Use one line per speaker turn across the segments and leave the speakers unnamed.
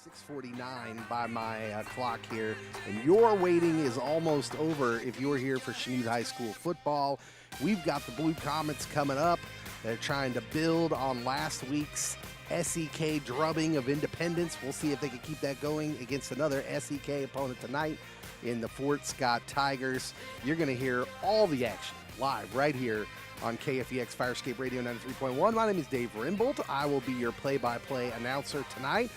6:49 by my clock here, and your waiting is almost over if you're here for Chanute High School football. We've got the Blue Comets coming up. They're trying to build on last week's SEK drubbing of Independence. We'll see if they can keep that going against another SEK opponent tonight in the Fort Scott Tigers. You're going to hear all the action live right here on KFEX Firescape Radio 93.1. My name is Dave Rimbold. I will be your play-by-play announcer tonight.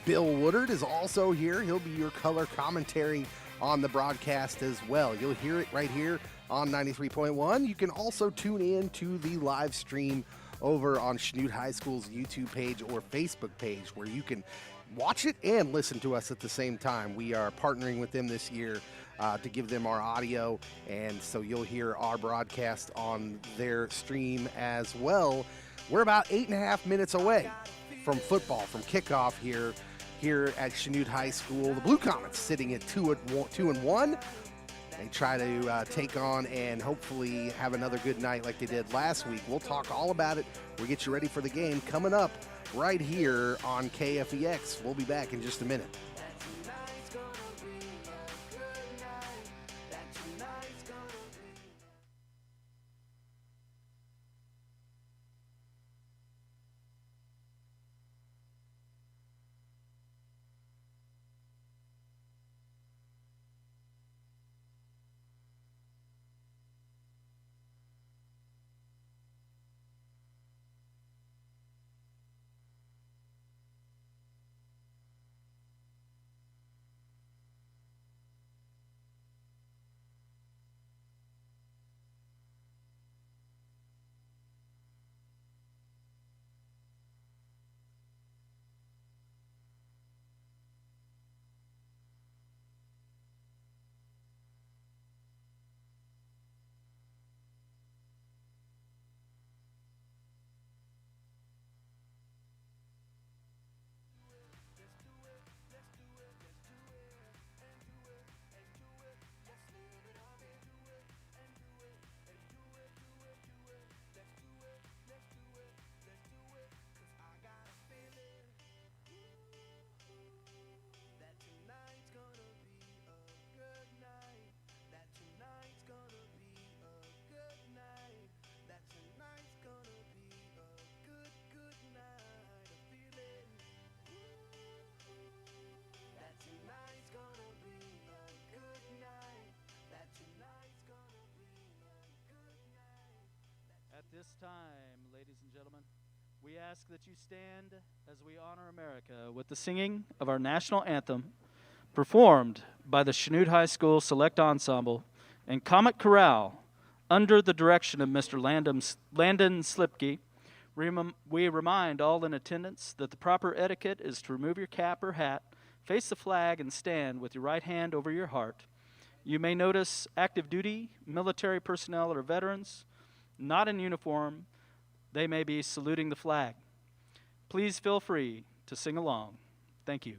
Bill Woodard is also here. He'll be your color commentary on the broadcast as well. You'll hear it right here on 93.1. You can also tune in to the live stream over on Chanute High School's YouTube page or Facebook page, where you can watch it and listen to us at the same time. We are partnering with them this year to give them our audio, and so you'll hear our broadcast on their stream as well. We're about 8.5 minutes away from football, from kickoff here at Chanute High School. The Blue Comets sitting at 2-1. They try to take on and hopefully have another good night like they did last week. We'll talk all about it. We'll get you ready for the game coming up right here on KFEX. We'll be back in just a minute.
At this time, ladies and gentlemen, we ask that you stand as we honor America with the singing of our national anthem, performed by the Chanute High School Select Ensemble and Comet Chorale under the direction of Mr. Landon Slipke. We remind all in attendance that the proper etiquette is to remove your cap or hat, face the flag, and stand with your right hand over your heart. You may notice active duty, military personnel, or veterans not in uniform. They may be saluting the flag. Please feel free to sing along. Thank you.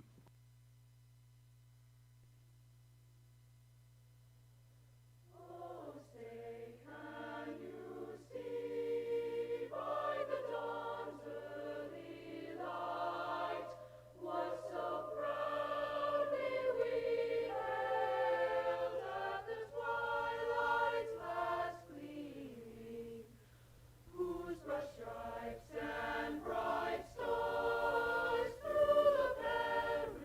Stripes and bright stars through the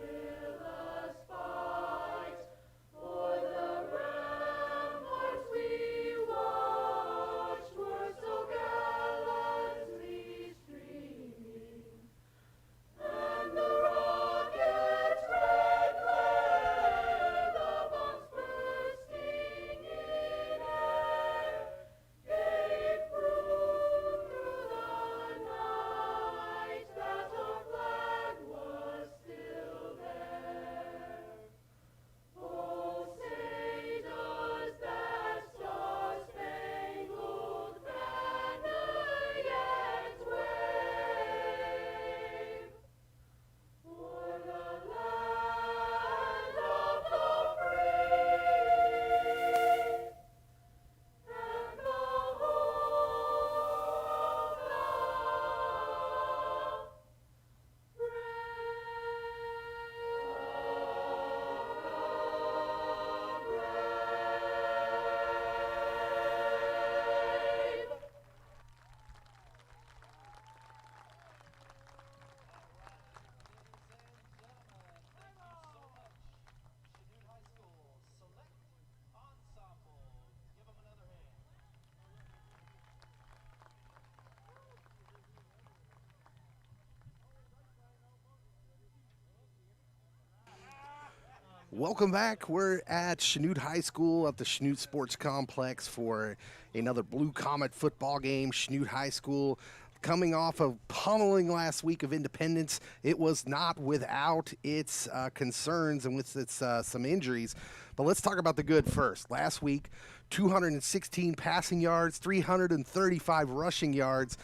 Welcome back. We're at Chanute High School at the Chanute Sports Complex for another Blue Comet football game. Chanute High School coming off of pummeling last week of Independence. It was not without its concerns and with its some injuries. But let's talk about the good first. Last week, 216 passing yards, 335 rushing yards.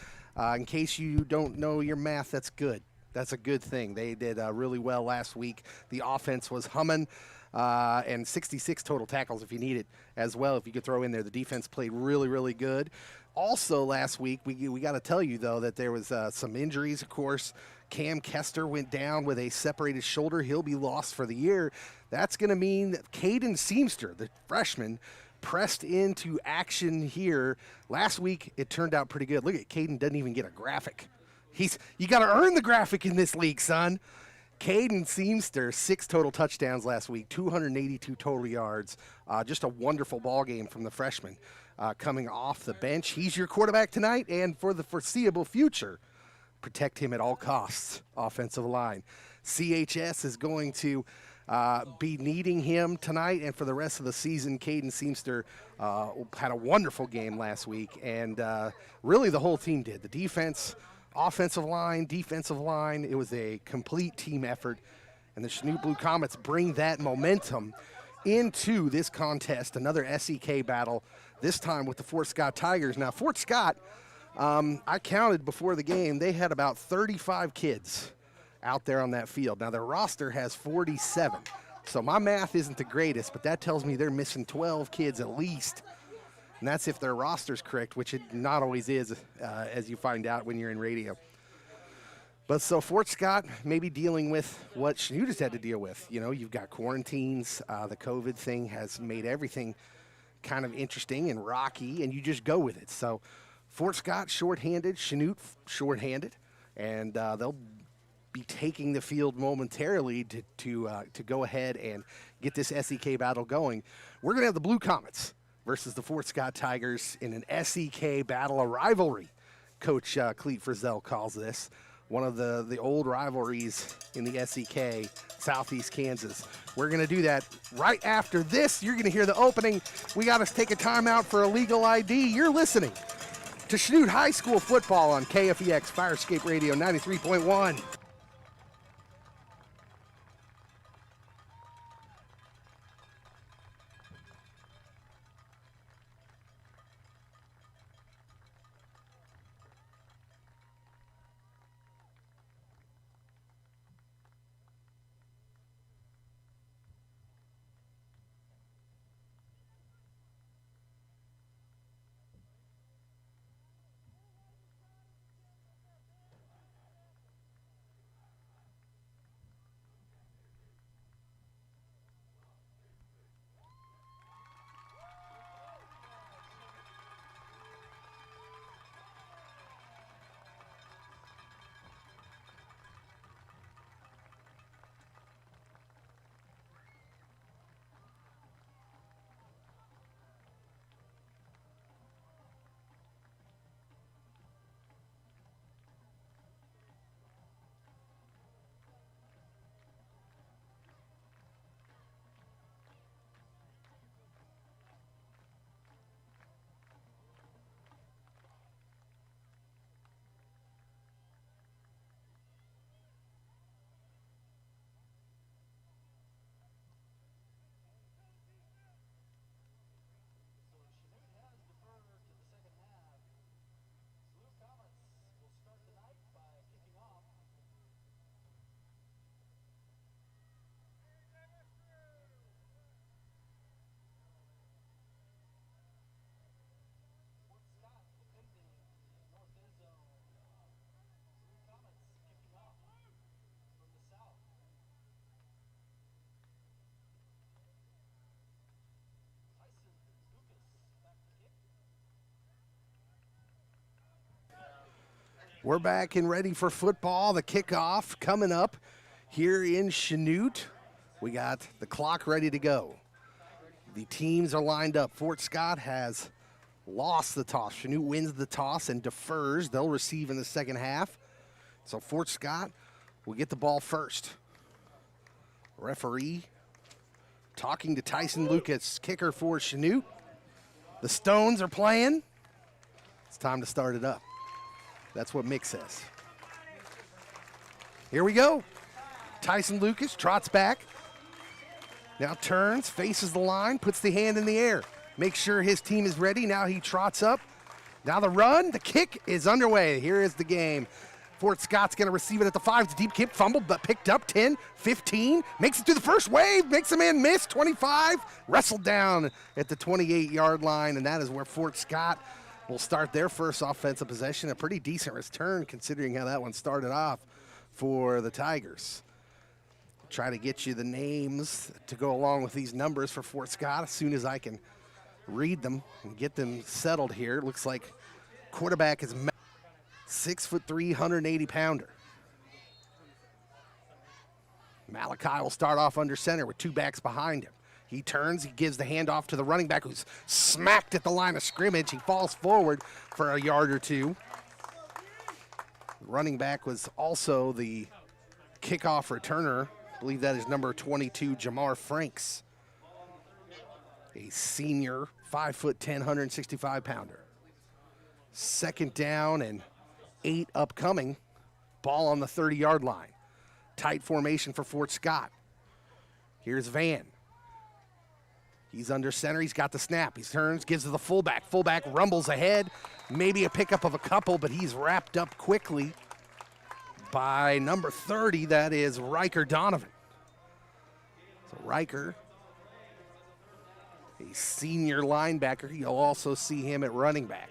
In case you don't know your math, that's good. That's a good thing. They did really well last week. The offense was humming, and 66 total tackles if you need it as well, if you could throw in there. The defense played really, really good. Also last week, we got to tell you, though, that there was some injuries, of course. Cam Kester went down with a separated shoulder. He'll be lost for the year. That's going to mean that Caden Seamster, the freshman, pressed into action here. Last week, it turned out pretty good. Look at Caden doesn't even get a graphic. You got to earn the graphic in this league, son. Caden Seamster, 6 total touchdowns last week, 282 total yards. Just a wonderful ball game from the freshman coming off the bench. He's your quarterback tonight and for the foreseeable future. Protect him at all costs, offensive line. CHS is going to be needing him tonight and for the rest of the season. Caden Seamster had a wonderful game last week, and really the whole team did. The defense, offensive line, defensive line, it was a complete team effort, and the Chanute Blue Comets bring that momentum into this contest, another SEK battle, this time with the Fort Scott Tigers. Now, Fort Scott, I counted before the game, they had about 35 kids out there on that field. Now, their roster has 47, so my math isn't the greatest, but that tells me they're missing 12 kids at least. And that's if their roster's correct, which it not always is, as you find out when you're in radio. But so Fort Scott may be dealing with what Chanute has had to deal with. You know, you've got quarantines. The COVID thing has made everything kind of interesting and rocky, and you just go with it. So Fort Scott shorthanded, Chanute shorthanded, and they'll be taking the field momentarily to go ahead and get this SEK battle going. We're going to have the Blue Comets versus the Fort Scott Tigers in an SEK battle, a rivalry, Coach Cleet Frizzell calls this. One of the old rivalries in the SEK, Southeast Kansas. We're going to do that right after this. You're going to hear the opening. We got to take a timeout for a legal ID. You're listening to Chanute High School football on KFEX Firescape Radio 93.1. We're back and ready for football. The kickoff coming up here in Chanute. We got the clock ready to go. The teams are lined up. Fort Scott has lost the toss. Chanute wins the toss and defers. They'll receive in the second half. So Fort Scott will get the ball first. Referee talking to Tyson Lucas, kicker for Chanute. The Stones are playing. It's time to start it up. That's what Mick says. Here we go. Tyson Lucas trots back. Now turns, faces the line, puts the hand in the air. Makes sure his team is ready. Now he trots up. Now the run, the kick is underway. Here is the game. Fort Scott's going to receive it at the 5. It's a deep kick, fumbled, but picked up. 10, 15, makes it through the first wave, makes a man miss. 25, wrestled down at the 28-yard line, and that is where Fort Scott will start their first offensive possession. A pretty decent return considering how that one started off for the Tigers. Try to get you the names to go along with these numbers for Fort Scott as soon as I can read them and get them settled here. It looks like quarterback is 6'3", 180-pounder. Malachi will start off under center with 2 backs behind him. He turns, he gives the handoff to the running back who's smacked at the line of scrimmage. He falls forward for a yard or 2. The running back was also the kickoff returner. I believe that is number 22, Jamar Franks. A senior, 5'10", 165-pounder. Second down and 8 upcoming. Ball on the 30-yard line. Tight formation for Fort Scott. Here's Van. He's under center. He's got the snap. He turns, gives to the fullback. Fullback rumbles ahead. Maybe a pickup of a couple, but he's wrapped up quickly by number 30. That is Riker Donovan. So Riker, a senior linebacker. You'll also see him at running back.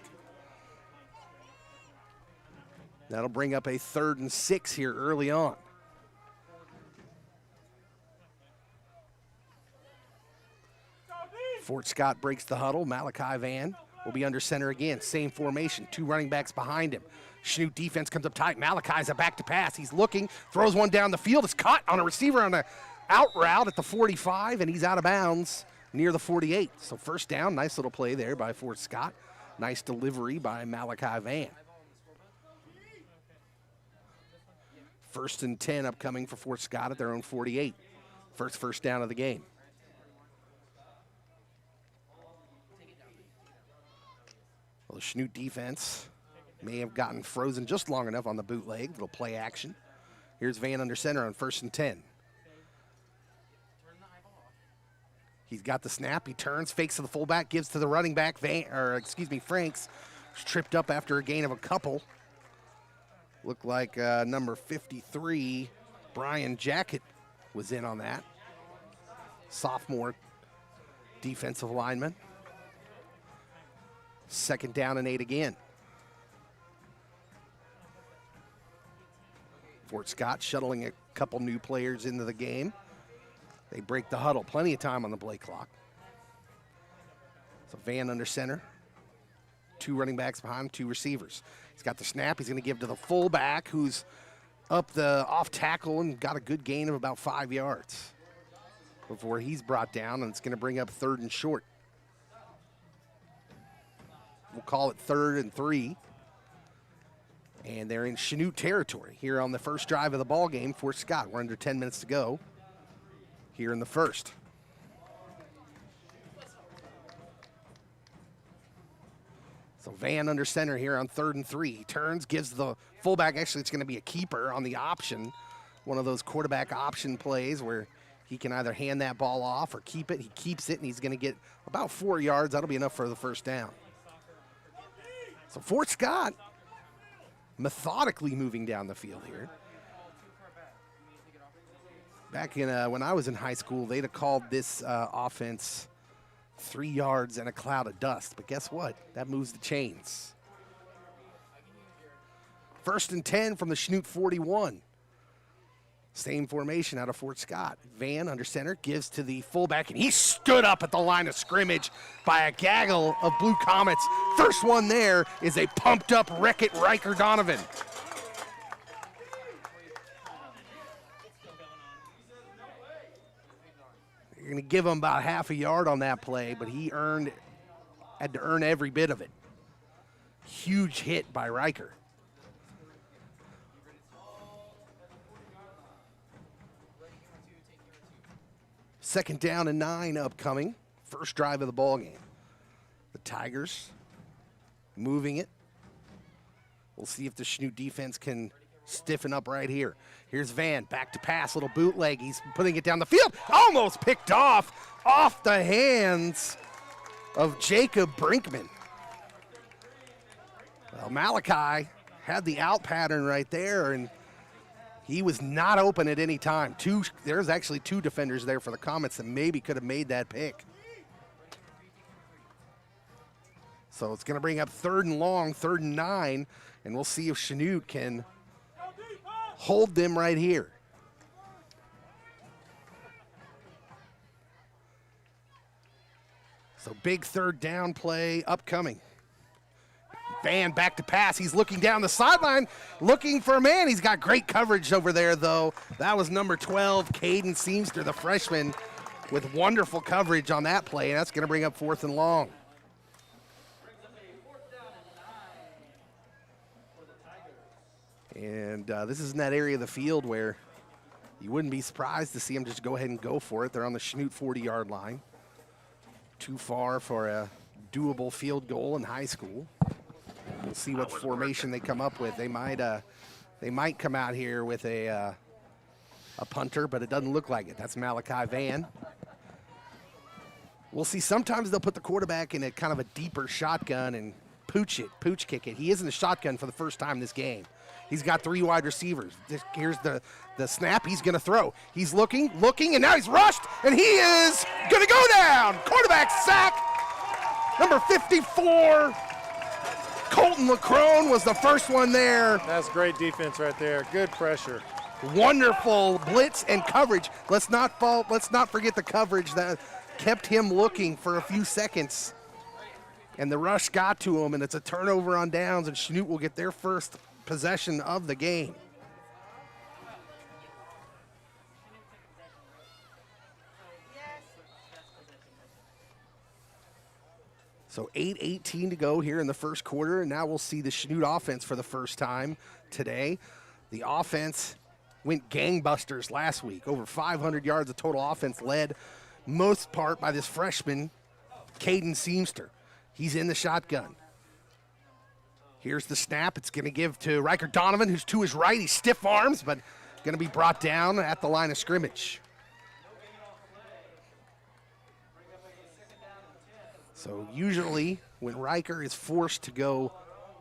That'll bring up a 3rd and 6 here early on. Fort Scott breaks the huddle. Malachi Van will be under center again. Same formation, 2 running backs behind him. Chanute defense comes up tight. Malachi's a back to pass. He's looking, throws one down the field. It's caught on a receiver on a out route at the 45, and he's out of bounds near the 48. So first down, nice little play there by Fort Scott. Nice delivery by Malachi Van. 1st and 10 upcoming for Fort Scott at their own 48. First down of the game. Well, the Chanute defense may have gotten frozen just long enough on the bootleg. Little play action. Here's Van under center on 1st and 10. He's got the snap. He turns, fakes to the fullback, gives to the running back. Franks was tripped up after a gain of a couple. Looked like number 53, Brian Jackett, was in on that. Sophomore defensive lineman. 2nd down and 8 again. Fort Scott shuttling a couple new players into the game. They break the huddle. Plenty of time on the play clock. So Van under center. 2 running backs behind him, 2 receivers. He's got the snap. He's going to give to the fullback who's up the off tackle and got a good gain of about 5 yards before he's brought down, and it's going to bring up 3rd and short. We'll call it 3rd and 3. And they're in Chanute territory here on the first drive of the ball game for Scott. We're under 10 minutes to go here in the first. So Van under center here on 3rd and 3. He turns, gives the fullback. Actually, it's going to be a keeper on the option. One of those quarterback option plays where he can either hand that ball off or keep it. He keeps it, and he's going to get about 4 yards. That'll be enough for the first down. So Fort Scott methodically moving down the field here. Back in when I was in high school, they'd have called this offense 3 yards and a cloud of dust. But guess what? That moves the chains. 1st and 10 from the Chanute 41. Same formation out of Fort Scott. Van under center gives to the fullback, and he stood up at the line of scrimmage by a gaggle of Blue Comets. First one there is a pumped-up Wreck-It Riker Donovan. You're going to give him about half a yard on that play, but he had to earn every bit of it. Huge hit by Riker. 2nd down and 9 upcoming. First drive of the ball game. The Tigers moving it. We'll see if the Schnute defense can stiffen up right here. Here's Van, back to pass, little bootleg. He's putting it down the field. Almost picked off the hands of Jacob Brinkman. Well, Malachi had the out pattern right there, and he was not open at any time. There's actually 2 defenders there for the Comets that maybe could have made that pick. So it's going to bring up 3rd and long, 3rd and 9, and we'll see if Schnute can hold them right here. So big 3rd down play upcoming. Van back to pass. He's looking down the sideline, looking for a man. He's got great coverage over there, though. That was number 12, Caden Seamster, the freshman, with wonderful coverage on that play, and that's going to bring up 4th and long. And this is in that area of the field where you wouldn't be surprised to see them just go ahead and go for it. They're on the Schnute 40-yard line. Too far for a doable field goal in high school. We'll see what formation they come up with. They might come out here with a punter, but it doesn't look like it. That's Malachi Van. We'll see. Sometimes they'll put the quarterback in a kind of a deeper shotgun and pooch kick it. He is in the shotgun for the first time this game. He's got 3 wide receivers. Here's the snap. He's going to throw. He's looking, and now he's rushed, and he is going to go down. Quarterback sack. Number 54, Colton LaCrone was the first one there.
That's great defense right there. Good pressure.
Wonderful blitz and coverage. Let's not forget the coverage that kept him looking for a few seconds. And the rush got to him, and it's a turnover on downs, and Schnute will get their first possession of the game. So 8:18 to go here in the first quarter, and now we'll see the Schnute offense for the first time today. The offense went gangbusters last week, over 500 yards of total offense, led most part by this freshman, Caden Seamster. He's in the shotgun. Here's the snap. It's going to give to Riker Donovan, who's to his right. He stiff arms, but going to be brought down at the line of scrimmage. So usually when Riker is forced to go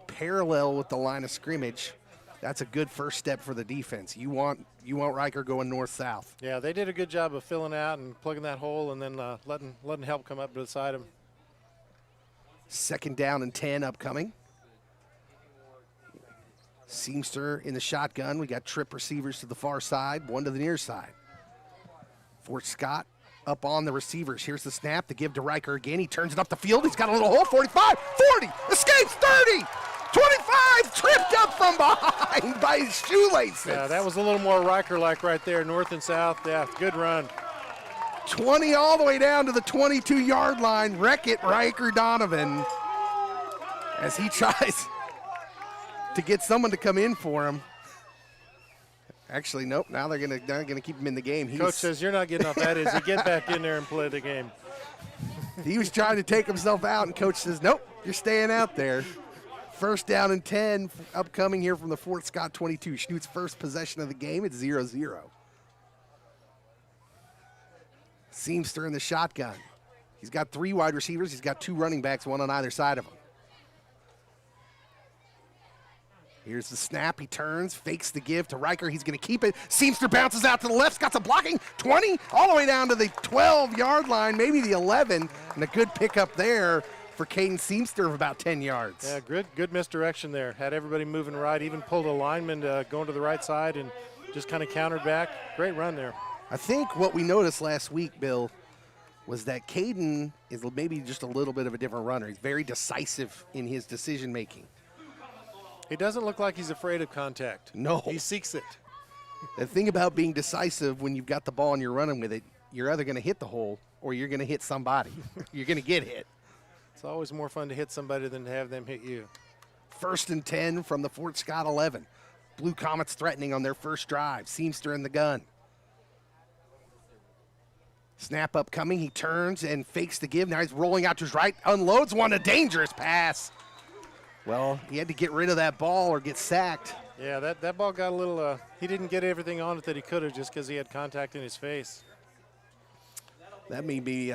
parallel with the line of scrimmage, that's a good first step for the defense. You want Riker going north-south.
Yeah, they did a good job of filling out and plugging that hole and then letting help come up to the side of him.
2nd down and 10 upcoming. Seamster in the shotgun. We got trip receivers to the far side, one to the near side. Fort Scott up on the receivers. Here's the snap to give to Riker again. He turns it up the field. He's got a little hole. 45, 40, escapes 30, 25, tripped up from behind by his shoelaces.
Yeah, that was a little more Riker-like right there, north and south. Yeah, good run.
20 all the way down to the 22-yard line. Wreck it, Riker Donovan, as he tries to get someone to come in for him. Actually, nope. Now they're gonna keep him in the game.
Coach says you're not getting off that easy. Get back in there and play the game.
He was trying to take himself out, and coach says, nope, you're staying out there. 1st down and 10 upcoming here from the Fort Scott 22. Schnute's first possession of the game. It's 0-0. Seamster in the shotgun. He's got 3 wide receivers. He's got 2 running backs, one on either side of him. Here's the snap. He turns, fakes the give to Riker. He's going to keep it. Seamster bounces out to the left. Got some blocking. 20 all the way down to the 12-yard line, maybe the 11. And a good pickup there for Caden Seamster of about 10 yards.
Yeah, good misdirection there. Had everybody moving right. Even pulled a lineman going to the right side and just kind of countered back. Great run there.
I think what we noticed last week, Bill, was that Caden is maybe just a little bit of a different runner. He's very decisive in his decision-making.
He doesn't look like he's afraid of contact.
No.
He seeks it.
The thing about being decisive when you've got the ball and you're running with it, you're either going to hit the hole or you're going to hit somebody. You're going to get hit.
It's always more fun to hit somebody than to have them hit you.
1st and 10 from the Fort Scott 11. Blue Comets threatening on their first drive. Seamster in the gun. Snap upcoming. He turns and fakes the give. Now he's rolling out to his right. Unloads one. A dangerous pass. Well, he had to get rid of that ball or get sacked.
Yeah, that ball got a little, he didn't get everything on it that he could have just because he had contact in his face.
That may be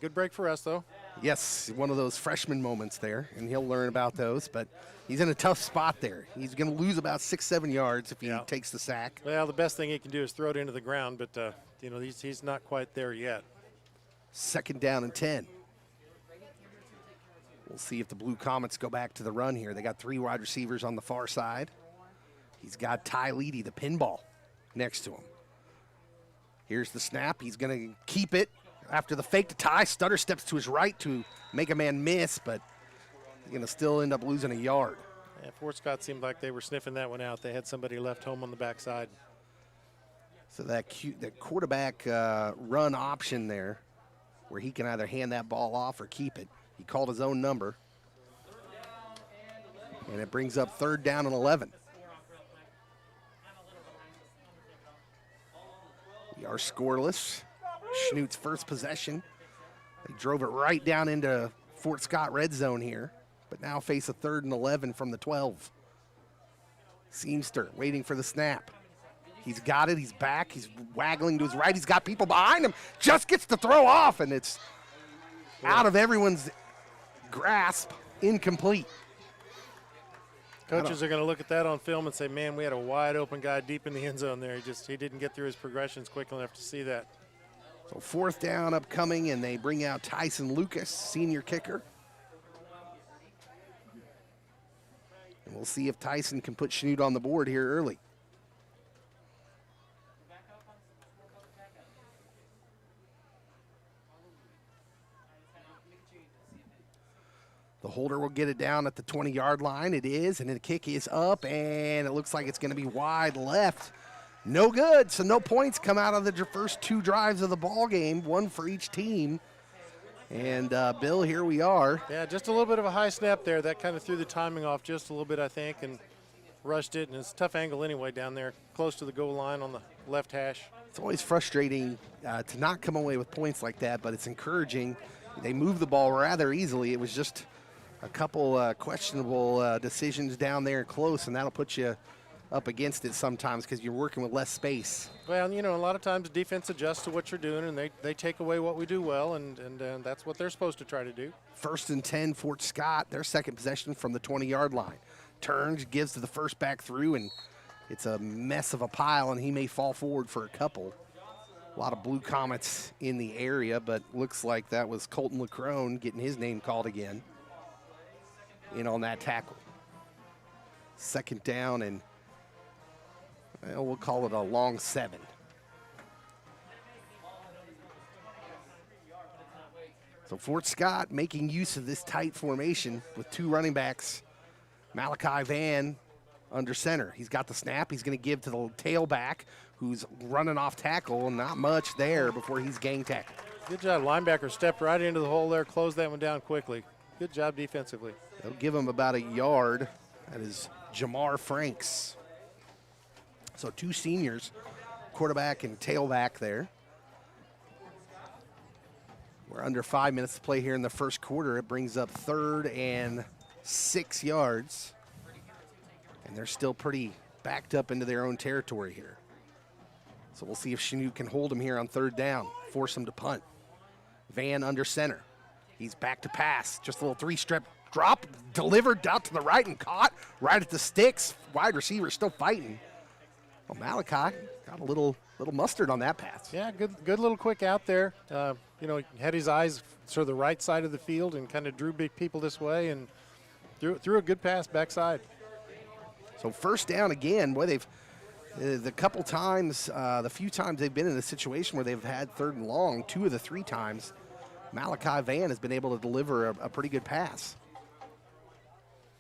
good break for us, though.
Yes, one of those freshman moments there, and he'll learn about those. But he's in a tough spot there. He's going to lose about 6-7 yards if he takes the sack.
Well, the best thing he can do is throw it into the ground, but, you know, he's not quite there yet.
2nd down and 10. We'll see if the Blue Comets go back to the run here. They got 3 wide receivers on the far side. He's got Ty Leedy, the pinball, next to him. Here's the snap. He's going to keep it after the fake to Ty. Stutter steps to his right to make a man miss, but he's going to still end up losing a yard.
Yeah, Fort Scott seemed like they were sniffing that one out. They had somebody left home on the backside.
So that quarterback run option there, where he can either hand that ball off or keep it. He called his own number. And it brings up 3rd down and 11. We are scoreless. Schnute's first possession. They drove it right down into Fort Scott red zone here, but now face a 3rd and 11 from the 12. Seamster waiting for the snap. He's got it. He's back. He's waggling to his right. He's got people behind him. Just gets to throw off, and it's out of everyone's grasp. Incomplete.
Coaches are going to look at that on film and say, man, we had a wide open guy deep in the end zone there. He didn't get through his progressions quick enough to see that.
So 4th down upcoming, and they bring out Tyson Lucas, senior kicker. And we'll see if Tyson can put Schnute on the board here early. The holder will get it down at the 20-yard line. It is, and the kick is up, and it looks like it's going to be wide left. No good, so no points come out of the first 2 drives of the ball game, 1 for each team. And, Bill, here we are.
Yeah, just a little bit of a high snap there. That kind of threw the timing off just a little bit, I think, and rushed it. And it's a tough angle anyway down there, close to the goal line on the left hash.
It's always frustrating to not come away with points like that, but it's encouraging. They move the ball rather easily. It was just a couple questionable decisions down there close, and that'll put you up against it sometimes because you're working with less space.
Well, you know, a lot of times defense adjusts to what you're doing, and they take away what we do well, and that's what they're supposed to try to do.
1st and 10, Fort Scott, their 2nd possession from the 20-yard line. Turns, gives to the first back through, and it's a mess of a pile, and he may fall forward for a couple. A lot of Blue Comets in the area, but looks like that was Colton LeCrone getting his name called again in on that tackle. 2nd down, and well, we'll call it a long 7. So Fort Scott making use of this tight formation with 2 running backs. Malachi Van under center. He's got the snap. He's going to give to the tailback who's running off tackle. Not much there before he's gang tackled.
Good job. Linebacker stepped right into the hole there, closed that one down quickly. Good job defensively.
They'll give him about a yard. That is Jamar Franks. So 2 seniors, quarterback and tailback there. We're under 5 minutes to play here in the first quarter. It brings up 3rd and 6 yards. And they're still pretty backed up into their own territory here. So we'll see if Chanute can hold him here on 3rd down, force him to punt. Van under center. He's back to pass. Just a little 3-step drop, delivered out to the right and caught right at the sticks. Wide receiver still fighting. Well, Malachi got a little mustard on that pass.
Yeah, good little quick out there. You know, he had his eyes sort of the right side of the field and kind of drew big people this way and threw a good pass backside.
So 1st down again. Boy, they've the couple times, the few times they've been in a situation where they've had 3rd and long, 2 of the 3 times, Malachi Van has been able to deliver a pretty good pass.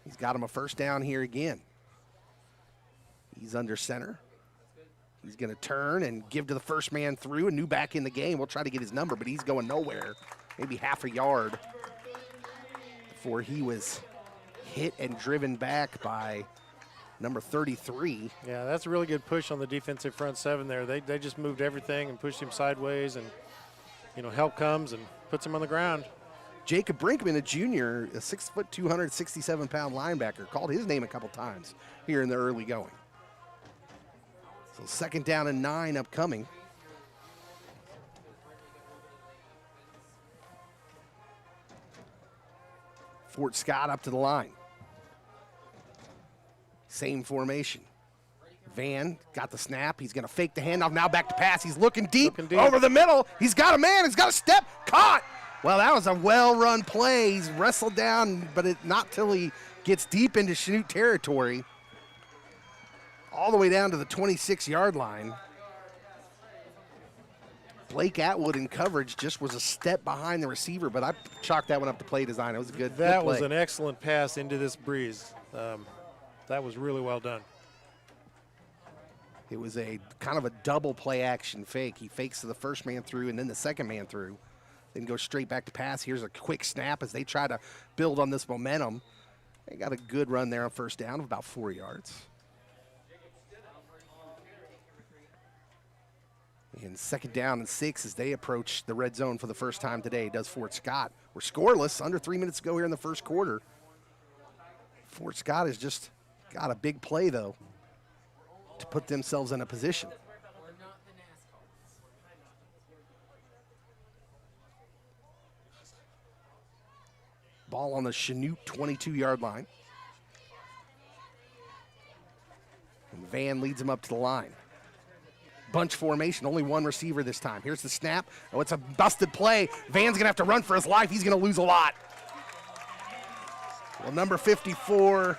He's got him a 1st down here again. He's under center. He's going to turn and give to the first man through. A new back in the game. We'll try to get his number, but he's going nowhere. Maybe half a yard before he was hit and driven back by number 33.
Yeah, that's a really good push on the defensive front 7 there. They just moved everything and pushed him sideways, and help comes and puts him on the ground.
Jacob Brinkman, a junior, a 6 foot, 267-pound linebacker, called his name a couple times here in the early going. So 2nd down and 9 upcoming. Fort Scott up to the line. Same formation. Van got the snap. He's going to fake the handoff. Now back to pass. He's looking deep, over the middle. He's got a man. He's got a step. Caught. Well, that was a well-run play. He's wrestled down, but not till he gets deep into Chanute territory. All the way down to the 26-yard line. Blake Atwood in coverage just was a step behind the receiver, but I chalked that one up to play design. It was a good play.
That was an excellent pass into this breeze. That was really well done.
It was a kind of a double play action fake. He fakes to the first man through and then the second man through. Then goes straight back to pass. Here's a quick snap as they try to build on this momentum. They got a good run there on 1st down of about 4 yards. And 2nd down and 6 as they approach the red zone for the first time today, does Fort Scott. We're scoreless, under 3 minutes to go here in the first quarter. Fort Scott has just got a big play, though, to put themselves in a position. Ball on the Chanute 22-yard line. And Van leads him up to the line. Bunch formation, only one receiver this time. Here's the snap. Oh, it's a busted play. Van's going to have to run for his life. He's going to lose a lot. Well, number 54,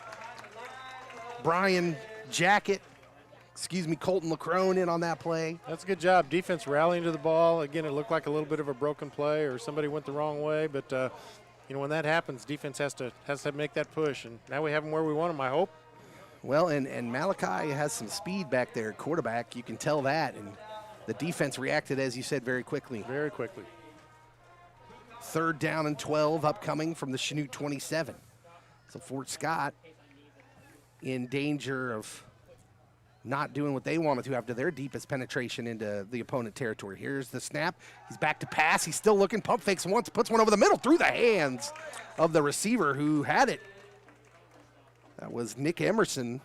Brian Colton LaCrone in on that play.
That's a good job. Defense rallying to the ball. Again, it looked like a little bit of a broken play or somebody went the wrong way, but when that happens, defense has to make that push, and now we have them where we want them, I hope.
Well, and Malachi has some speed back there, quarterback. You can tell that, and the defense reacted, as you said, very quickly.
Very quickly.
3rd down and 12 upcoming from the Chanute 27. So Fort Scott in danger of not doing what they wanted to after their deepest penetration into the opponent territory. Here's the snap. He's back to pass. He's still looking. Pump fakes once, puts one over the middle through the hands of the receiver who had it. That was Nick Emerson.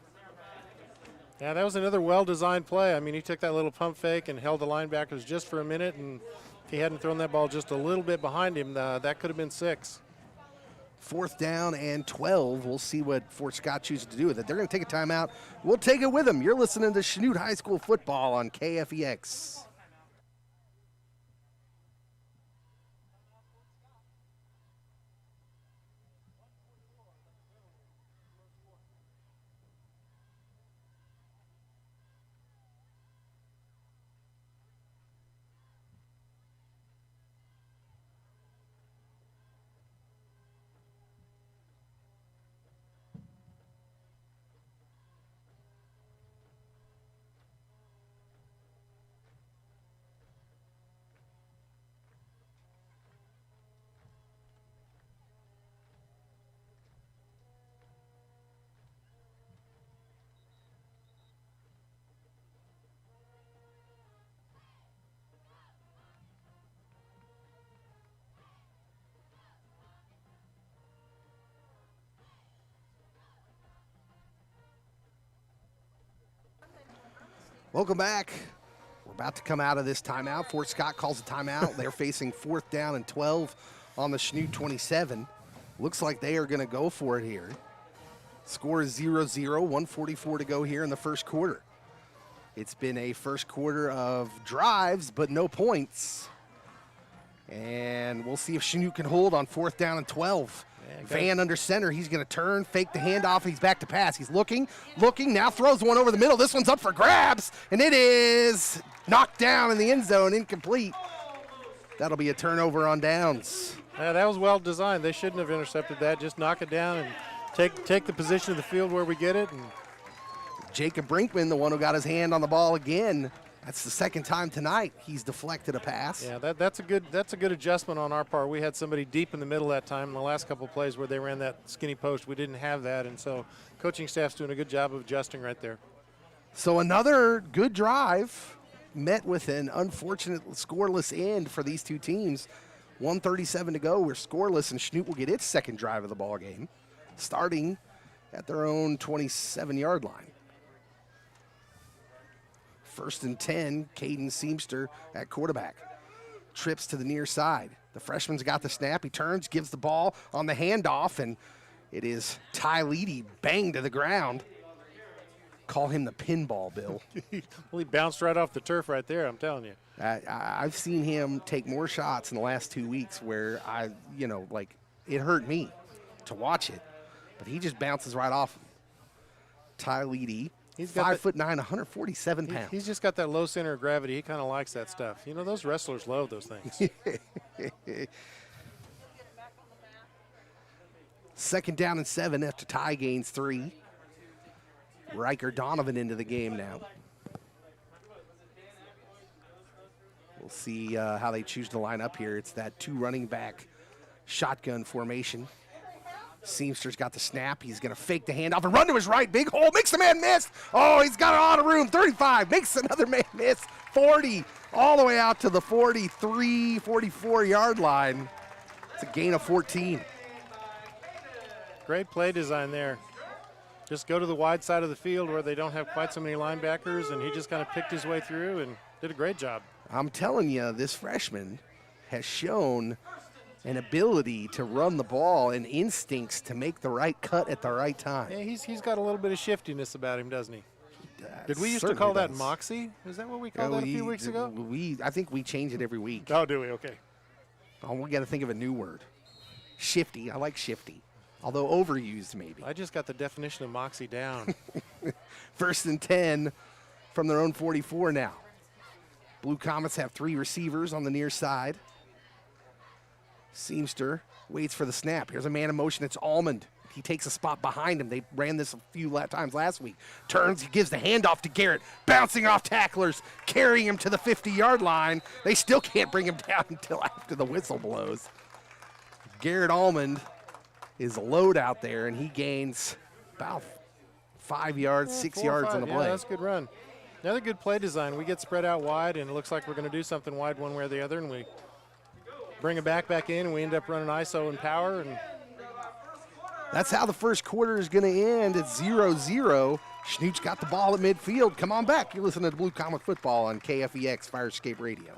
Yeah, that was another well-designed play. I mean, he took that little pump fake and held the linebackers just for a minute, and if he hadn't thrown that ball just a little bit behind him, that could have been 6.
4th down and 12. We'll see what Fort Scott chooses to do with it. They're going to take a timeout. We'll take it with them. You're listening to Chanute High School football on KFEX. Welcome back. We're about to come out of this timeout. Fort Scott calls a timeout. They're facing 4th down and 12 on the Chanute 27. Looks like they are going to go for it here. Score is 0-0, 1:44 to go here in the first quarter. It's been a first quarter of drives, but no points. And we'll see if Chanute can hold on 4th down and 12. Van under center. He's going to turn, fake the handoff, and he's back to pass. He's looking, now throws one over the middle. This one's up for grabs, and it is knocked down in the end zone, incomplete. That'll be a turnover on downs.
Yeah, that was well designed. They shouldn't have intercepted that. Just knock it down and take the position of the field where we get it. And
Jacob Brinkman, the one who got his hand on the ball again. That's the 2nd time tonight he's deflected a pass.
Yeah, that's a good adjustment on our part. We had somebody deep in the middle that time in the last couple of plays where they ran that skinny post. We didn't have that, and so coaching staff's doing a good job of adjusting right there.
So another good drive. met with an unfortunate scoreless end for these two teams. 1:37 to go. We're scoreless, and Schnute will get its second drive of the ball game, starting at their own 27-yard line. 1st and 10, Caden Seamster at quarterback. Trips to the near side. The freshman's got the snap. He turns, gives the ball on the handoff, and it is Ty Leedy banged to the ground. Call him the pinball, Bill.
Well, he bounced right off the turf right there, I'm telling you.
I've seen him take more shots in the last 2 weeks where it hurt me to watch it. But he just bounces right off him. Ty Leedy,
He's got
5'9", 147 pounds.
He's just got that low center of gravity. He kind of likes that stuff. You know, those wrestlers love those things.
2nd down and 7 after Ty gains 3. Riker Donovan into the game now. We'll see how they choose to line up here. It's that 2 running back shotgun formation. Seamster's got the snap. He's going to fake the handoff and run to his right. Big hole. Makes the man miss. Oh, he's got a lot of room. 35. Makes another man miss. 40. All the way out to the 43, 44-yard line. It's a gain of 14.
Great play design there. Just go to the wide side of the field where they don't have quite so many linebackers, and he just kind of picked his way through and did a great job.
I'm telling you, this freshman has shown an ability to run the ball and instincts to make the right cut at the right time.
Yeah, he's got a little bit of shiftiness about him, doesn't he? Did we used to call that moxie? Is that what we called that a few weeks ago?
I think we change it every week.
Oh, do we? Okay.
Oh, we got to think of a new word. Shifty. I like shifty, although overused maybe.
I just got the definition of moxie down.
1st and 10 from their own 44 now. Blue Comets have 3 receivers on the near side. Seamster waits for the snap. Here's a man in motion. It's Almond. He takes a spot behind him. They ran this a few times last week. Turns, he gives the handoff to Garrett. Bouncing off tacklers, carrying him to the 50-yard line. They still can't bring him down until after the whistle blows. Garrett Almond is a load out there, and he gains about 5 yards, 6 yards on the play.
Yeah, that's a good run. Another good play design. We get spread out wide, and it looks like we're going to do something wide one way or the other, and we bring it back in, and we end up running ISO and power. And
that's how the first quarter is going to end. It's 0-0. Schnute's got the ball at midfield. Come on back. You're listening to Blue Comet Football on KFEX Firescape Radio.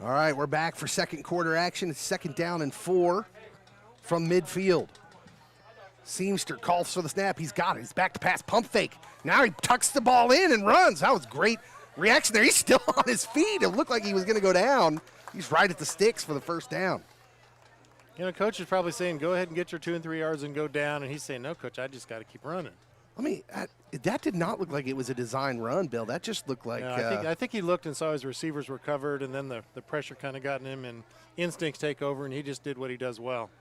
All right, we're back for second quarter action. It's 2nd down and 4 from midfield. Seamster calls for the snap. He's got it. He's back to pass. Pump fake. Now he tucks the ball in and runs. That was great reaction there. He's still on his feet. It looked like he was going to go down. He's right at the sticks for the first down.
You know, coach is probably saying, go ahead and get your 2 and 3 yards and go down. And he's saying, no, coach, I just got to keep running.
I mean, that did not look like it was a design run, Bill. That just looked like
I think he looked and saw his receivers were covered, and then the pressure kind of got in him, and instincts take over, and he just did what he does well.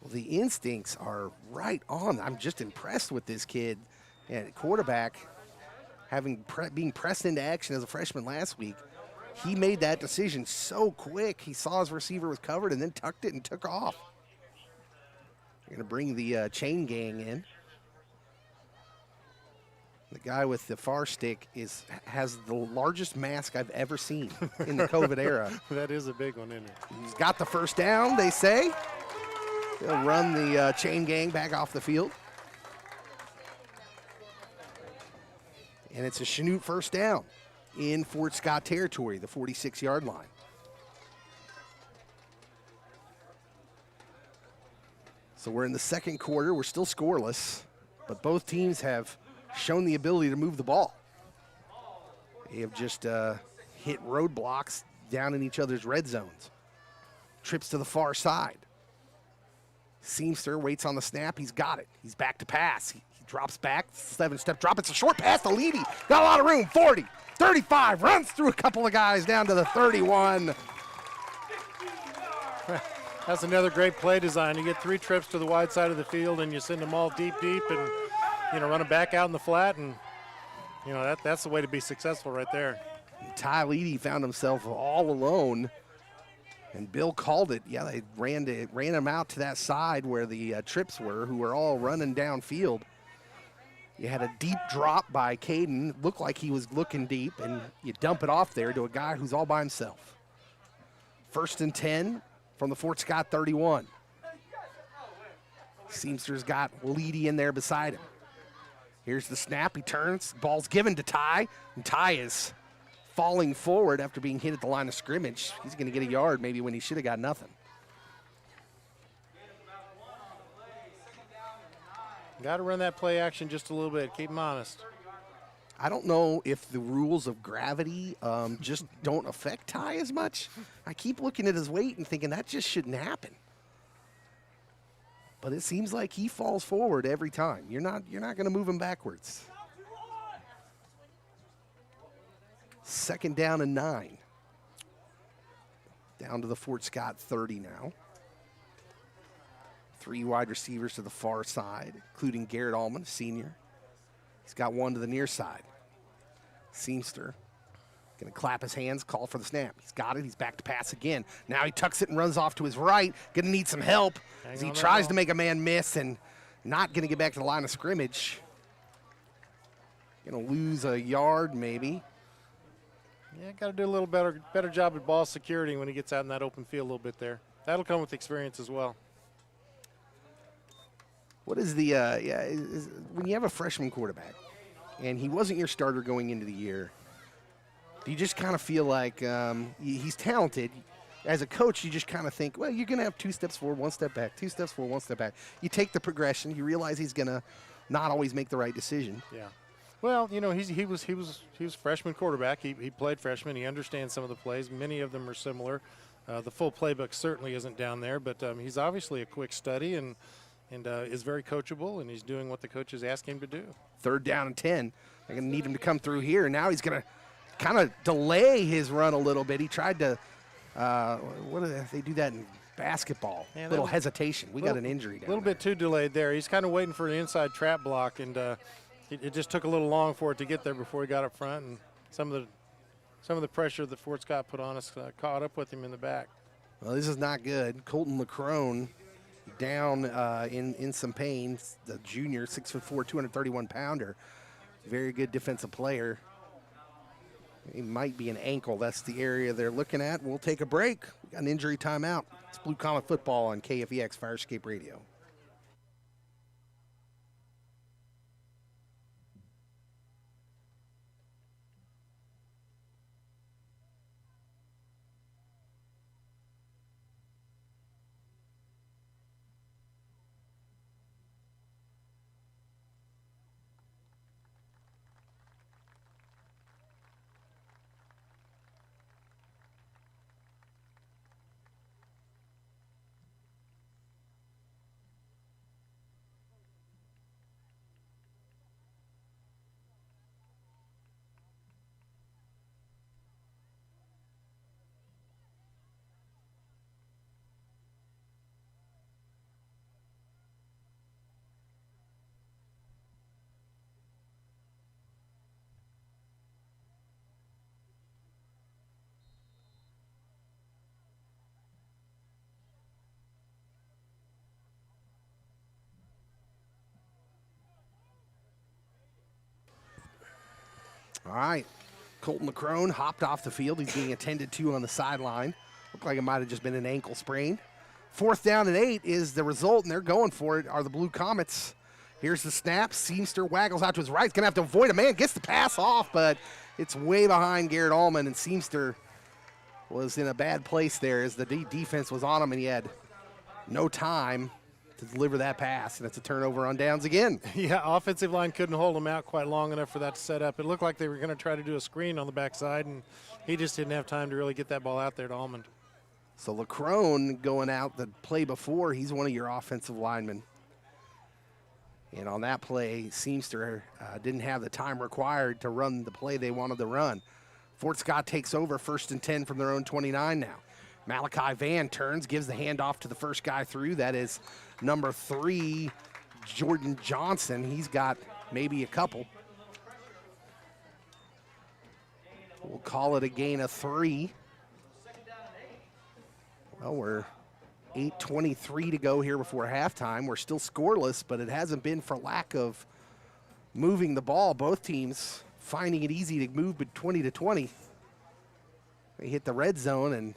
Well, the instincts are right on. I'm just impressed with this kid at quarterback, being pressed into action as a freshman last week. He made that decision so quick. He saw his receiver was covered and then tucked it and took off. They're going to bring the chain gang in. The guy with the far stick has the largest mask I've ever seen in the COVID era.
That is a big one, isn't it?
He's got the first down, they say. They'll run the chain gang back off the field. And it's a Schnute first down. in Fort Scott territory, the 46-yard line. So we're in the second quarter. We're still scoreless, but both teams have shown the ability to move the ball. They have just hit roadblocks down in each other's red zones. Trips to the far side. Seamster waits on the snap. He's got it. He's back to pass. He drops back, 7-step drop. It's a short pass to Levy. Got a lot of room, 40, 35, runs through a couple of guys down to the 31.
That's another great play design. You get 3 trips to the wide side of the field, and you send them all deep, and run them back out in the flat, and that's the way to be successful right there.
Ty Leedy found himself all alone, and Bill called it. Yeah, they ran him out to that side where the trips were, who were all running downfield. You had a deep drop by Caden. Looked like he was looking deep, and you dump it off there to a guy who's all by himself. 1st and 10 from the Fort Scott 31. Seamster's got Leedy in there beside him. Here's the snap. He turns. Ball's given to Ty, and Ty is falling forward after being hit at the line of scrimmage. He's going to get a yard maybe when he should have got nothing.
Got to run that play action just a little bit. Keep him honest.
I don't know if the rules of gravity just don't affect Ty as much. I keep looking at his weight and thinking that just shouldn't happen. But it seems like he falls forward every time. You're not going to move him backwards. 2nd down and 9. Down to the Fort Scott 30 now. 3 wide receivers to the far side, including Garrett Allman, senior. He's got one to the near side. Seamster going to clap his hands, call for the snap. He's got it. He's back to pass again. Now he tucks it and runs off to his right. Going to need some help as he tries to make a man miss and not going to get back to the line of scrimmage. Going to lose a yard maybe.
Yeah, got to do a little better job at ball security when he gets out in that open field a little bit there. That'll come with experience as well.
What is the when you have a freshman quarterback and he wasn't your starter going into the year, do you just kind of feel like he's talented? As a coach, you just kind of think, well, you're going to have 2 steps forward, 1 step back, 2 steps forward, 1 step back. You take the progression. You realize he's going to not always make the right decision.
Yeah. Well, he was a freshman quarterback. He played freshman. He understands some of the plays. Many of them are similar. The full playbook certainly isn't down there, but he's obviously a quick study and is very coachable, and he's doing what the coaches ask him to do.
3rd down and 10. They're going to need him to come through here. Now he's going to kind of delay his run a little bit. He tried to, they do that in basketball?
Yeah,
little hesitation. We got an injury down
A little
there.
bit too delayed there. He's kind of waiting for an inside trap block, and it just took a little long for it to get there before he got up front, and some of the pressure that Fort Scott put on us caught up with him in the back.
Well, this is not good. Colton LaCrone down in some pain. The junior, 6'4", 231-pounder. Very good defensive player. It might be an ankle. That's the area they're looking at. We'll take a break. We got an injury timeout. It's Blue Comet Football on KFEX Firescape Radio. All right. Colton LaCrone hopped off the field. He's being attended to on the sideline. Looked like it might have just been an ankle sprain. 4th down and 8 is the result, and they're going for it, are the Blue Comets. Here's the snap. Seamster waggles out to his right. He's going to have to avoid a man. Gets the pass off, but It's way behind Garrett Allman, and Seamster was in a bad place there as the defense was on him, and he had no time to deliver that pass, and it's a turnover on downs again.
Yeah, offensive line couldn't hold him out quite long enough for that to set up. It looked like they were going to try to do a screen on the backside, and he just didn't have time to really get that ball out there to Almond.
So Lacrone going out the play before, he's one of your offensive linemen. And on that play, Seamster didn't have the time required to run the play they wanted to run. Fort Scott takes over 1st and 10 from their own 29 now. Malachi Van turns, gives the handoff to the first guy through. That is number 3, Jordan Johnson. He's got maybe a couple. We'll call it a gain of 3. Well, we're 8:23 to go here before halftime. We're still scoreless, but it hasn't been for lack of moving the ball. Both teams finding it easy to move 20 to 20. They hit the red zone, and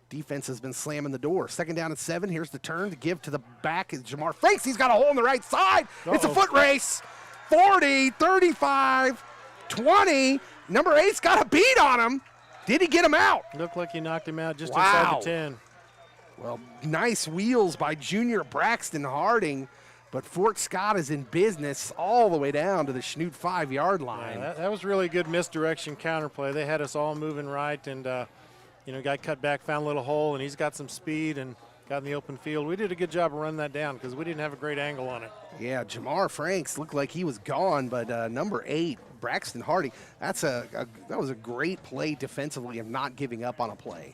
defense has been slamming the door. 2nd down and 7. Here's the turn to give to the back. Is Jamar Franks. He's got a hole on the right side. It's a foot race. 40, 35, 20. Number 8's got a beat on him. Did he get him out?
Looked like he knocked him out just inside the 10.
Well, nice wheels by junior Braxton Harding, but Fort Scott is in business all the way down to the Schnute 5-yard line.
Yeah, that was really good misdirection counterplay. They had us all moving right, and guy cut back, found a little hole, and he's got some speed and got in the open field. We did a good job of running that down because we didn't have a great angle on it.
Yeah, Jamar Franks looked like he was gone, but number 8, Braxton Harding, that was a great play defensively of not giving up on a play.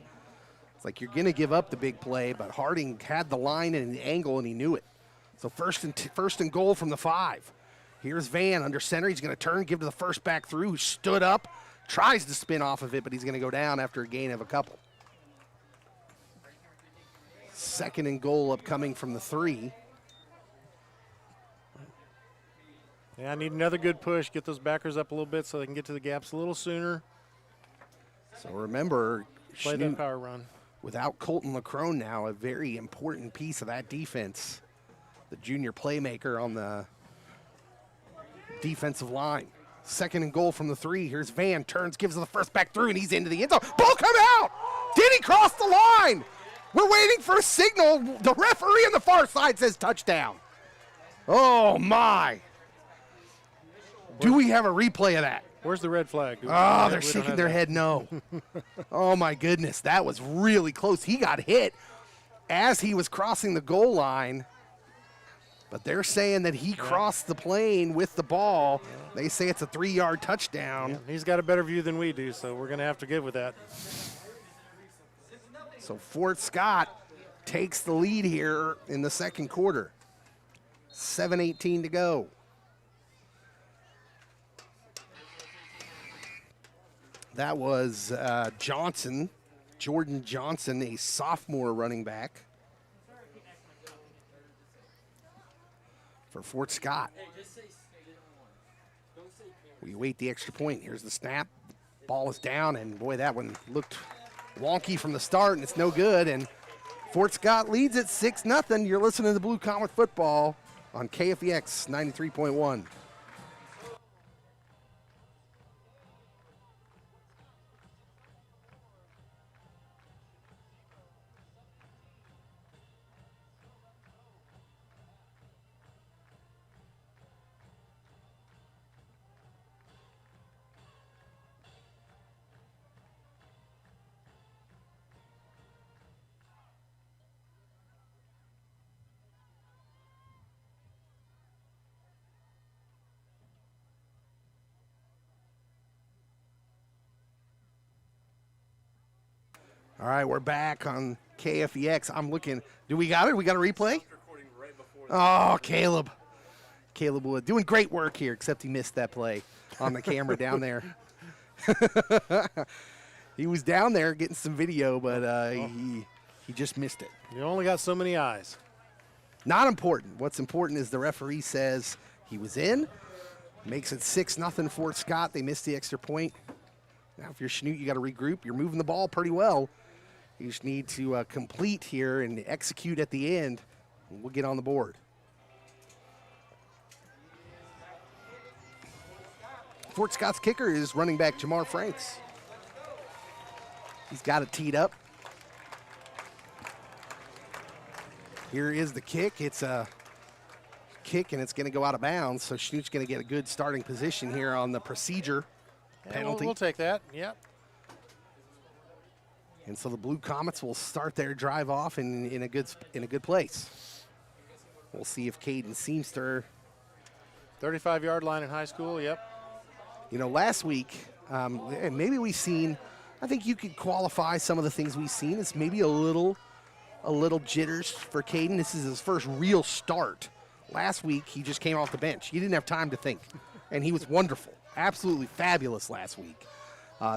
It's like you're going to give up the big play, but Harding had the line and the angle, and he knew it. So first and goal from the 5. Here's Van under center. He's going to turn, give to the first back through, who stood up, tries to spin off of it, but he's going to go down after a gain of a couple. 2nd and goal upcoming from the 3.
Yeah, I need another good push, get those backers up a little bit so they can get to the gaps a little sooner.
So remember,
Play that power run.
Without Colton Lacrone now, a very important piece of that defense, the junior playmaker on the defensive line. 2nd and goal from the 3. Here's Van, turns, gives the first back through, and he's into the end zone. Ball come out! Did he cross the line? We're waiting for a signal. The referee on the far side says touchdown. Oh, my. Do we have a replay of that?
Where's the red flag?
Oh, they're shaking their head no. Oh, my goodness. That was really close. He got hit as he was crossing the goal line, but they're saying that he crossed the plane with the ball. They say it's a 3-yard touchdown.
Yeah, he's got a better view than we do, so we're going to have to give with that.
So Fort Scott takes the lead here in the 2nd quarter. 7:18 to go. That was Johnson, Jordan Johnson, a sophomore running back for Fort Scott. We await the extra point. Here's the snap. Ball is down, and boy, that one looked wonky from the start, and it's no good. And Fort Scott leads it 6-0. You're listening to the Blue Comet Football on KFEX 93.1. All right, we're back on KFEX. I'm looking. Do we got it? We got a replay? Oh, Caleb. Caleb Wood doing great work here, except he missed that play on the camera down there. He was down there getting some video, but he just missed it.
You only got so many eyes.
Not important. What's important is the referee says he was in. Makes it 6-0 Fort Scott. They missed the extra point. Now, if you're Schnute, you got to regroup. You're moving the ball pretty well. You just need to complete here and execute at the end. And we'll get on the board. Fort Scott's kicker is running back Jamar Franks. He's got it teed up. Here is the kick. It's a kick, and it's going to go out of bounds. So Schnute's going to get a good starting position here on the procedure penalty.
We'll take that. Yep.
And so the Blue Comets will start their drive off in a good place. We'll see if Caden Seamster.
35-yard line in high school. Yep.
You know, last week, maybe we've seen. I think you could qualify some of the things we've seen. It's maybe a little jitters for Caden. This is his first real start. Last week, he just came off the bench. He didn't have time to think, and he was wonderful, absolutely fabulous last week.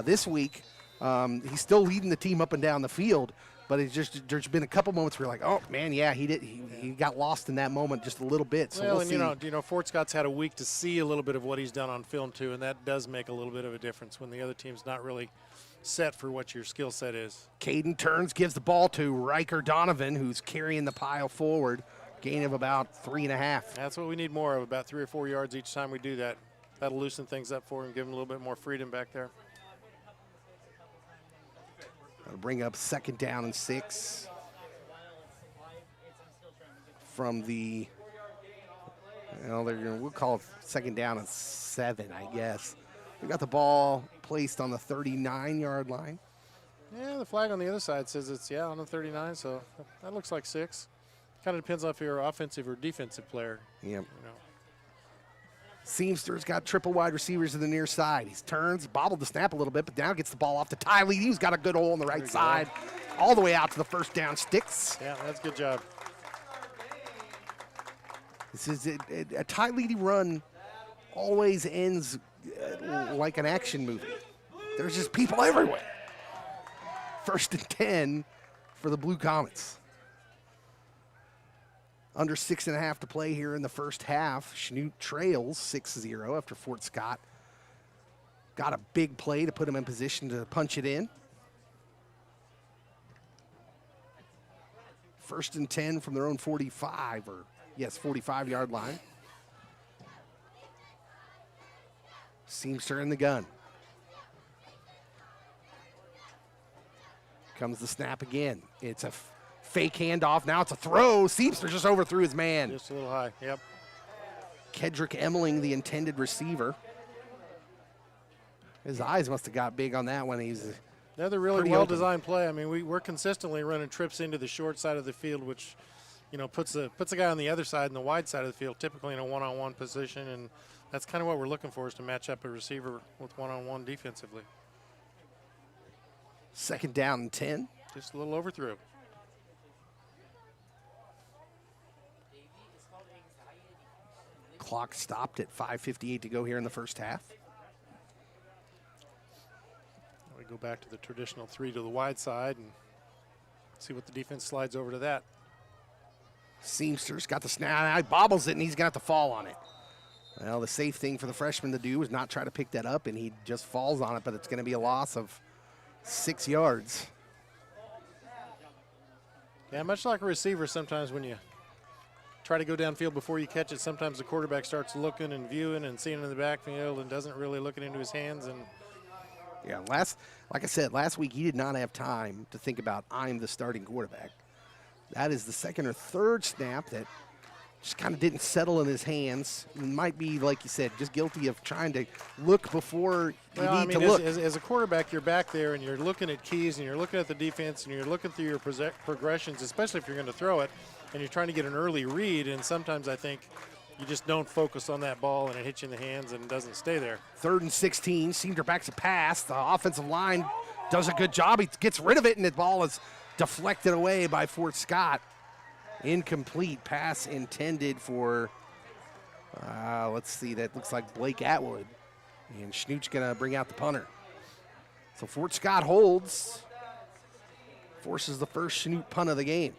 This week, he's still leading the team up and down the field, but there's been a couple moments where you're like, oh man, yeah, he got lost in that moment just a little bit. So
well,
we'll
and
see.
you know, Fort Scott's had a week to see a little bit of what he's done on film too, and that does make a little bit of a difference when the other team's not really set for what your skill set is.
Caden turns, gives the ball to Riker Donovan, who's carrying the pile forward, gain of about 3.5.
That's what we need more of, about 3 or 4 yards each time we do that. That'll loosen things up for him, give him a little bit more freedom back there.
That'll bring up 2nd down and 6 from the, we'll call it 2nd down and 7, I guess. We got the ball placed on the 39-yard line.
Yeah, the flag on the other side says it's, on the 39, so that looks like 6. Kind of depends on if you're an offensive or defensive player.
Yep.
You know.
Seamster's got triple wide receivers to the near side. He turns, bobbled the snap a little bit, but now gets the ball off to Ty Lee. He's got a good hole on the right side, all the way out to the 1st down sticks.
Yeah, that's a good job.
This is a Ty Lee run always ends like an action movie. There's just people everywhere. 1st and 10 for the Blue Comets. Under 6.5 to play here in the first half. Schnute trails 6-0 after Fort Scott got a big play to put him in position to punch it in. 1st and 10 from their own 45-yard line. Seamster in the gun. Comes the snap again. It's a fake handoff. Now it's a throw. Seamster just overthrew his man.
Just a little high, yep.
Kedrick Emmeling, the intended receiver. His eyes must have got big on that one. He's
another really well-designed play. I mean, we're consistently running trips into the short side of the field, which, you know, puts a guy on the other side and the wide side of the field, typically in a one-on-one position, and that's kind of what we're looking for, is to match up a receiver with one-on-one defensively.
2nd down and 10.
Just a little overthrow.
Clock stopped at 5:58 to go here in the first half.
We go back to the traditional 3 to the wide side and see what the defense slides over to that.
Seamster's got the snap. He bobbles it, and he's going to have to fall on it. Well, the safe thing for the freshman to do is not try to pick that up, and he just falls on it, but it's going to be a loss of 6 yards.
Yeah, much like a receiver, sometimes when you try to go downfield before you catch it, sometimes the quarterback starts looking and viewing and seeing in the backfield and doesn't really look it into his hands. And
yeah, like I said, last week he did not have time to think about, I'm the starting quarterback. That is the 2nd or 3rd snap that just kind of didn't settle in his hands. It might be, like you said, just guilty of trying to look before you need to look.
As a quarterback, you're back there and you're looking at keys and you're looking at the defense and you're looking through your progressions, especially if you're going to throw it, and you're trying to get an early read. And sometimes I think you just don't focus on that ball and it hits you in the hands and doesn't stay there.
3rd and 16. Seamster backs a pass. The offensive line does a good job. He gets rid of it, and the ball is deflected away by Fort Scott. Incomplete pass intended for, let's see, that looks like Blake Atwood. And Schnute's going to bring out the punter. So Fort Scott holds, forces the first Schnute punt of the game.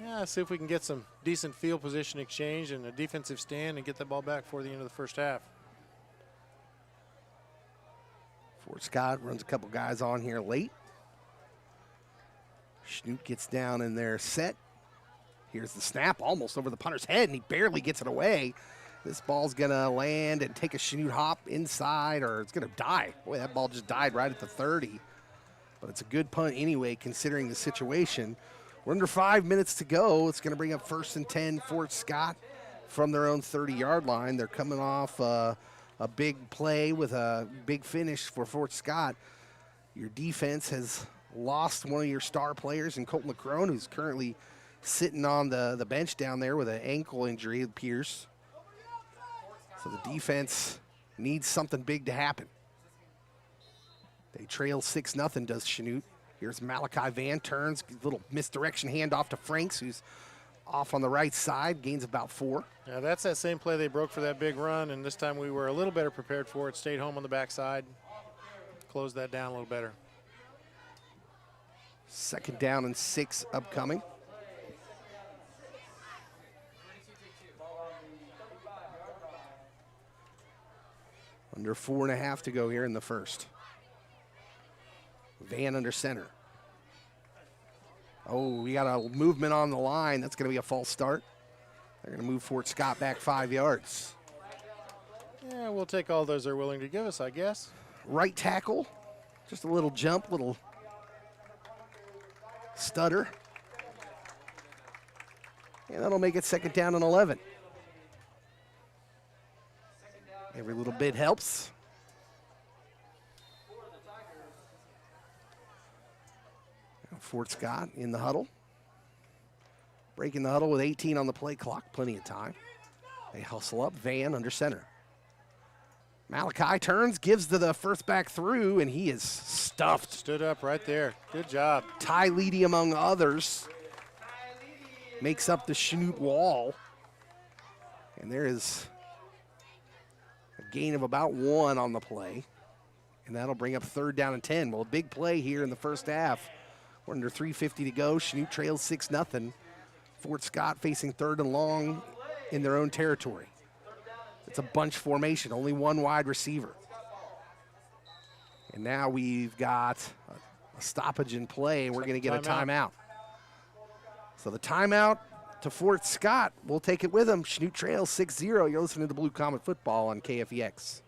Yeah, see if we can get some decent field position exchange and a defensive stand and get the ball back before the end of the first half.
Fort Scott runs a couple guys on here late. Schnute gets down in their set. Here's the snap almost over the punter's head, and he barely gets it away. This ball's going to land and take a Chanute hop inside, or it's going to die. Boy, that ball just died right at the 30. But it's a good punt anyway, considering the situation. We're under 5 minutes to go. It's going to bring up 1st and 10, Fort Scott from their own 30-yard line. They're coming off a big play with a big finish for Fort Scott. Your defense has lost one of your star players in Colton LeCrone, who's currently sitting on the bench down there with an ankle injury, it appears. So the defense needs something big to happen. They trail 6-0, does Chanute. Here's Malachi Van, turns, little misdirection handoff to Franks, who's off on the right side, gains about 4.
Yeah, that's that same play they broke for that big run, and this time we were a little better prepared for it. Stayed home on the backside, closed that down a little better.
2nd down and 6 upcoming. Under 4.5 to go here in the first. Van under center. Oh, we got a movement on the line. That's going to be a false start. They're going to move Fort Scott back 5 yards.
Yeah, we'll take all those they're willing to give us, I guess.
Right tackle. Just a little jump, little stutter. And that'll make it 2nd down and 11. Every little bit helps. Fort Scott in the huddle. Breaking the huddle with 18 on the play clock, plenty of time. They hustle up, Van under center. Malachi turns, gives to the first back through, and he is stuffed.
Stood up right there. Good job.
Ty Leedy, among others, makes up the Chanute wall. And there is a gain of about 1 on the play. And that'll bring up 3rd down and 10. Well, a big play here in the first half. We're under 3:50 to go. Chanute trails 6-0. Fort Scott facing 3rd and long in their own territory. It's a bunch formation, only 1 wide receiver. And now we've got a stoppage in play, and we're going to get a timeout. So the timeout to Fort Scott. We'll take it with them. Chanute trails 6-0. You're listening to Blue Comet Football on KFEX.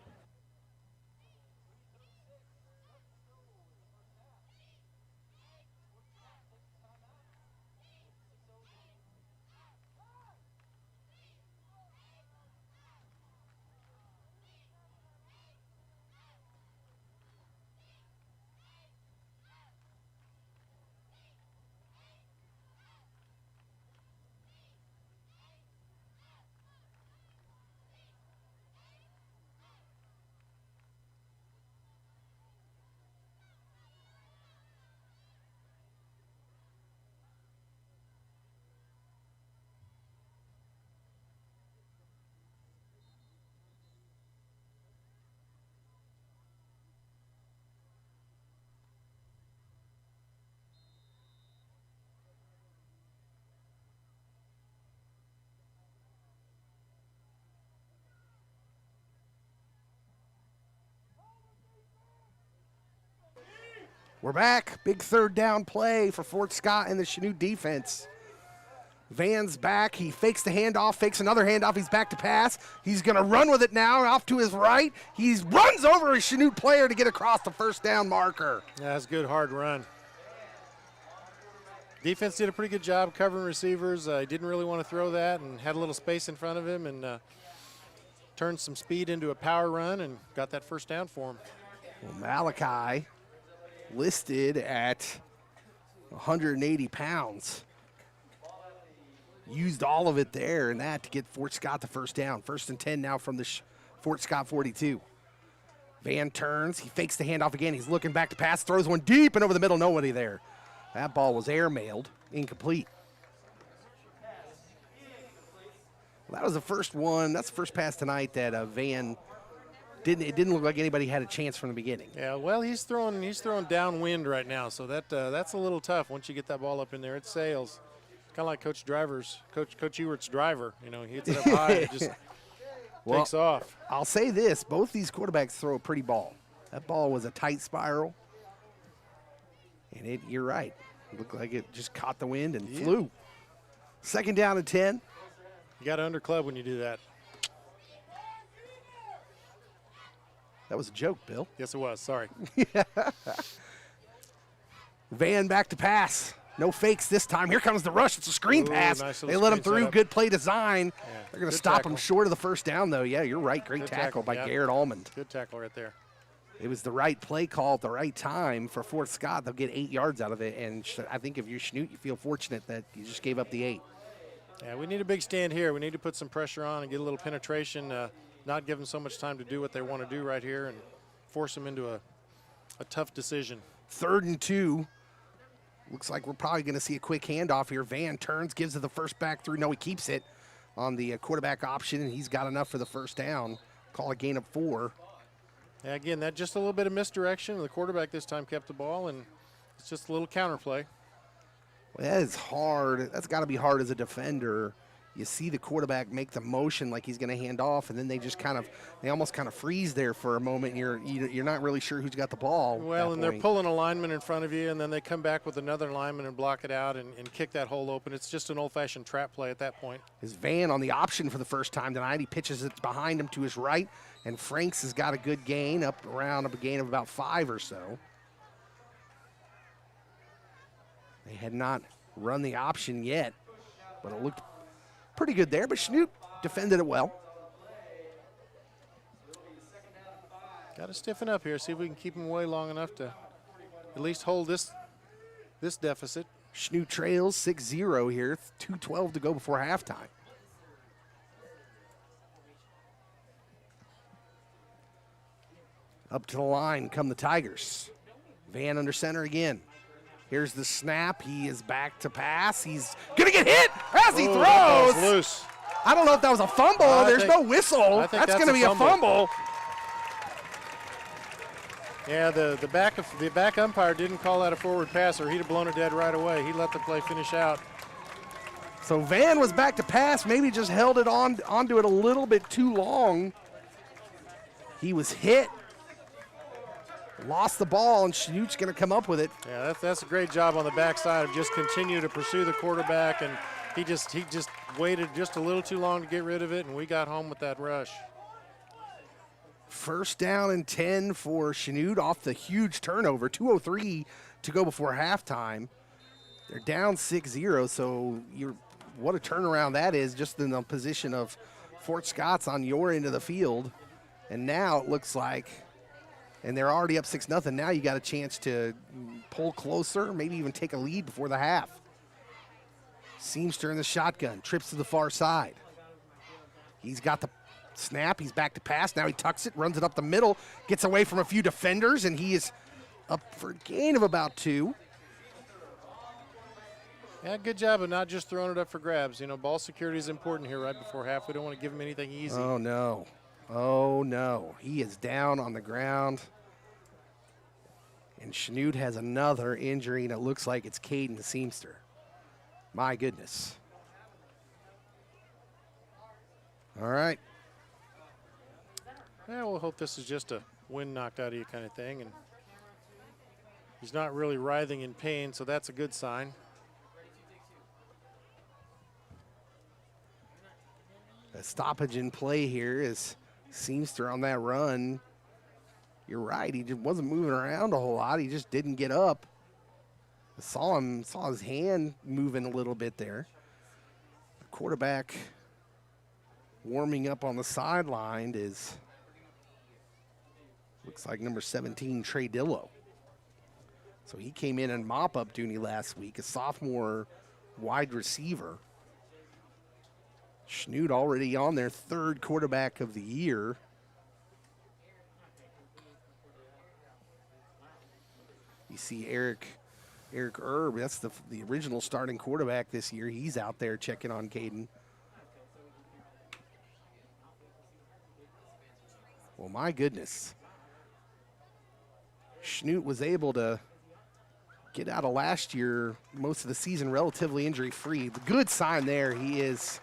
We're back. Big 3rd down play for Fort Scott and the Chanute defense. Van's back. He fakes the handoff, fakes another handoff. He's back to pass. He's going to run with it now off to his right. He runs over a Chanute player to get across the 1st down marker.
Yeah, that's a good, hard run. Defense did a pretty good job covering receivers. He didn't really want to throw that and had a little space in front of him and turned some speed into a power run and got that 1st down for him.
Well, Malachi listed at 180 pounds. Used all of it there and that to get Fort Scott the 1st down. 1st and 10 now from the Fort Scott 42. Van turns. He fakes the handoff again. He's looking back to pass. Throws one deep and over the middle. Nobody there. That ball was airmailed. Incomplete. Well, that was the first one. That's the first pass tonight that Van didn't look like anybody had a chance from the beginning.
Yeah, well, he's throwing downwind right now, so that's a little tough. Once you get that ball up in there, it sails. Kind of like Coach Ewert's driver. You know, he hits it up high and just takes off.
I'll say this: both these quarterbacks throw a pretty ball. That ball was a tight spiral, and you're right. It looked like it just caught the wind and flew. Second down and 10.
You got to underclub when you do that.
That was a joke, Bill.
Yes, it was. Sorry.
Van back to pass. No fakes this time. Here comes the rush. It's a screen pass.
Nice
They let him
screen
through.
setup.
Good play design.
Yeah,
They're going to
good
stop
tackle.
him short of the first down, though. Yeah, you're right. Great
Good
tackle by
yeah.
Garrett Almond.
Good tackle right there.
It was the right play call at the right time for Fort Scott. They'll get 8 yards out of it. And I think if you're Schnute, you feel fortunate that you just gave up the 8.
Yeah, we need a big stand here. We need to put some pressure on and get a little penetration, not give them so much time to do what they want to do right here and force them into a tough decision.
3rd and 2. Looks like we're probably going to see a quick handoff here. Van turns, gives it the first back through. No, he keeps it on the quarterback option, and he's got enough for the first down. Call a gain of 4.
Yeah, again, that just a little bit of misdirection. The quarterback this time kept the ball, and it's just a little counterplay.
Well, that is hard. That's got to be hard as a defender. You see the quarterback make the motion like he's going to hand off, and then they almost kind of freeze there for a moment. You're not really sure who's got the ball.
Well, and they're pulling a lineman in front of you, and then they come back with another lineman and block it out and kick that hole open. It's just an old-fashioned trap play at that point.
Is Van on the option for the first time tonight. He pitches it behind him to his right, and Franks has got a good gain, up around a gain of about 5 or so. They had not run the option yet, but it looked pretty good there, but Schnute defended it well.
Got to stiffen up here, see if we can keep them away long enough to at least hold this deficit.
Schnute trails 6-0 here, 2:12 to go before halftime. Up to the line come the Tigers. Van under center again. Here's the snap. He is back to pass. He's going to get hit as he
That
throws.
was loose.
I don't know if that was a fumble. There's no whistle.
I think
That's going to be a fumble.
Yeah, the back umpire didn't call that a forward pass, or he'd have blown it dead right away. He let the play finish out.
So Van was back to pass, maybe just held it onto it a little bit too long. He was hit, lost the ball, and Schnute's going to come up with it.
Yeah, that's a great job on the backside of just continue to pursue the quarterback, and he just waited just a little too long to get rid of it, and we got home with that rush.
First down and 10 for Schnute off the huge turnover. 2:03 to go before halftime. They're down 6-0, so what a turnaround that is, just in the position of Fort Scott's on your end of the field. And now it looks like, and they're already up 6-0, now you got a chance to pull closer, maybe even take a lead before the half. Seamster in the shotgun, trips to the far side. He's got the snap, he's back to pass, now he tucks it, runs it up the middle, gets away from a few defenders, and he is up for a gain of about 2.
Yeah, good job of not just throwing it up for grabs. You know, ball security is important here right before half. We don't want to give him anything easy.
Oh, no. Oh, no. He is down on the ground. And Schnute has another injury, and it looks like it's Caden Seamster. My goodness. All right.
Yeah, we'll hope this is just a wind knocked out of you kind of thing. And he's not really writhing in pain, so that's a good sign.
A stoppage in play here is Seamster on that run. You're right, he just wasn't moving around a whole lot. He just didn't get up. I saw his hand moving a little bit there. The quarterback warming up on the sideline is, looks like number 17, Trey Dillo. So he came in mop-up duty last week, a sophomore wide receiver. Schnute already on their 3rd quarterback of the year. You see Eric Erb, that's the original starting quarterback this year. He's out there checking on Caden. Well, my goodness. Schnute was able to get out of last year, most of the season relatively injury-free. The good sign there, he's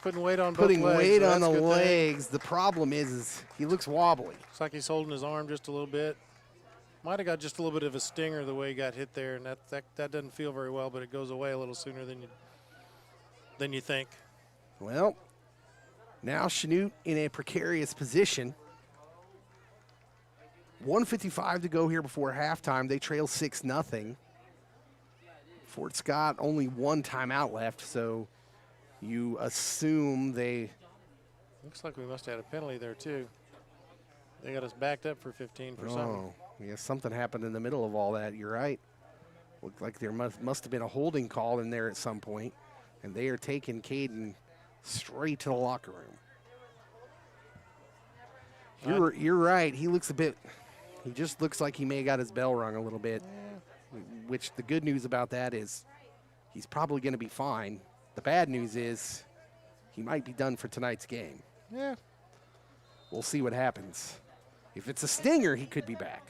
putting weight on both
putting
legs.
weight
so
on the
that's a good thing.
legs. The problem is he looks wobbly.
Looks like he's holding his arm just a little bit. Might have got just a little bit of a stinger the way he got hit there, and that doesn't feel very well, but it goes away a little sooner than than you think.
Well, now Chanute in a precarious position. 1:55 to go here before halftime. They trail 6-0. Fort Scott only one timeout left, so you assume they.
Looks like we must have had a penalty there too. They got us backed up for 15 for something.
Oh, yeah, something happened in the middle of all that. You're right. Looked like there must have been a holding call in there at some point, and they are taking Caden straight to the locker room. You're right. He looks a bit. He just looks like he may have got his bell rung a little bit. Which the good news about that is he's probably going to be fine. The bad news is he might be done for tonight's game.
Yeah.
We'll see what happens. If it's a stinger, he could be back.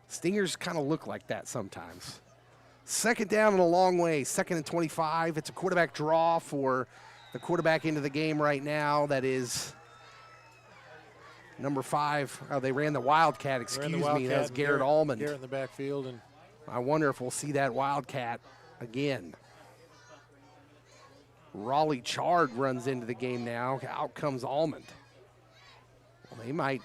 Stingers kind of look like that sometimes. Second down and a long way, 2nd and 25. It's a quarterback draw for the quarterback into the game right now. That is number 5. Oh, they ran the Wildcat, excuse me. That was Garrett Allman.
Garrett in the backfield. And
I wonder if we'll see that Wildcat again. Raleigh Chard runs into the game now. Out comes Almond. Well, they might.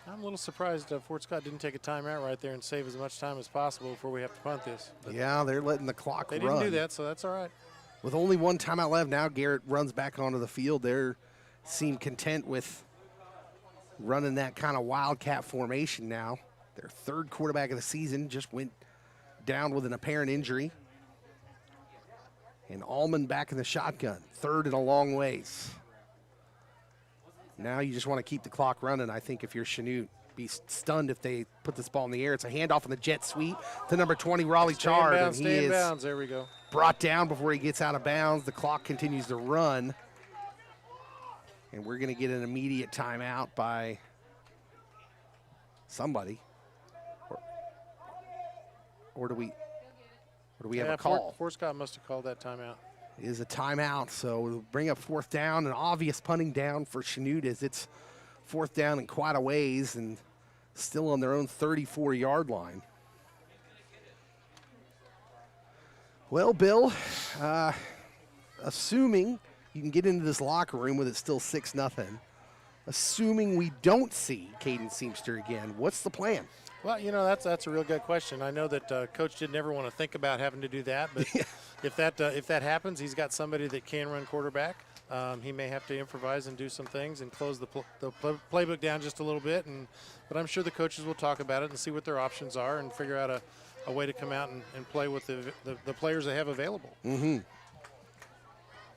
I'm a little surprised Fort Scott didn't take a timeout right there and save as much time as possible before we have to punt this. But
yeah, they're letting the clock
they
run.
didn't do that, so that's all right.
With only one timeout left, now Garrett runs back onto the field. They seem content with running that kind of Wildcat formation now. Their 3rd quarterback of the season just went down with an apparent injury. And Allman back in the shotgun, 3rd and a long ways. Now you just want to keep the clock running. I think if you're Chanute, be stunned if they put this ball in the air. It's a handoff in the jet sweep to number 20, Raleigh Chard. And he
stay in
is
bounds. There we go.
Brought down before he gets out of bounds. The clock continues to run. And we're going to get an immediate timeout by somebody. Or do we have a call?
Fort Scott must have called that timeout.
It is a timeout, so we'll bring up 4th down. An obvious punting down for Chanute as it's 4th down in quite a ways and still on their own 34-yard line. Well, Bill, assuming you can get into this locker room with it still 6-0, assuming we don't see Caden Seamster again, what's the plan?
Well, that's a real good question. I know that Coach didn't ever want to think about having to do that, but if that happens, he's got somebody that can run quarterback. He may have to improvise and do some things and close the playbook down just a little bit. But I'm sure the coaches will talk about it and see what their options are and figure out a way to come out and play with the players they have available.
Mm-hmm.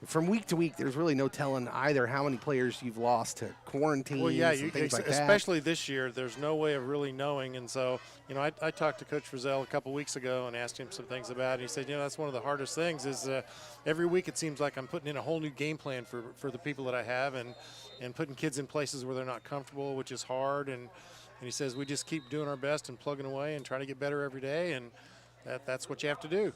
From week to week, there's really no telling either how many players you've lost to quarantines and things like that.
Especially this year, there's no way of really knowing. And so, I talked to Coach Frizzell a couple weeks ago and asked him some things about it. He said, that's one of the hardest things is every week it seems like I'm putting in a whole new game plan for the people that I have and putting kids in places where they're not comfortable, which is hard. And he says we just keep doing our best and plugging away and trying to get better every day, and that's what you have to do.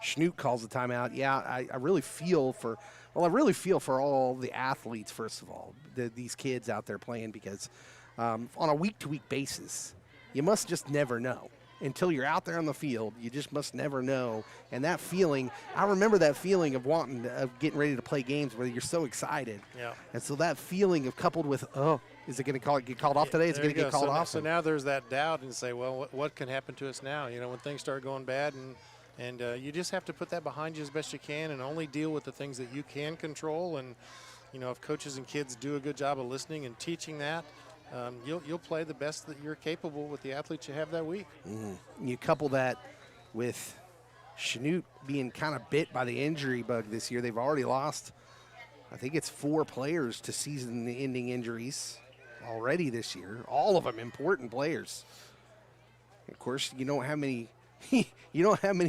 Chanute calls the timeout. Yeah, I really feel for all the athletes, first of all, these kids out there playing, because on a week-to-week basis, you must just never know. Until you're out there on the field, you just must never know. And that feeling, I remember that feeling of getting ready to play games where you're so excited.
Yeah.
And so that feeling of coupled with, is it going to get called off today? Is it going to get called off?
So now there's that doubt and say, well, what can happen to us now? When things start going bad and you just have to put that behind you as best you can and only deal with the things that you can control. And, if coaches and kids do a good job of listening and teaching that, you'll play the best that you're capable with the athletes you have that week.
Mm-hmm. You couple that with Chanute being kind of bit by the injury bug this year. They've already lost, I think it's 4 players to season-ending injuries already this year. All of them important players. Of course, you don't have many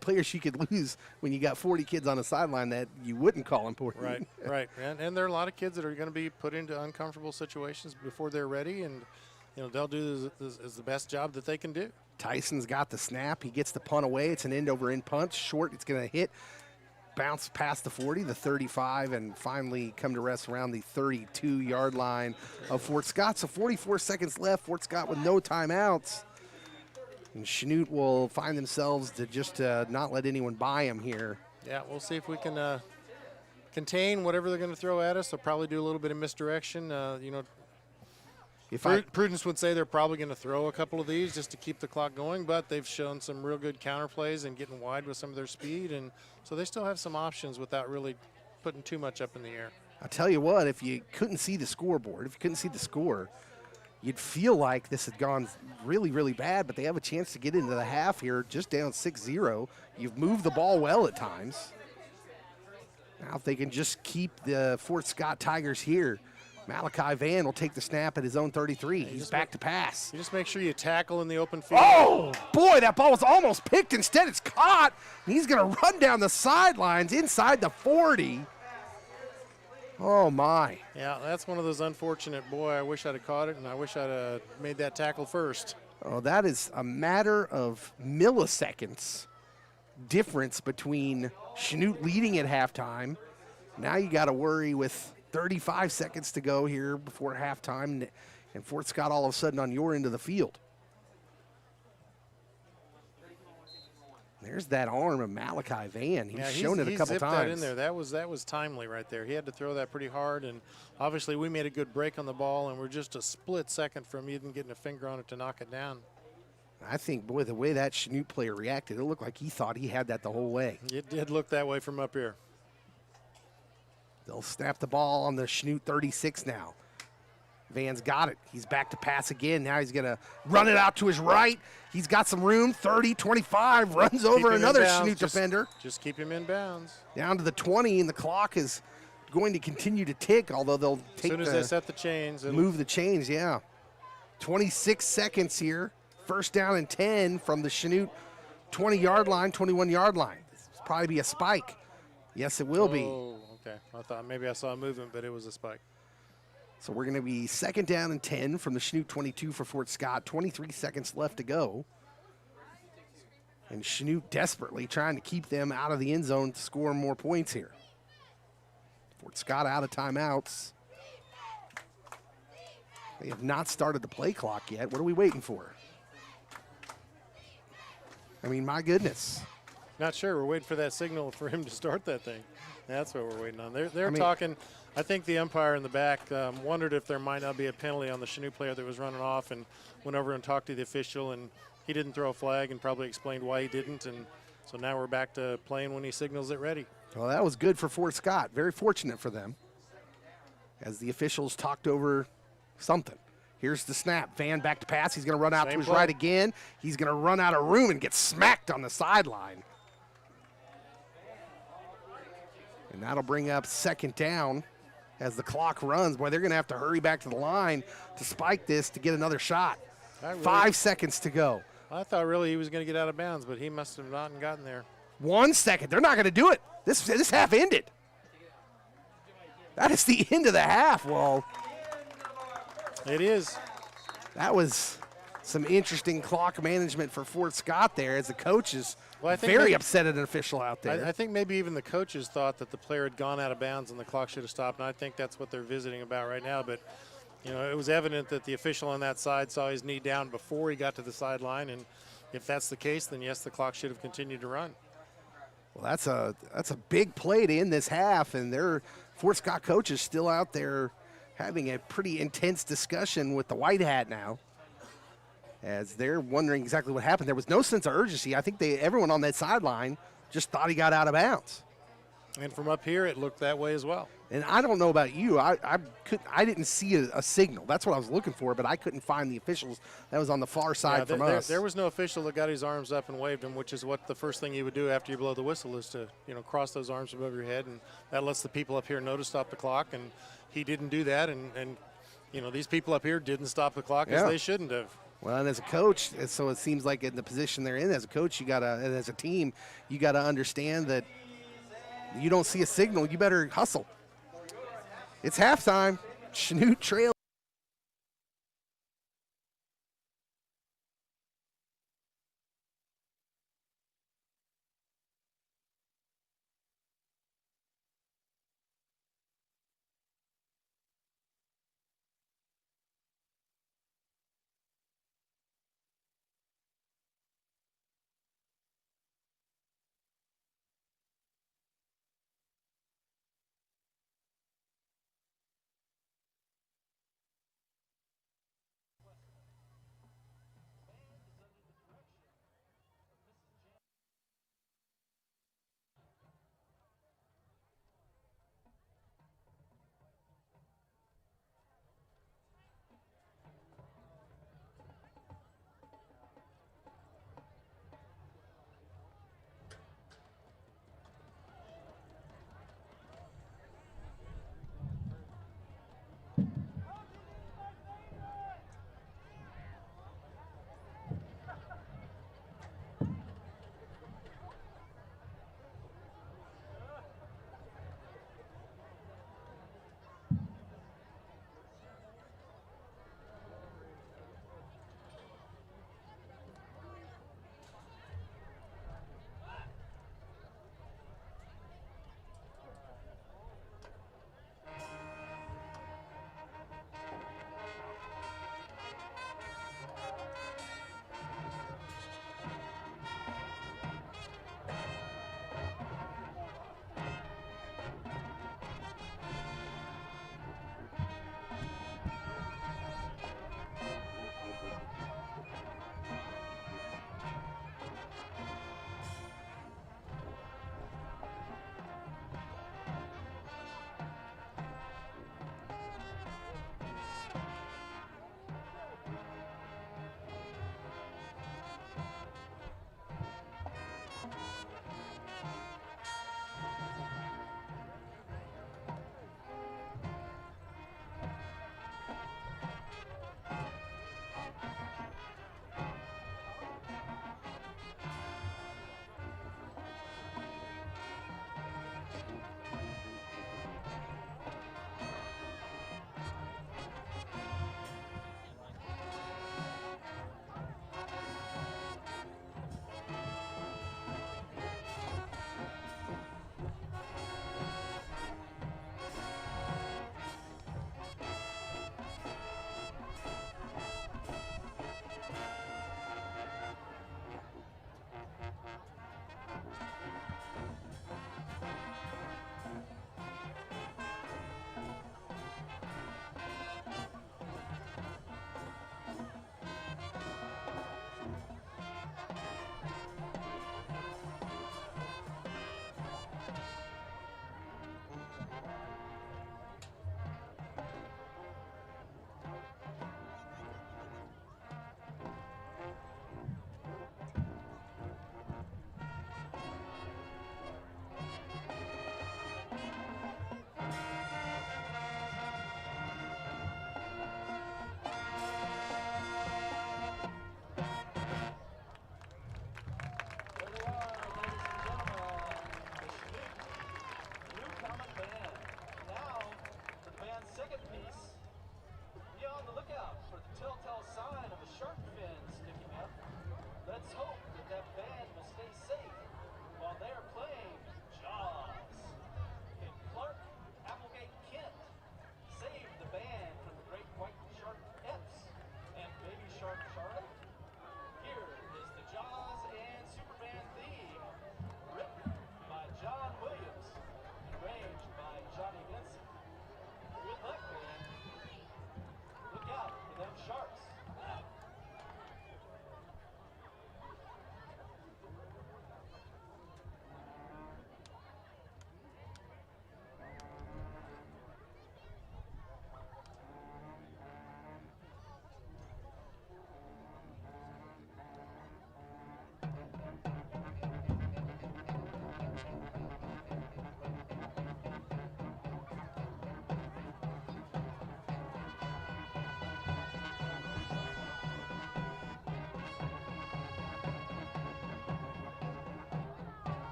players you could lose when you got 40 kids on the sideline that you wouldn't call important.
Right. And there are a lot of kids that are going to be put into uncomfortable situations before they're ready, and they'll do the best job that they can do.
Tyson's got the snap. He gets the punt away. It's an end-over-end punt. Short, it's going to hit, bounce past the 40, the 35, and finally come to rest around the 32-yard line of Fort Scott. So 44 seconds left. Fort Scott with no timeouts. And Chanute will find themselves to just not let anyone buy them here.
Yeah, we'll see if we can contain whatever they're going to throw at us. They'll probably do a little bit of misdirection.
If
Prudence would say they're probably going to throw a couple of these just to keep the clock going, but they've shown some real good counter plays and getting wide with some of their speed, and so they still have some options without really putting too much up in the air.
I tell you what, if you couldn't see the scoreboard, if you couldn't see the score, you'd feel like this had gone really, really bad, but they have a chance to get into the half here, just down 6-0. You've moved the ball well at times. Now if they can just keep the Fort Scott Tigers here, Malachi Van will take the snap at his own 33. He's back to pass.
You just make sure you tackle in the open field.
Oh, boy, that ball was almost picked. Instead, it's caught. He's going to run down the sidelines inside the 40. Oh, my.
Yeah, that's one of those unfortunate, boy, I wish I'd have caught it, and I wish I'd have made that tackle first.
Oh, that is a matter of milliseconds difference between Chanute leading at halftime. Now you got to worry with 35 seconds to go here before halftime, and Fort Scott all of a sudden on your end of the field. There's that arm of Malachi Van. He's shown it a couple times.
That in there. That was timely right there. He had to throw that pretty hard, and obviously we made a good break on the ball, and we're just a split second from even getting a finger on it to knock it down.
I think, boy, the way that Chanute player reacted, it looked like he thought he had that the whole way.
It did look that way from up here.
They'll snap the ball on the Chanute 36 now. Van's got it. He's back to pass again. Now he's going to run it out to his right. He's got some room. 30, 25, runs over another Chanute defender.
Just keep him in bounds.
Down to the 20, and the clock is going to continue to tick, although they'll take
as soon as they set the chains.
Move the chains, yeah. 26 seconds here. First down and 10 from the Chanute 20-yard line, 21-yard line. This will probably be a spike. Yes, it will be.
Okay, I thought maybe I saw a movement, but it was a spike.
So we're going to be second down and 10 from the Chanute 22 for Fort Scott. 23 seconds left to go. And Chanute desperately trying to keep them out of the end zone to score more points here. Fort Scott out of timeouts. They have not started the play clock yet. What are we waiting for? I mean, my goodness.
Not sure. We're waiting for that signal for him to start that thing. That's what we're waiting on. They're talking. I think the umpire in the back wondered if there might not be a penalty on the Chanute player that was running off, and went over and talked to the official, and he didn't throw a flag and probably explained why he didn't. And so now we're back to playing when he signals it ready.
Well, that was good for Fort Scott. Very fortunate for them as the officials talked over something. Here's the snap. Van back to pass. He's going to run out to his right again. He's going to run out of room and get smacked on the sideline. And that'll bring up second down as the clock runs. Boy, they're going to have to hurry back to the line to spike this to get another shot. 5 seconds to go.
I thought really he was going to get out of bounds, but he must have not gotten there.
1 second. They're not going to do it. This half ended. That is the end of the half. Well,
it is.
That was some interesting clock management for Fort Scott there, as the coach is very upset at an official out there.
I think maybe even the coaches thought that the player had gone out of bounds and the clock should have stopped, and I think that's what they're visiting about right now. But, you know, it was evident that the official on that side saw his knee down before he got to the sideline, and if that's the case, then yes, the clock should have continued to run.
Well, that's a big play to end this half, and their Fort Scott coach is still out there having a pretty intense discussion with the white hat now, as they're wondering exactly what happened. There was no sense of urgency. I think everyone on that sideline just thought he got out of bounds.
And from up here, it looked that way as well.
And I don't know about you. I didn't see a signal. That's what I was looking for, but I couldn't find the officials. That was on the far side from us.
There was no official that got his arms up and waved him, which is what the first thing you would do after you blow the whistle is to, you know, cross those arms above your head, and that lets the people up here know to stop the clock. And he didn't do that, and you know, these people up here didn't stop the clock as they shouldn't have.
Well, and as a coach, so it seems like in the position they're in as a coach, and as a team, you got to understand that you don't see a signal, you better hustle. It's halftime. Chanute trail.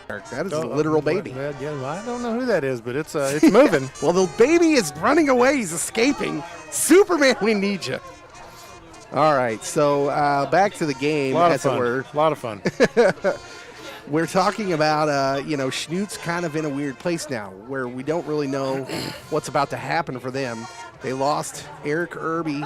That is a literal baby.
Yeah, I don't know who that is, but it's moving.
Well, the baby is running away. He's escaping. Superman, we need you. All right, so back to the game, as it were.
A lot of fun.
We're talking about, Schnute's kind of in a weird place now where we don't really know what's about to happen for them. They lost Eric Irby,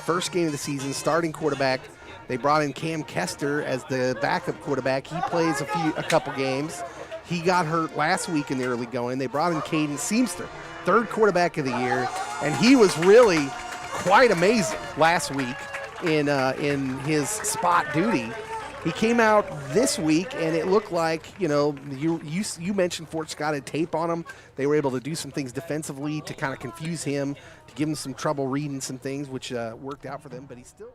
first game of the season, starting quarterback. They brought in Cam Kester as the backup quarterback. He plays a couple games. He got hurt last week in the early going. They brought in Caden Seamster, third quarterback of the year, and he was really quite amazing last week in his spot duty. He came out this week, and it looked like, you mentioned Fort Scott had tape on him. They were able to do some things defensively to kind of confuse him, to give him some trouble reading some things, which worked out for them, but he's still...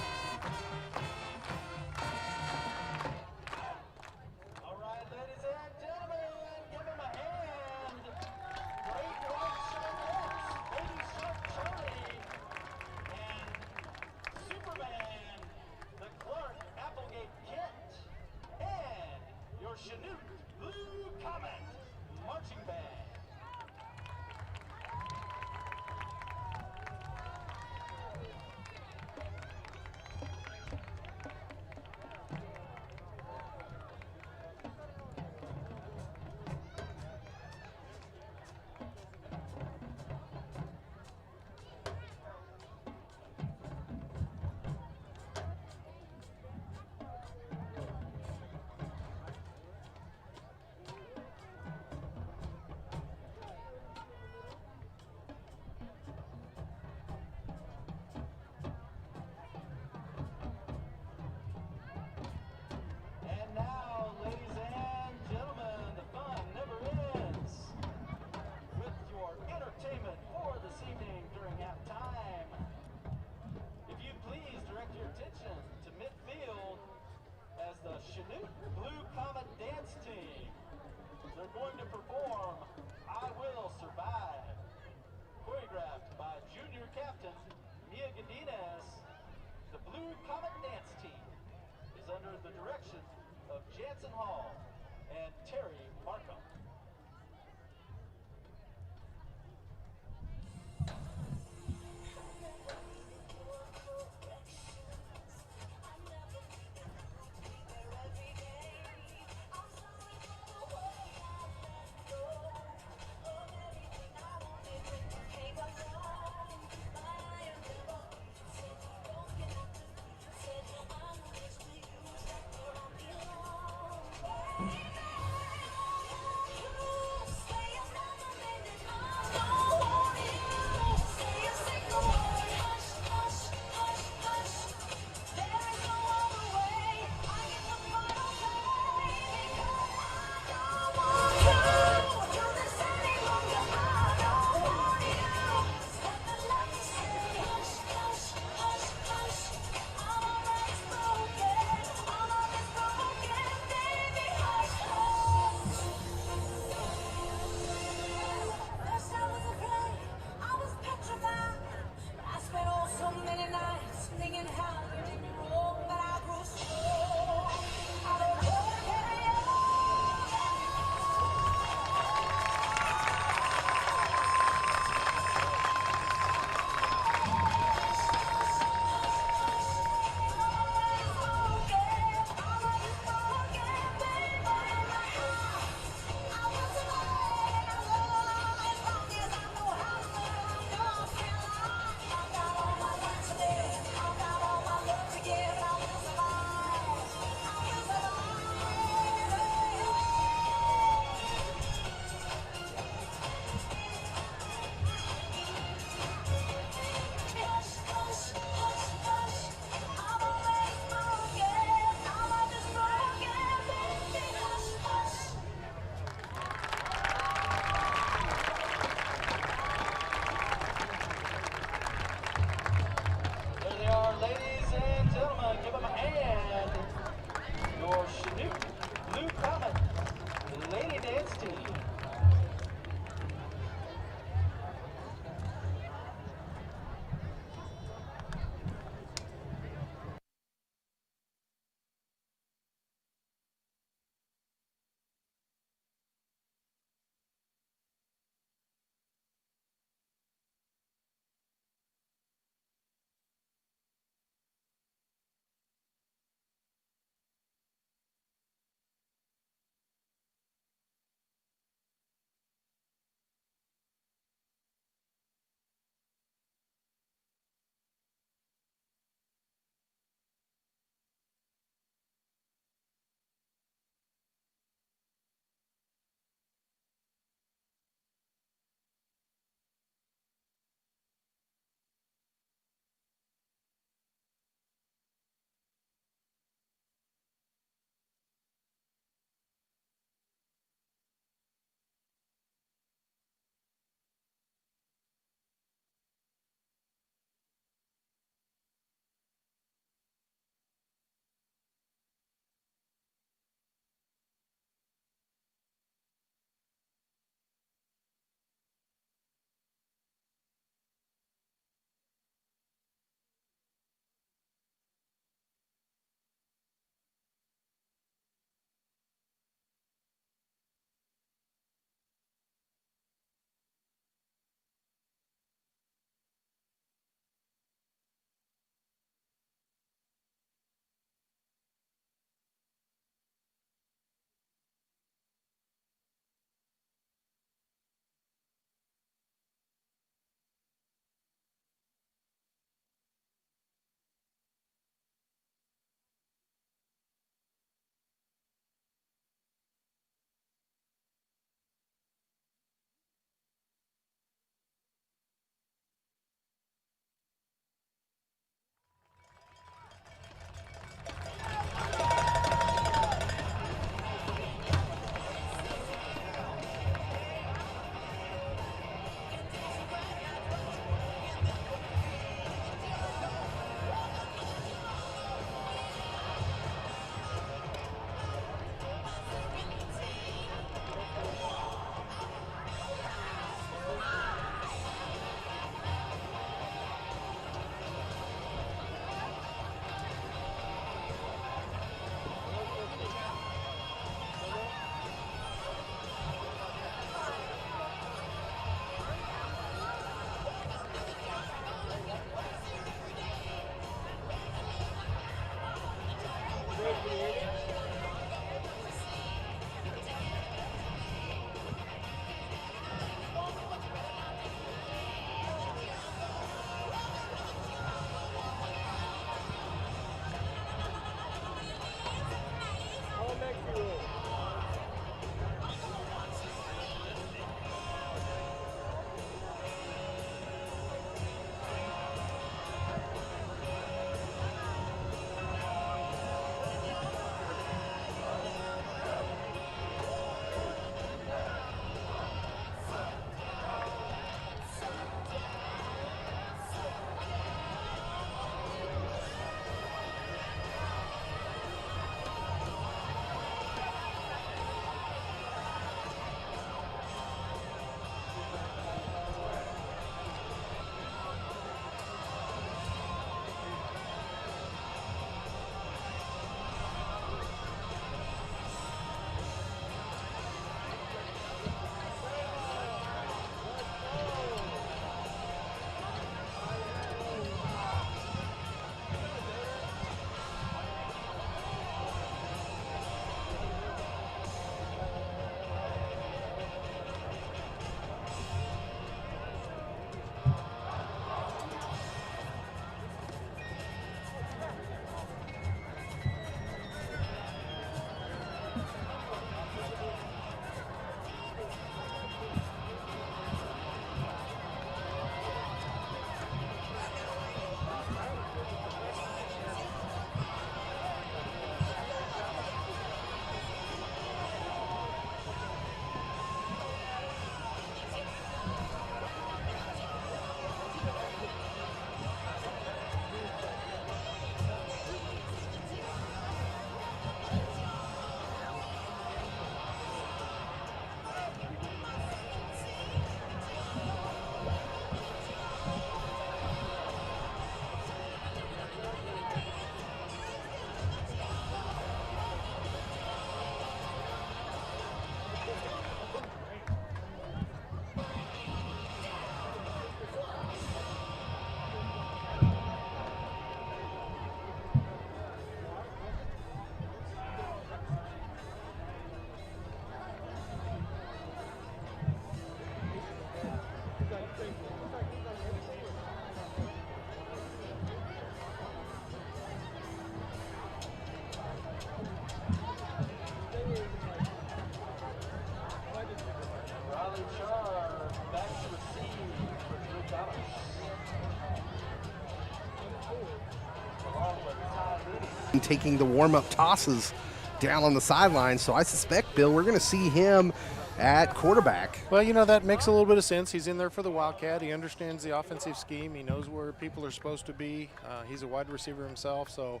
taking the warm-up tosses down on the sideline. So I suspect, Bill, we're going to see him at quarterback.
Well, that makes a little bit of sense. He's in there for the Wildcat. He understands the offensive scheme. He knows where people are supposed to be. He's a wide receiver himself, so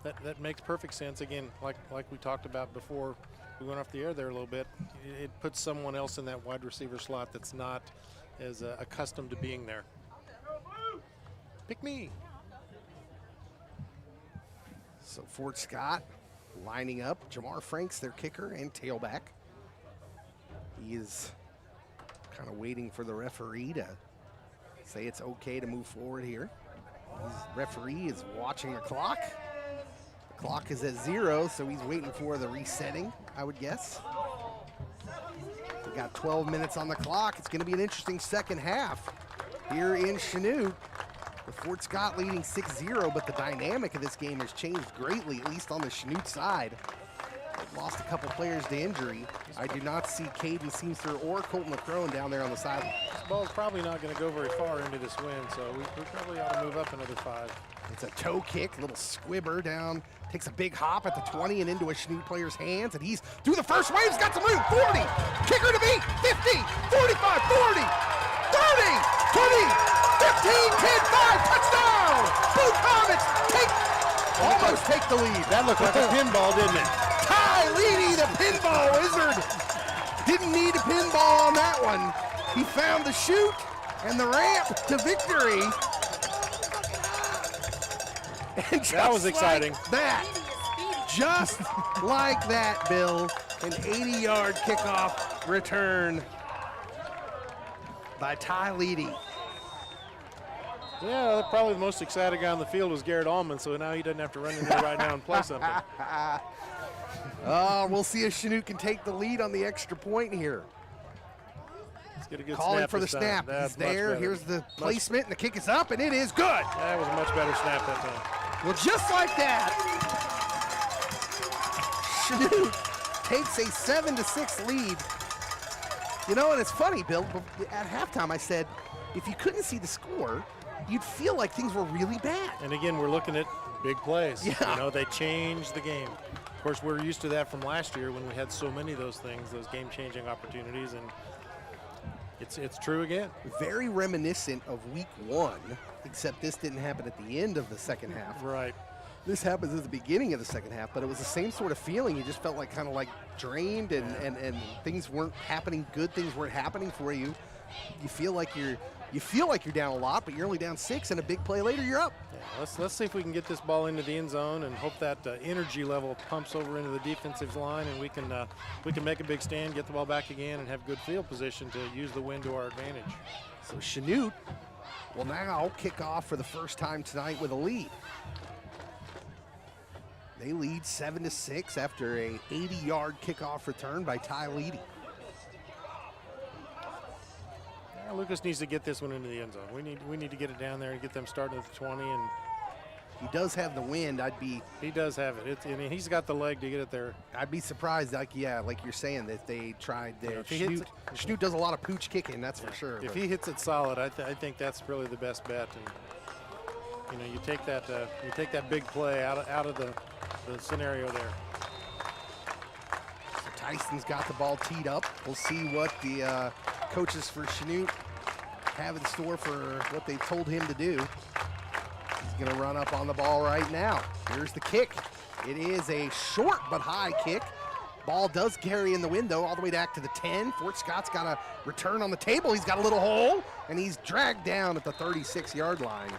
that makes perfect sense. Again, like we talked about before we went off the air there a little bit, it puts someone else in that wide receiver slot that's not as accustomed to being there. Pick me.
So Fort Scott lining up. Jamar Franks, their kicker and tailback. He is kind of waiting for the referee to say it's okay to move forward here. His referee is watching the clock. The clock is at 0, so he's waiting for the resetting, I would guess. We got 12 minutes on the clock. It's going to be an interesting second half here in Chanute. With Fort Scott leading 6-0, but the dynamic of this game has changed greatly, at least on the Chanute side. They've lost a couple players to injury. I do not see Caden Seamster or Colton LaCrone down there on the sideline.
This ball's probably not going to go very far into this win, so we probably ought to move up another 5.
It's a toe kick, little squibber down, takes a big hop at the 20 and into a Chanute player's hands, and he's through the first wave, he's got to move, 40, kicker to beat, 50, 45, 40, 30, 20, 15, 10, 5, touchdown! Blue Comets almost take the lead.
That looked like a pinball, didn't it?
Ty Leedy, the pinball wizard, didn't need a pinball on that one. He found the chute and the ramp to victory. And
that was exciting.
Just like that, Bill, an 80-yard kickoff return by Ty Leedy.
Yeah, probably the most excited guy on the field was Garrett Allman, so now he doesn't have to run in there right now and play something.
We'll see if Chanute can take the lead on the extra point here.
Let's get a good
Calling
snap
for the
this time.
snap.
That's
He's there. Here's the placement, and the kick is up, and it is good.
That was a much better snap that time.
Well, just like that, Chanute takes a 7-6 lead. And it's funny, Bill, at halftime I said, if you couldn't see the score, you'd feel like things were really bad.
And again, we're looking at big plays.
Yeah.
They changed the game. Of course, we're used to that from last year when we had so many of those things, those game-changing opportunities, and it's true again.
Very reminiscent of week 1, except this didn't happen at the end of the second half.
Right.
This happens at the beginning of the second half, but it was the same sort of feeling. You just felt like kind of like drained and things weren't happening. Good things weren't happening for you. You feel like you're down a lot, but you're only down 6, and a big play later, you're up.
Yeah, let's see if we can get this ball into the end zone and hope that energy level pumps over into the defensive line, and we can make a big stand, get the ball back again, and have good field position to use the wind to our advantage.
So Chanute will now kick off for the first time tonight with a lead. They lead 7-6 after a 80-yard kickoff return by Ty Leedy.
Lucas needs to get this one into the end zone. We need to get it down there and get them starting at the 20. And
he does have the wind.
He does have it. He's got the leg to get it there.
I'd be surprised, like you're saying, that they tried there. Chanute does a lot of pooch kicking, that's for sure.
If he hits it solid, I think that's really the best bet. And you take that big play out of the scenario there.
So Tyson's got the ball teed up. We'll see what the coaches for Chanute have in store for what they told him to do. He's going to run up on the ball right now. Here's the kick. It is a short but high kick. Ball does carry in the window all the way back to the 10. Fort Scott's got a return on the table. He's got a little hole, and he's dragged down at the 36-yard line.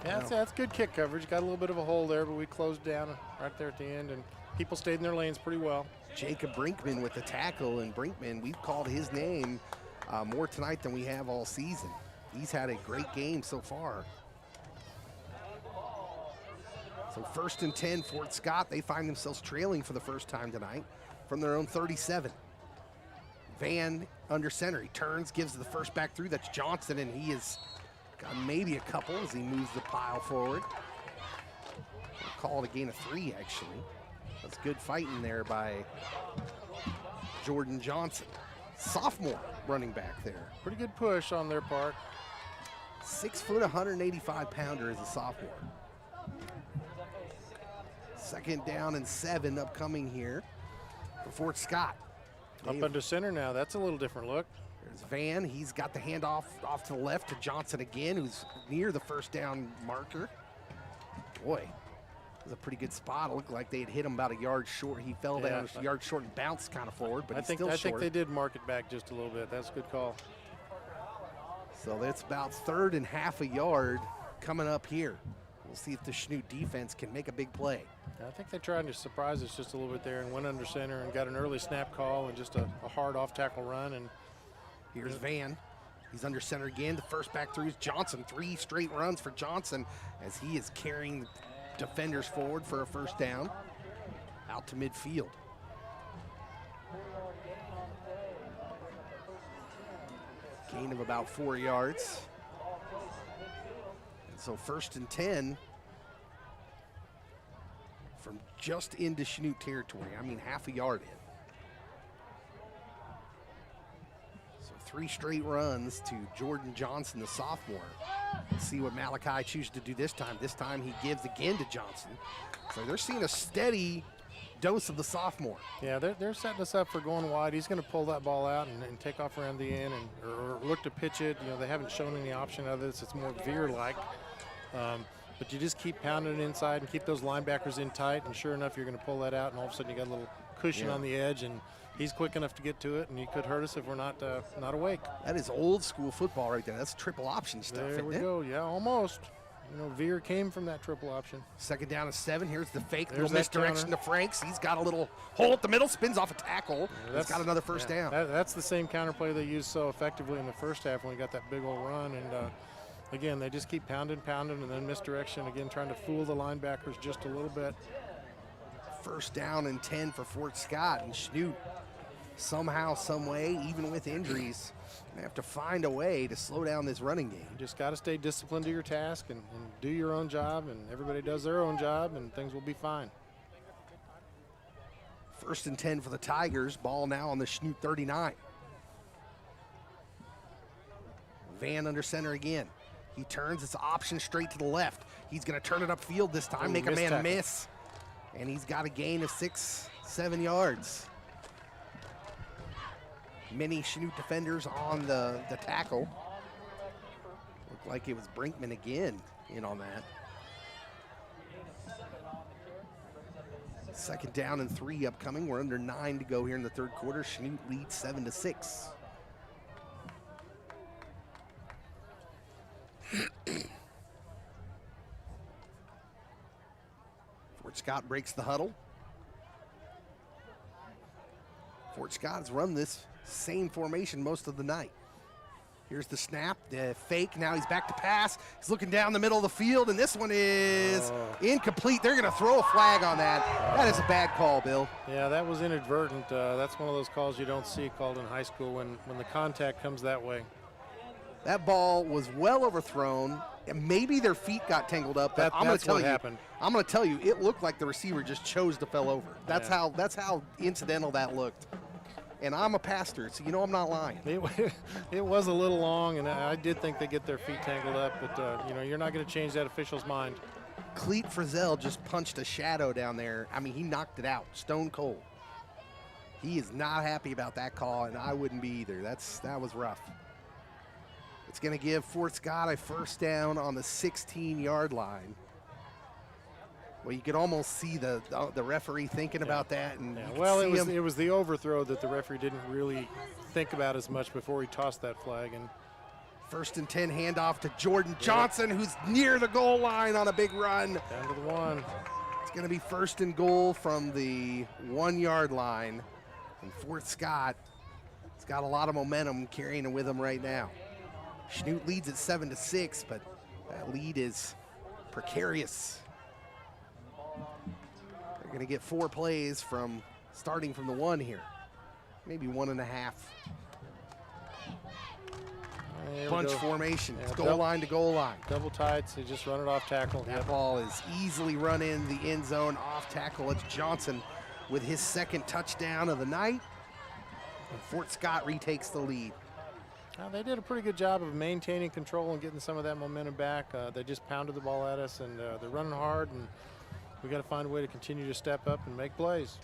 Yeah, that's good kick coverage. Got a little bit of a hole there, but we closed down right there at the end, and people stayed in their lanes pretty well.
Jacob Brinkman with the tackle, and Brinkman, we've called his name more tonight than we have all season. He's had a great game so far. So 1st and 10, Fort Scott. They find themselves trailing for the first time tonight from their own 37. Van under center. He turns, gives the first back through. That's Johnson, and he has got maybe a couple as he moves the pile forward. We'll call it a gain of 3, actually. That's good fighting there by Jordan Johnson. Sophomore running back there.
Pretty good push on their part.
6 foot, 185 pounder as a sophomore. Second down and 7 upcoming here for Fort Scott.
Up under center now. That's a little different look.
There's Van. He's got the handoff off to the left to Johnson again, who's near the first down marker. Boy, that was a pretty good spot. It looked like they had hit him about a yard short. He fell down a yard short and bounced kind of forward, but he's still short.
I think they did mark it back just a little bit. That's a good call.
So that's about 3rd and half a yard coming up here. We'll see if the Chanute defense can make a big play.
I think they tried to surprise us just a little bit there and went under center and got an early snap call and just a hard off-tackle run. And
here's Van. He's under center again. The first back through is Johnson. 3 straight runs for Johnson as he is carrying defenders forward for a first down out to midfield. Gain of about 4 yards. And so 1st and 10 from just into Chanute territory. I mean, half a yard in. So 3 straight runs to Jordan Johnson, the sophomore. Let's see what Malachi chooses to do this time. This time he gives again to Johnson. So they're seeing a steady dose of the sophomore.
Yeah, they're setting us up for going wide. He's going to pull that ball out and take off around the end or look to pitch it. You know, they haven't shown any option of this. It's more veer-like. But you just keep pounding it inside and keep those linebackers in tight, and sure enough, you're going to pull that out, and all of a sudden you got a little cushion on the edge, and he's quick enough to get to it, and he could hurt us if we're not awake.
That is old school football right there. That's triple option stuff.
There we go. Yeah, almost. You know, veer came from that triple option.
2nd down and 7. Here's the fake.
There's
little misdirection to Franks. He's got a little hole at the middle, spins off a tackle. He's got another first down.
That's the same counterplay they used so effectively in the first half when we got that big old run. And again, they just keep pounding, and then misdirection again, trying to fool the linebackers just a little bit.
1st down and 10 for Fort Scott, and Chanute somehow, some way, even with injuries, gonna have to find a way to slow down this running game.
You just got to stay disciplined to your task and do your own job, and everybody does their own job, and things will be fine.
1st and 10 for the Tigers. Ball now on the Chanute 39. Van under center again. He turns, it's option straight to the left. He's going to turn it upfield this time, make a man miss. And he's got a gain of 6-7 yards. Many Chanute defenders on the tackle. Looked like it was Brinkman again in on that. 2nd down and 3 upcoming. We're under 9 to go here in the 3rd quarter. Chanute leads 7-6. Fort Scott breaks the huddle. Fort Scott has run this same formation most of the night. Here's the snap, the fake. Now he's back to pass. He's looking down the middle of the field, and this one is incomplete. They're going to throw a flag on that. That is a bad call, Bill.
Yeah, that was inadvertent. That's one of those calls you don't see called in high school when the contact comes that way.
That ball was well overthrown, and maybe their feet got tangled up. But I'm going to tell you, I'm going to tell you, it looked like the receiver just chose to fell over. That's how incidental that looked. And I'm a pastor, so you know I'm not lying.
It was a little long, and I did think they get their feet tangled up, but you know, you're not going to change that official's mind.
Cleet Frizzell just punched a shadow down there. I mean, he knocked it out, stone cold. He is not happy about that call, and I wouldn't be either. That was rough. It's going to give Fort Scott a first down on the 16-yard line. Well, you could almost see the referee thinking about that. And
well, it was the overthrow that the referee didn't really think about as much before he tossed that flag. And
1st and 10 handoff to Jordan Johnson, who's near the goal line on a big run.
Down to the 1.
It's going to be 1st and goal from the 1-yard line. And Fort Scott has got a lot of momentum carrying it with him right now. Chanute leads at 7-6, but that lead is precarious. They're going to get 4 plays from starting from the 1 here. Maybe 1.5. Bunch formation. It's goal line to goal line.
Double tights. They just run it off tackle.
That ball is easily run in the end zone off tackle. It's Johnson with his 2nd touchdown of the night. And Fort Scott retakes the lead.
They did a pretty good job of maintaining control and getting some of that momentum back. They just pounded the ball at us, and they're running hard. And we got to find a way to continue to step up and make plays.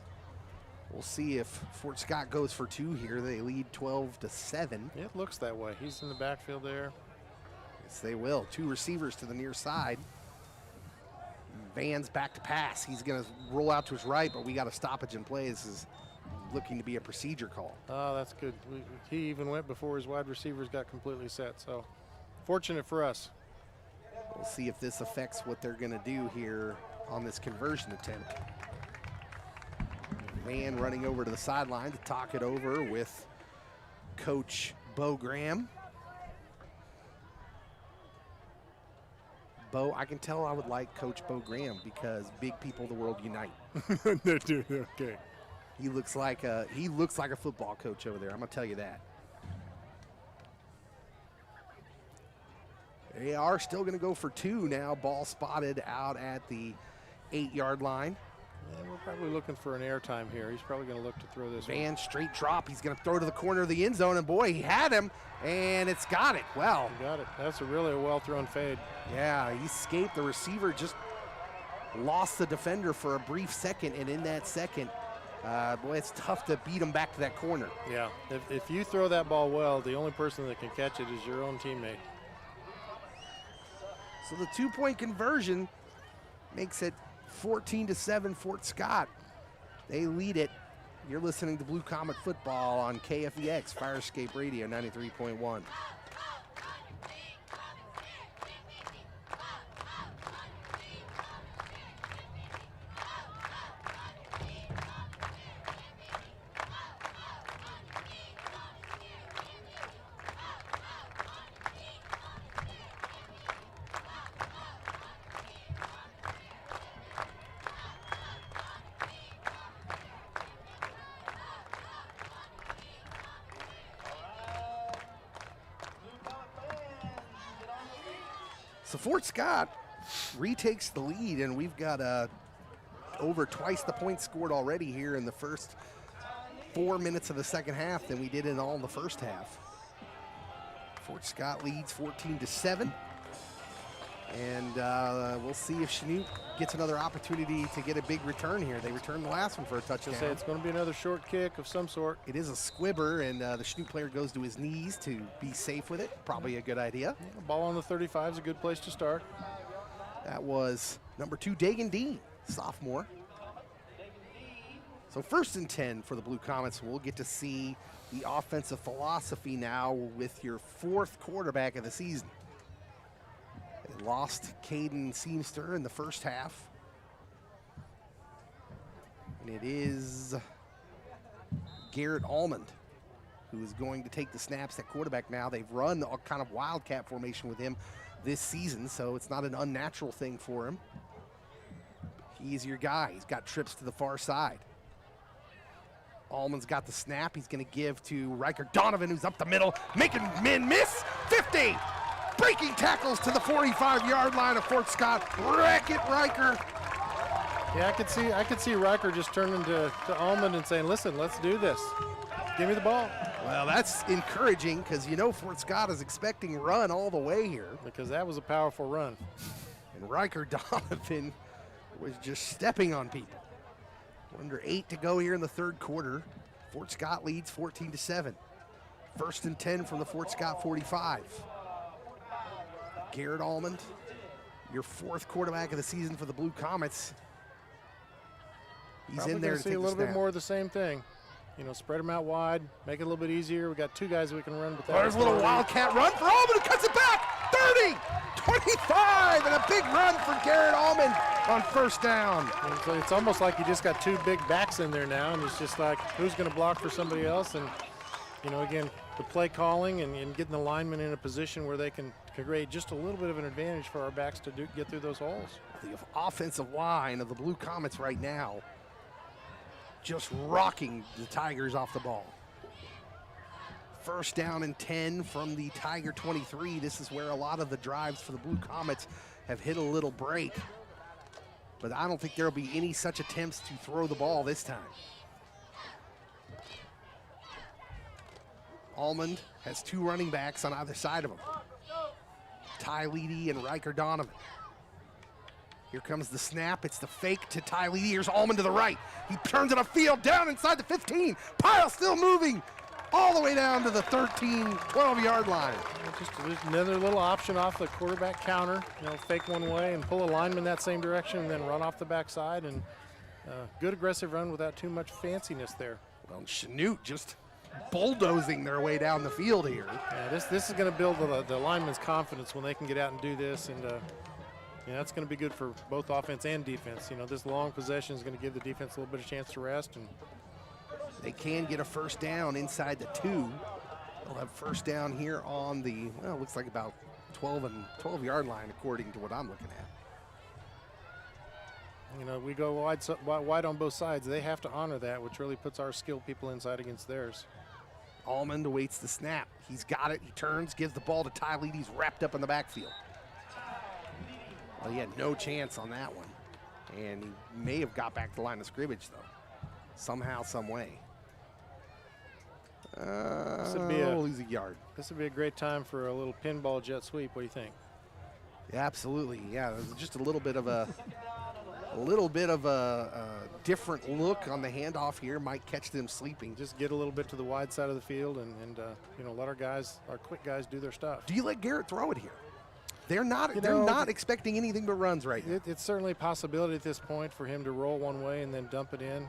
We'll see if Fort Scott goes for 2 here. They lead 12-7.
It looks that way. He's in the backfield there.
Yes, they will. 2 receivers to the near side. Van's back to pass. He's going to roll out to his right, but we got a stoppage in play. This is looking to be a procedure call.
Oh, that's good. He even went before his wide receivers got completely set. So fortunate for us.
We'll see if this affects what they're going to do here on this conversion attempt. Van running over to the sideline to talk it over with Coach Bo Graham. Bo, I can tell I would like Coach Bo Graham because big people of the world unite.
They do. Okay.
He looks like a football coach over there. I'm gonna tell you that. They are still gonna go for 2 now. Ball spotted out at the 8-yard line.
Yeah, we're probably looking for an airtime here. He's probably going to look to throw this.
Van straight drop. He's going to throw to the corner of the end zone, and boy, he had him, and it's got it. Well,
He got it. That's really a well-thrown fade.
yeah, he escaped. The receiver just lost the defender for a brief second, and in that second, boy, it's tough to beat him back to that corner.
Yeah. If you throw that ball well, the only person that can catch it is your own teammate.
So the 2-point conversion makes it 14-7 Fort Scott. They lead it. You're listening to Blue Comet Football on KFEX Firescape Radio 93.1. So Fort Scott retakes the lead, and we've got over twice the points scored already here in the first 4 minutes of the second half than we did in all the first half. Fort Scott leads 14-7, and we'll see if Chanute gets another opportunity to get a big return here. They returned the last one for a touchdown.
Say it's going to be another short kick of some sort.
It is a squibber, and the Chanute player goes to his knees to be safe with it. Probably a good idea.
Yeah, ball on the 35 is a good place to start.
That was number 2, Dagan Dean, sophomore. So 1st and 10 for the Blue Comets. We'll get to see the offensive philosophy now with your 4th quarterback of the season. They lost Caden Seamster in the first half. And it is Garrett Almond who is going to take the snaps at quarterback now. They've run a kind of wildcat formation with him this season, so it's not an unnatural thing for him. He's your guy. He's got trips to the far side. Almond's got the snap. He's going to give to Riker Donovan, who's up the middle, making men miss. 50! Breaking tackles to the 45-yard line of Fort Scott. Wreck it, Riker.
Yeah, I could see Riker just turning to Almond and saying, listen, let's do this. Give me the ball.
Well, that's encouraging because you know Fort Scott is expecting run all the way here.
Because that was a powerful run.
And Riker Donovan was just stepping on people. Under 8 to go here in the 3rd quarter. Fort Scott leads 14-7. 1st and 10 from the Fort Scott 45. Garrett Almond, your 4th quarterback of the season for the Blue Comets. He's
Probably
in there
gonna
to
see
take
a
the
little bit
snap.
more of the same thing. You know, spread them out wide, make it a little bit easier. We got 2 guys we can run with that.
There's a little wildcat run for Almond, who cuts it back. 30, 25, and a big run for Garrett Almond on 1st down.
And so it's almost like you just got 2 big backs in there now, and it's just like who's going to block for somebody else. And, you know, again, the play calling and getting the linemen in a position where they can create just a little bit of an advantage for our backs to get through those holes.
The offensive line of the Blue Comets right now just rocking the Tigers off the ball. 1st down and 10 from the Tiger 23. This is where a lot of the drives for the Blue Comets have hit a little break. But I don't think there will be any such attempts to throw the ball this time. Almond has 2 running backs on either side of him. Ty Leedy and Riker Donovan. Here comes the snap. It's the fake to Ty Lee. Here's Allman to the right. He turns it upfield, down inside the 15. Pyle still moving all the way down to the 13, 12-yard line.
Just another little option off the quarterback counter. Fake one way and pull a lineman that same direction and then run off the backside. And good aggressive run without too much fanciness there.
Well, Chanute just bulldozing their way down the field here.
Yeah, this is going to build the lineman's confidence when they can get out and do this. And that's going to be good for both offense and defense. This long possession is going to give the defense a little bit of chance to rest. And
they can get a first down inside the 2. They'll have first down here on the, well, looks like about 12-yard line according to what I'm looking at.
We go wide on both sides. They have to honor that, which really puts our skilled people inside against theirs.
Almond awaits the snap. He's got it. He turns, gives the ball to Ty Lee. He's wrapped up in the backfield. Well, he had no chance on that one. And he may have got back to the line of scrimmage, though. Somehow, some way. Lose a yard.
This would be a great time for a little pinball jet sweep. What do you think?
Yeah, absolutely. Yeah, there's just a little bit of a different look on the handoff here. Might catch them sleeping.
Just get a little bit to the wide side of the field and let our quick guys do their stuff.
Do you let Garrett throw it here? They're not expecting anything but runs right now.
It's certainly a possibility at this point for him to roll one way and then dump it in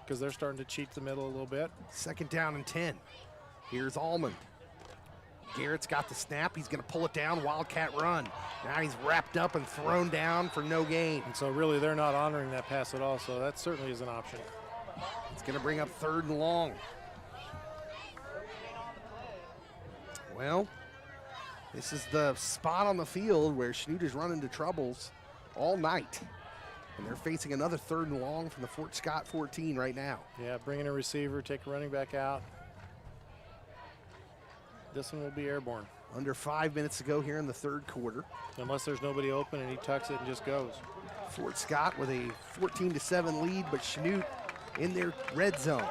because they're starting to cheat the middle a little bit.
Second down and 10. Here's Almond. Garrett's got the snap. He's going to pull it down. Wildcat run. Now he's wrapped up and thrown down for no gain.
And so really they're not honoring that pass at all, so that certainly is an option.
It's going to bring up 3rd and long. Well, this is the spot on the field where Chanute run into troubles all night. And they're facing another 3rd and long from the Fort Scott 14 right now.
Yeah, bring in a receiver, take a running back out. This one will be airborne.
Under 5 minutes to go here in the 3rd quarter.
Unless there's nobody open and he tucks it and just goes.
Fort Scott with a 14-7 lead, but Chanute in their red zone.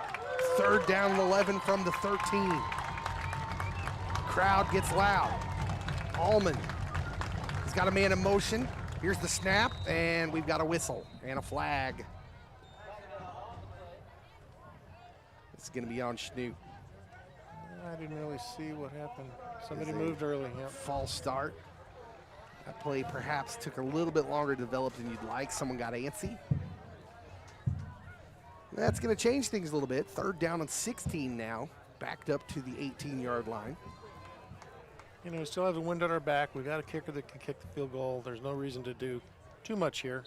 3rd down and 11 from the 13. Crowd gets loud. Allman, he's got a man in motion. Here's the snap, and we've got a whistle and a flag. It's going to be on Chanute.
I didn't really see what happened. Somebody moved early. Yep.
False start. That play perhaps took a little bit longer to develop than you'd like. Someone got antsy. That's going to change things a little bit. 3rd down and 16 now, backed up to the 18-yard line.
We still have the wind at our back. We've got a kicker that can kick the field goal. There's no reason to do too much here.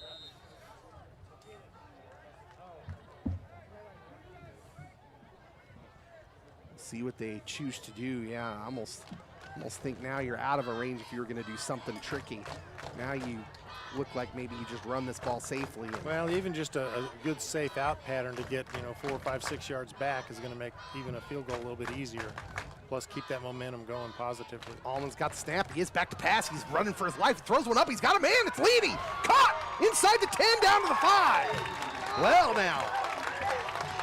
See what they choose to do. Yeah, I almost think now you're out of a range if you were going to do something tricky. Now you look like maybe you just run this ball safely.
Well, even just a good safe out pattern to get 4, 5, 6 yards back is going to make even a field goal a little bit easier. Plus keep that momentum going positively.
Allman's got the snap. He is back to pass. He's running for his life. Throws one up. He's got a man. It's Leedy. Caught inside the 10 down to the 5. Well, now.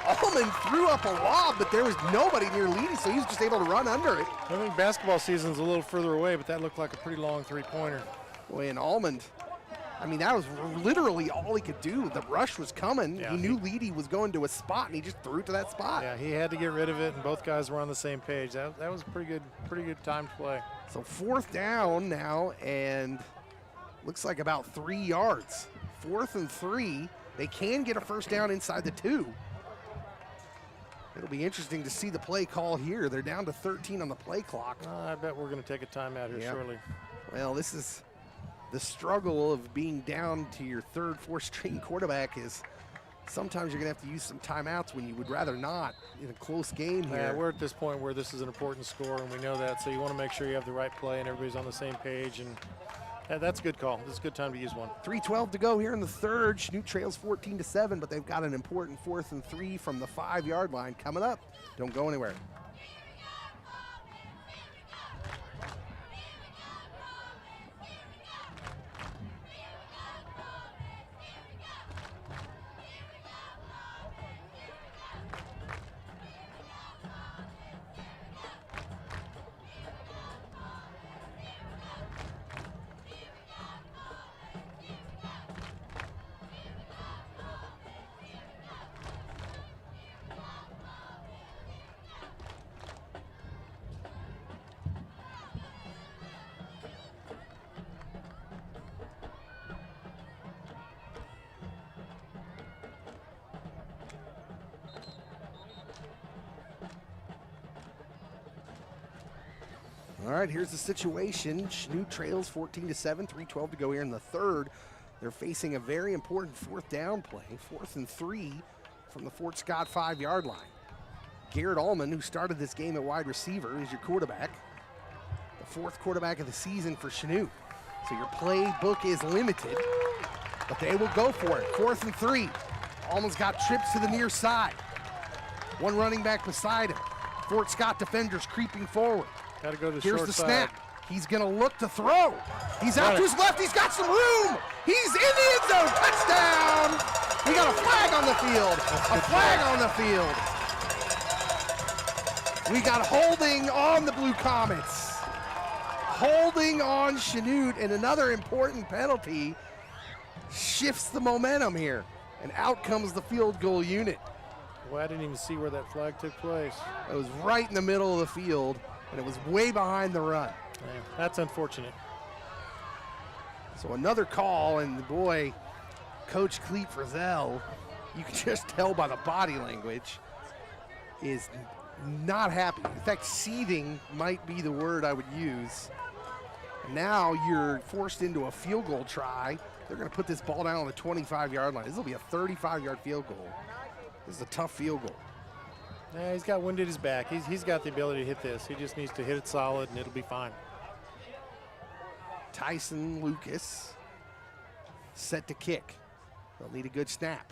Allman threw up a lob, but there was nobody near Leedy, so he was just able to run under it.
I think basketball season's a little further away, but that looked like a pretty long 3-pointer.
Boy, and Allman, that was literally all he could do. The rush was coming.
Yeah,
he knew Leedy was going to a spot, and he just threw it to that spot.
Yeah, he had to get rid of it, and both guys were on the same page. That was a pretty good time to play.
So 4th down now, and looks like about 3 yards. 4th and 3. They can get a first down inside the 2. It'll be interesting to see the play call here. They're down to 13 on the play clock.
I bet we're going to take a timeout here shortly.
Well, this is the struggle of being down to your 3rd, 4th string quarterback is sometimes you're going to have to use some timeouts when you would rather not in a close game here.
Yeah, we're at this point where this is an important score, and we know that, so you want to make sure you have the right play and everybody's on the same page, and that's a good call. This is a good time to use one.
3:12 to go here in the 3rd. Chanute trails 14-7, but they've got an important 4th and 3 from the 5-yard line coming up. Don't go anywhere. All right, here's the situation. Chanute trails 14-7, 3:12 to go here in the third. They're facing a very important fourth down play, 4th and 3 from the Fort Scott 5-yard line. Garrett Allman, who started this game at wide receiver, is your quarterback. The 4th quarterback of the season for Chanute. So your playbook is limited, but they will go for it. 4th and 3. Allman's got trips to the near side. One running back beside him. Fort Scott defenders creeping forward.
Got to go to the
Here's
short
the
side.
snap. He's going to look to throw. He's out to his left. He's got some room. He's in the end zone. Touchdown. We got a flag on the field. A flag on the field. We got holding on the Blue Comets. Holding on Chanute, and another important penalty shifts the momentum here. And out comes the field goal unit.
Well, I didn't even see where that flag took place.
It was right in the middle of the field, and it was way behind the run.
Yeah, that's unfortunate.
So another call, and boy, Coach Cleet Frizzell, you can just tell by the body language, is not happy. In fact, seething might be the word I would use. Now you're forced into a field goal try. They're going to put this ball down on the 25-yard line. This will be a 35-yard field goal. This is a tough field goal.
Yeah, he's got wind at his back. He's got the ability to hit this. He just needs to hit it solid, and it'll be fine.
Tyson Lucas set to kick. They'll need a good snap.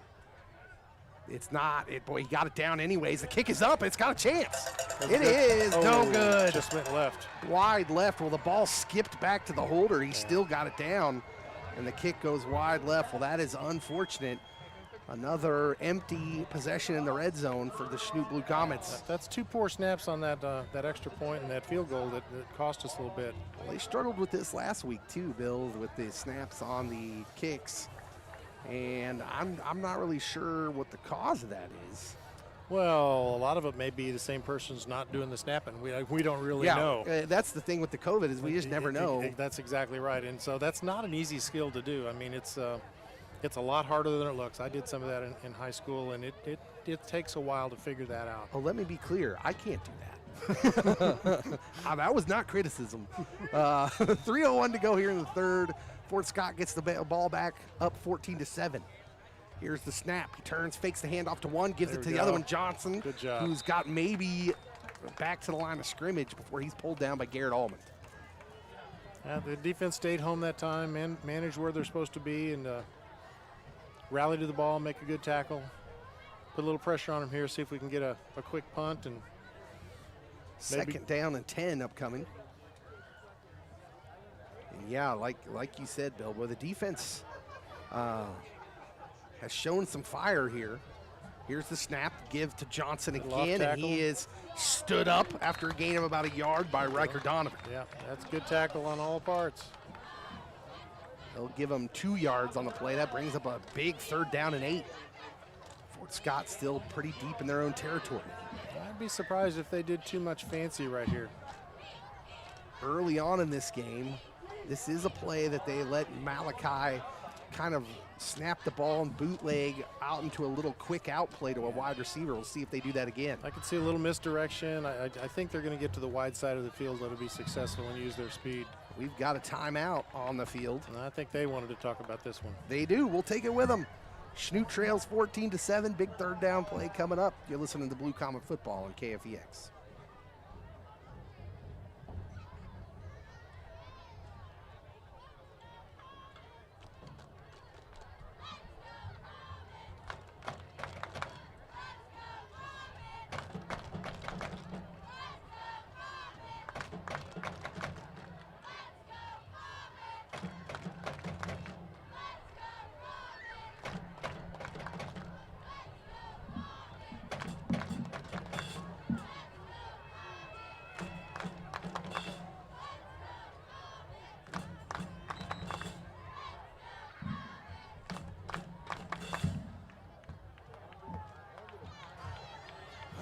It's not. Boy, he got it down anyways. The kick is up. It's got a chance. It is no good.
Just went left.
Wide left. Well, the ball skipped back to the holder. He still got it down, and the kick goes wide left. Well, that is unfortunate. Another empty possession in the red zone for the Chanute Blue Comets.
That's 2 poor snaps on that extra point and that field goal that cost us a little bit.
Well, they struggled with this last week too, Bill, with the snaps on the kicks. And I'm not really sure what the cause of that is.
Well, a lot of it may be the same person's not doing the snapping. We don't really know.
That's the thing with the COVID is we just never know.
That's exactly right. And so that's not an easy skill to do. I mean, it's a lot harder than it looks. I did some of that in high school, and it takes a while to figure that out.
Oh, let me be clear. I can't do that. That was not criticism. 3:01 to go here in the third. Fort Scott gets the ball back up 14-7. Here's the snap. He turns, fakes the handoff to one, gives it to the other one, Johnson.
Good job.
Who's got maybe back to the line of scrimmage before he's pulled down by Garrett Allman.
The defense stayed home that time and managed where they're supposed to be and rally to the ball, make a good tackle. Put a little pressure on him here, see if we can get a quick punt. And
second down and 10 upcoming. And yeah, like you said, Bill, where the defense has shown some fire here. Here's the snap, give to Johnson again, and he is stood up after a gain of about a yard by Riker Donovan.
Yeah, that's good tackle on all parts.
They'll give him 2 yards on the play. That brings up a big 3rd down and 8. Fort Scott still pretty deep in their own territory.
I'd be surprised if they did too much fancy right here.
Early on in this game, this is a play that they let Malachi kind of snap the ball and bootleg out into a little quick out play to a wide receiver. We'll see if they do that again.
I could see a little misdirection. I think they're going to get to the wide side of the field. That'll be successful and use their speed.
We've got a timeout on the field.
And I think they wanted to talk about this one.
They do. We'll take it with them. Chanute trails 14-7. Big 3rd down play coming up. You're listening to Blue Comet Football on KFEX.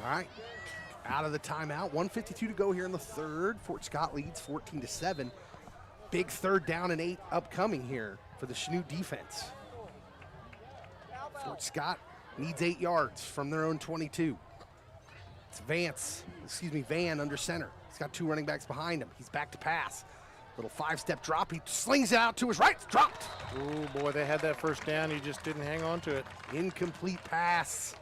All right, out of the timeout. 1:52 to go here in the third. Fort Scott leads 14-7. Big 3rd down and 8 upcoming here for the Chanute defense. Fort Scott needs 8 yards from their own 22. It's Van under center. He's got 2 running backs behind him. He's back to pass. Little 5-step drop. He slings it out to his right. Dropped.
Oh, boy, they had that first down. He just didn't hang on to it.
Incomplete pass.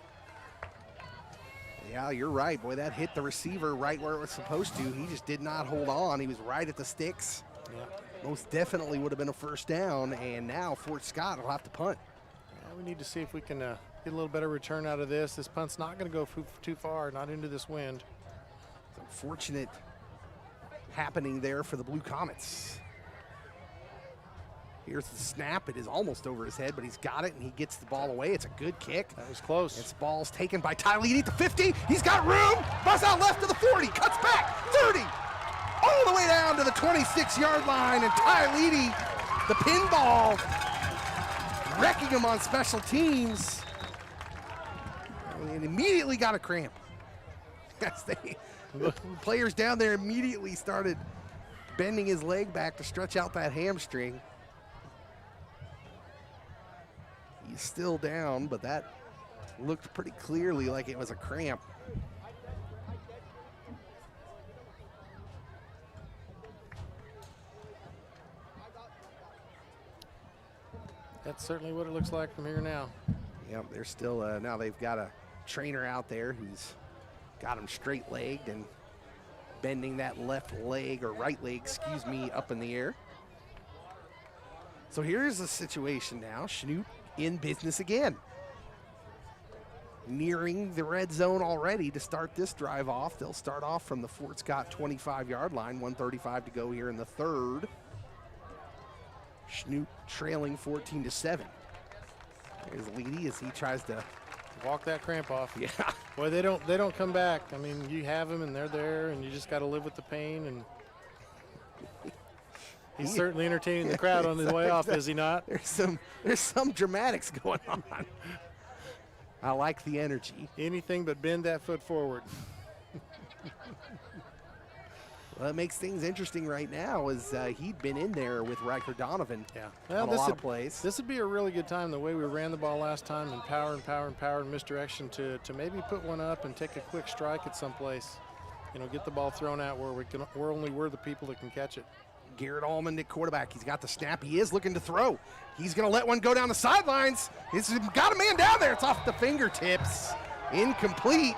Yeah, you're right. Boy, that hit the receiver right where it was supposed to. He just did not hold on. He was right at the sticks.
Yeah.
Most definitely would have been a first down, and now Fort Scott will have to punt.
Yeah, we need to see if we can get a little better return out of this. This punt's not going to go too far, not into this wind.
It's unfortunate happening there for the Blue Comets. Here's the snap. It is almost over his head, but he's got it, and he gets the ball away. It's a good kick.
That was close.
This ball's taken by Ty Leedy at the 50. He's got room. Buzz out left to the 40. Cuts back. 30. All the way down to the 26-yard line, and Ty Leedy, the pinball, wrecking him on special teams. And immediately got a cramp. Yes, the players down there immediately started bending his leg back to stretch out that hamstring. He's still down, but that looked pretty clearly like it was a cramp.
That's certainly what it looks like from here now.
Yep, they're still, now they've got a trainer out there who's got him straight-legged and bending that left leg, or right leg, excuse me, up in the air. So here's the situation now. Chanute in business again. Nearing the red zone already to start this drive off. They'll start off from the Fort Scott 25-yard line, 1:35 to go here in the third. Chanute trailing 14-7. There's Leedy as he tries to
walk that cramp off.
Yeah.
Boy, they don't come back. I mean, you have them and they're there, and you just got to live with the pain. And he's certainly entertaining the crowd on his way off, is he not?
There's some dramatics going on. I like the energy.
Anything but bend that foot forward.
Well, it makes things interesting right now as he'd been in there with Riker Donovan
well,
on a lot of plays.
This would be a really good time, the way we ran the ball last time, and power and misdirection to maybe put one up and take a quick strike at some place. You know, get the ball thrown out where we're the people that can catch it.
Garrett Allman at quarterback. He's got the snap. He is looking to throw. He's going to let one go down the sidelines. He's got a man down there. It's off the fingertips. Incomplete.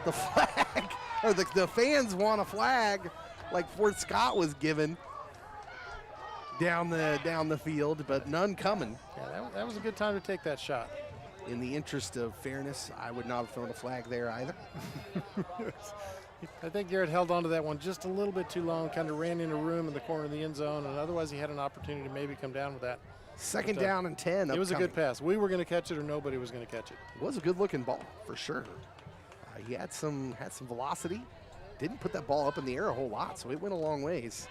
The flag, or the fans want a flag like Fort Scott was given down the field, but none coming.
Yeah, that was a good time to take that shot.
In the interest of fairness, I would not have thrown a flag there either.
I think Garrett held on to that one just a little bit too long, kind of ran into room in the corner of the end zone, and otherwise he had an opportunity to maybe come down with that.
Second down and 10.
It was a good pass. We were going to catch it, or nobody was going to catch it.
It was a good-looking ball for sure. He had some velocity. Didn't put that ball up in the air a whole lot, so it went a long ways.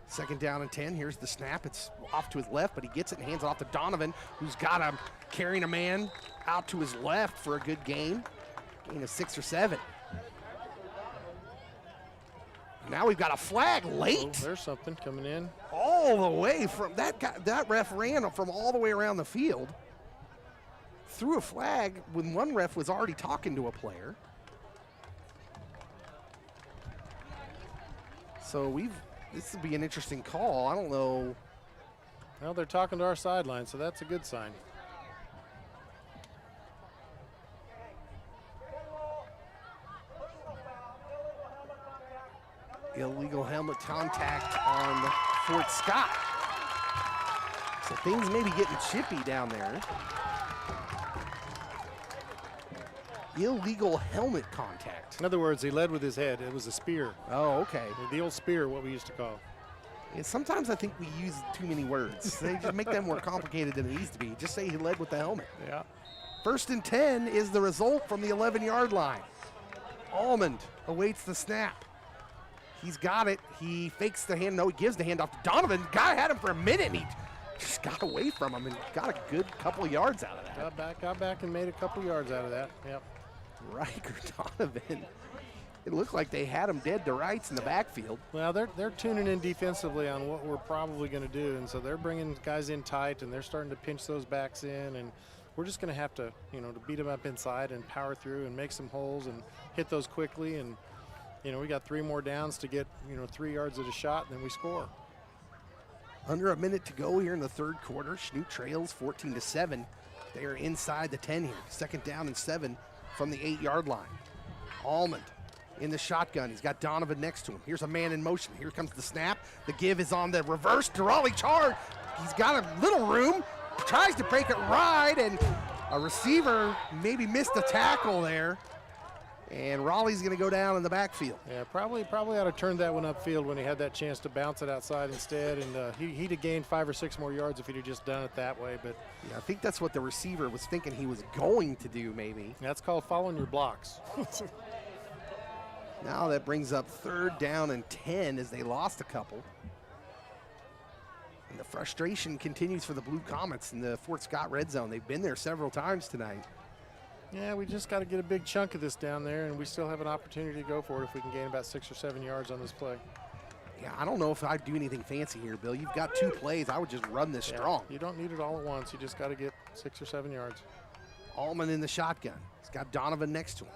Second down and 10. Here's the snap. It's off to his left, but he gets it and hands it off to Donovan, who's got him carrying a man out to his left for a good gain. Gain of 6 or 7. Now we've got a flag late.
Oh, there's something coming in.
All the way from that guy, that ref ran from all the way around the field. Threw a flag when one ref was already talking to a player. So this would be an interesting call. I don't know.
Well, they're talking to our sideline, so that's a good sign.
Illegal helmet contact on Fort Scott. So things may be getting chippy down there. Illegal helmet contact.
In other words, he led with his head. It was a spear.
Oh, okay.
The old spear, what we used to call.
And sometimes I think we use too many words. They just make them more complicated than it needs to be. Just say he led with the helmet.
Yeah.
First and 10 is the result from the 11-yard line. Almond awaits the snap. He's got it. He fakes the hand. No, he gives the hand off to Donovan. Guy had him for a minute, and he just got away from him and got a good couple of yards out of that.
Got back and made a couple yards out of that. Yep.
Riker Donovan. It looked like they had him dead to rights in the backfield.
Well, they're tuning in defensively on what we're probably going to do, and so they're bringing guys in tight, and they're starting to pinch those backs in, and we're just going to have to, to beat them up inside and power through and make some holes and hit those quickly. And, we got 3 more downs to get, 3 yards at a shot, and then we score.
Under a minute to go here in the third quarter. Chanute trails 14-7. They are inside the 10 here. 2nd down and 7 from the 8-yard line. Almond in the shotgun. He's got Donovan next to him. Here's a man in motion. Here comes the snap. The give is on the reverse to Raleigh Chard. He's got a little room. Tries to break it wide, and a receiver maybe missed a tackle there. And Raleigh's going to go down in the backfield.
Yeah, probably ought to turn that one upfield when he had that chance to bounce it outside instead. And he'd have gained 5 or 6 more yards if he'd have just done it that way. But
yeah, I think that's what the receiver was thinking he was going to do, maybe.
That's called following your blocks.
Now that brings up 3rd down and 10 as they lost a couple. And the frustration continues for the Blue Comets in the Fort Scott red zone. They've been there several times tonight.
Yeah, we just got to get a big chunk of this down there, and we still have an opportunity to go for it if we can gain about 6 or 7 yards on this play.
Yeah, I don't know if I'd do anything fancy here, Bill. You've got 2 plays. I would just run this strong.
You don't need it all at once. You just got to get 6 or 7 yards.
Allman in the shotgun. He's got Donovan next to him.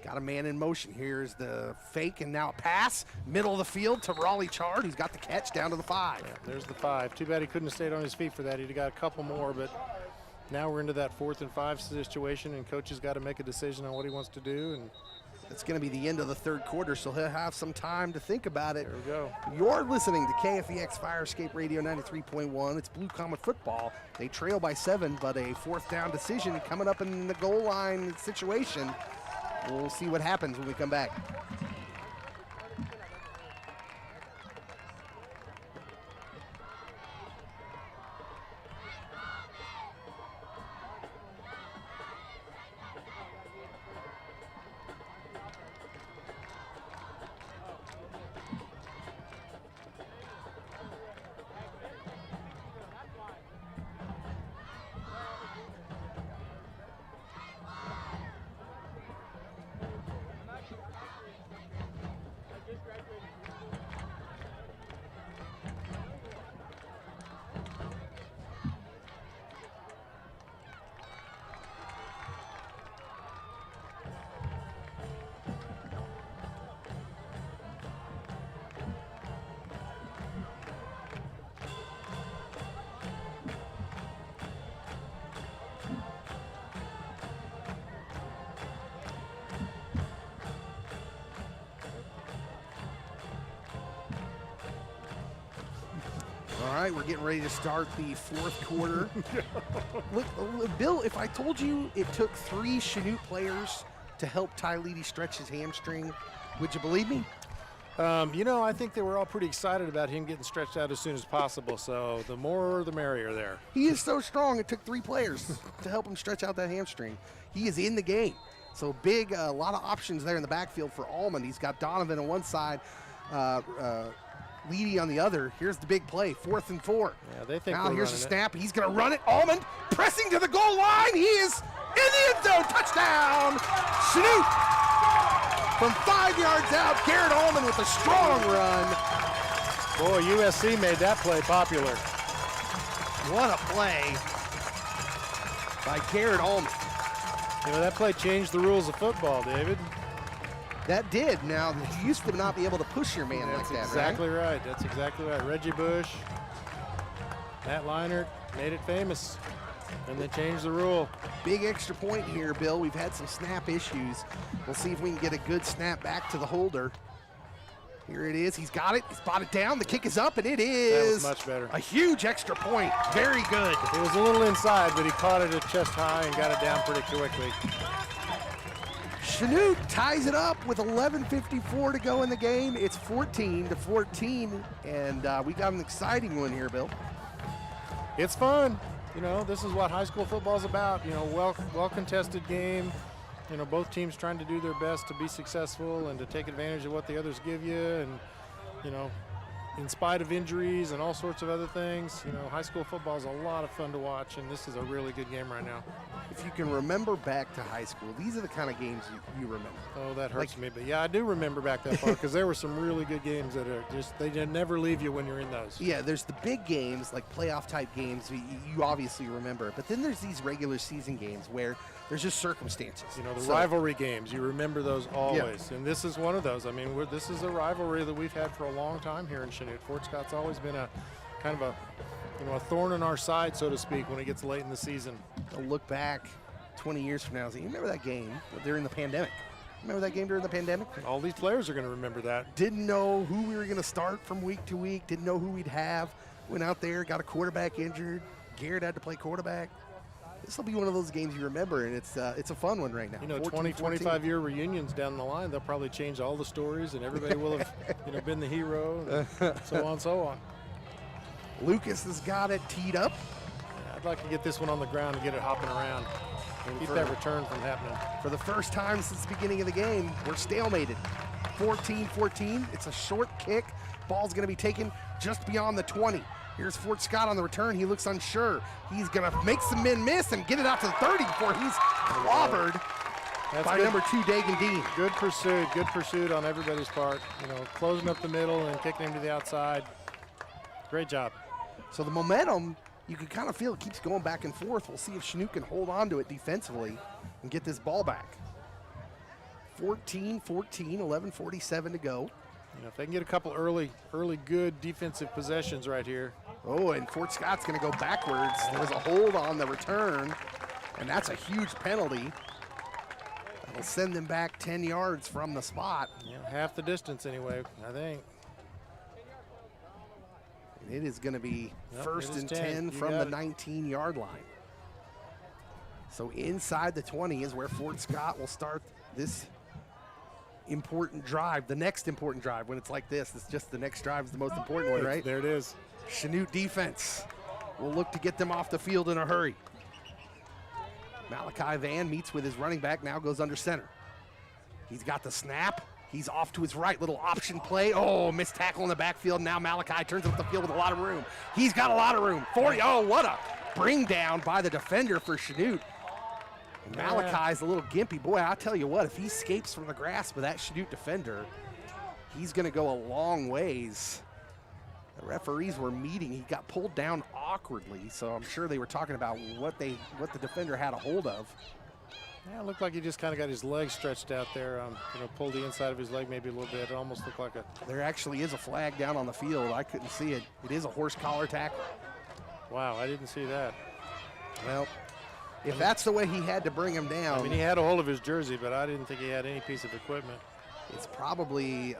Got a man in motion. Here's the fake, and now a pass. Middle of the field to Raleigh Chard, who's got the catch down to the 5.
Yeah, there's the 5. Too bad he couldn't have stayed on his feet for that. He'd have got a couple more, but now we're into that 4th and 5 situation, and coach has got to make a decision on what he wants to do. And
it's going to be the end of the third quarter, so he'll have some time to think about it.
There we go.
You're listening to KFEX Fire Escape Radio 93.1. It's Blue Comet football. They trail by 7, but a 4th down decision coming up in the goal line situation. We'll see what happens when we come back. All right, we're getting ready to start the 4th quarter. Look, Bill, if I told you it took 3 Chanute players to help Ty Leedy stretch his hamstring, would you believe me?
I think they were all pretty excited about him getting stretched out as soon as possible, so the more the merrier there.
He is so strong, it took 3 players to help him stretch out that hamstring. He is in the game. So big, a lot of options there in the backfield for Almond. He's got Donovan on one side, Leedy on the other. Here's the big play, 4th and 4.
Yeah, they think
now here's the
running
snap. He's going to run it. Almond pressing to the goal line. He is in the end zone. Touchdown, Chanute. From 5 yards out, Garrett Almond with a strong run.
Boy, USC made that play popular.
What a play by Garrett Almond.
That play changed the rules of football, David.
That did. Now, you used to not be able to push your man like that,
That's exactly right? That's exactly right. Reggie Bush, Matt Leinart made it famous, and they changed the rule.
Big extra point here, Bill. We've had some snap issues. We'll see if we can get a good snap back to the holder. Here it is. He's got it. He's brought it down. The kick is up, and it is
that was much better.
A huge extra point. Very good.
It was a little inside, but he caught it at chest high and got it down pretty quickly.
Chanute ties it up with 11:54 to go in the game. It's 14-14, and we got an exciting one here, Bill.
It's fun. This is what high school football is about. Well contested game. Both teams trying to do their best to be successful and to take advantage of what the others give you. And, in spite of injuries and all sorts of other things, you know, high school football is a lot of fun to watch, and this is a really good game right now.
If you can remember back to high school, these are the kind of games you remember.
Oh, that hurts me, but yeah, I do remember back that far because there were some really good games that are just, they never leave you when you're in those.
Yeah, there's the big games, like playoff type games, you obviously remember. But then there's these regular season games where there's just circumstances.
You know, the rivalry games, you remember those always. Yeah. And this is one of those. I mean, this is a rivalry that we've had for a long time here in Chanute. Fort Scott's always been a kind of a, you know, a thorn in our side, so to speak, when it gets late in the season.
I'll look back 20 years from now and say, you remember that game during the pandemic? Remember that game during the pandemic?
All these players are going to remember that.
Didn't know who we were going to start from week to week. Didn't know who we'd have. Went out there, got a quarterback injured. Garrett had to play quarterback. This will be one of those games you remember, and it's a fun one right now.
You know, 20, 25-year reunions down the line, they'll probably change all the stories, and everybody will have, you know, been the hero, and so on and so on.
Lucas has got it teed up.
Yeah, I'd like to get this one on the ground and get it hopping around. And keep that return from happening.
For the first time since the beginning of the game, we're stalemated. 14-14. It's a short kick. Ball's going to be taken just beyond the 20. Here's Fort Scott on the return. He looks unsure. He's going to make some men miss and get it out to the 30 before he's clobbered by
good.
number 2, Dagan Dean.
Good pursuit on everybody's part. You know, closing up the middle and kicking him to the outside. Great job.
So the momentum, you can kind of feel it keeps going back and forth. We'll see if Chanute can hold on to it defensively and get this ball back. 14-14, 11:47 to go.
You know, if they can get a couple early good defensive possessions right here.
Oh, and Fort Scott's going to go backwards. There's a hold on the return, and that's a huge penalty. That'll send them back 10 yards from the spot.
Yeah, half the distance anyway, I think.
And it is going to be first and 10 from the 19-yard line. So inside the 20 is where Fort Scott will start this important drive, the next important drive. When it's like this, it's just the next drive is the most important one, right?
There it is.
Chanute defense will look to get them off the field in a hurry. Malachi Van meets with his running back, now goes under center. He's got the snap. He's off to his right, little option play. Oh, missed tackle in the backfield. Now Malachi turns up the field with a lot of room. He's got a lot of room. 40, oh, what a bring down by the defender for Chanute. Malachi's a little gimpy. Boy, I'll tell you what, if he escapes from the grasp of that Chanute defender, he's going to go a long ways. The referees were meeting. He got pulled down awkwardly, so I'm sure they were talking about what the defender had a hold of.
Yeah, it looked like he just kind of got his leg stretched out there. You know, pulled the inside of his leg maybe a little bit. It almost looked like a...
There actually is a flag down on the field. I couldn't see it. It is a horse collar tackle.
Wow, I didn't see that.
Well, if that's the way he had to bring him down.
I mean, he had a hold of his jersey, but I didn't think he had any piece of equipment.
It's probably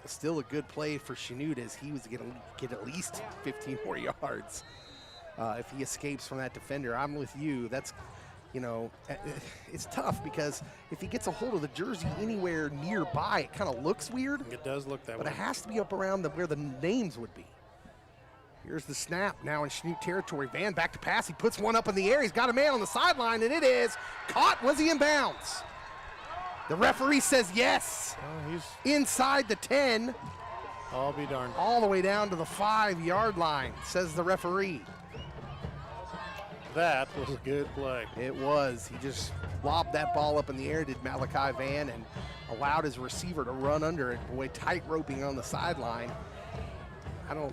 still a good play for Chanute, as he was going to get at least 15 more yards if he escapes from that defender. I'm with you. That's, you know, it's tough because if he gets a hold of the jersey anywhere nearby, it kind of looks weird.
It does look that way.
But it has to be up around where the names would be. Here's the snap, now in Chanute territory. Van back to pass, he puts one up in the air. He's got a man on the sideline, and it is caught. Was he in bounds? The referee says yes.
Oh, he's
inside the 10.
I'll be darned.
All the way down to the 5-yard line, says the referee.
That was a good play.
It was. He just lobbed that ball up in the air, did Malachi Van, and allowed his receiver to run under it. Boy, tight roping on the sideline.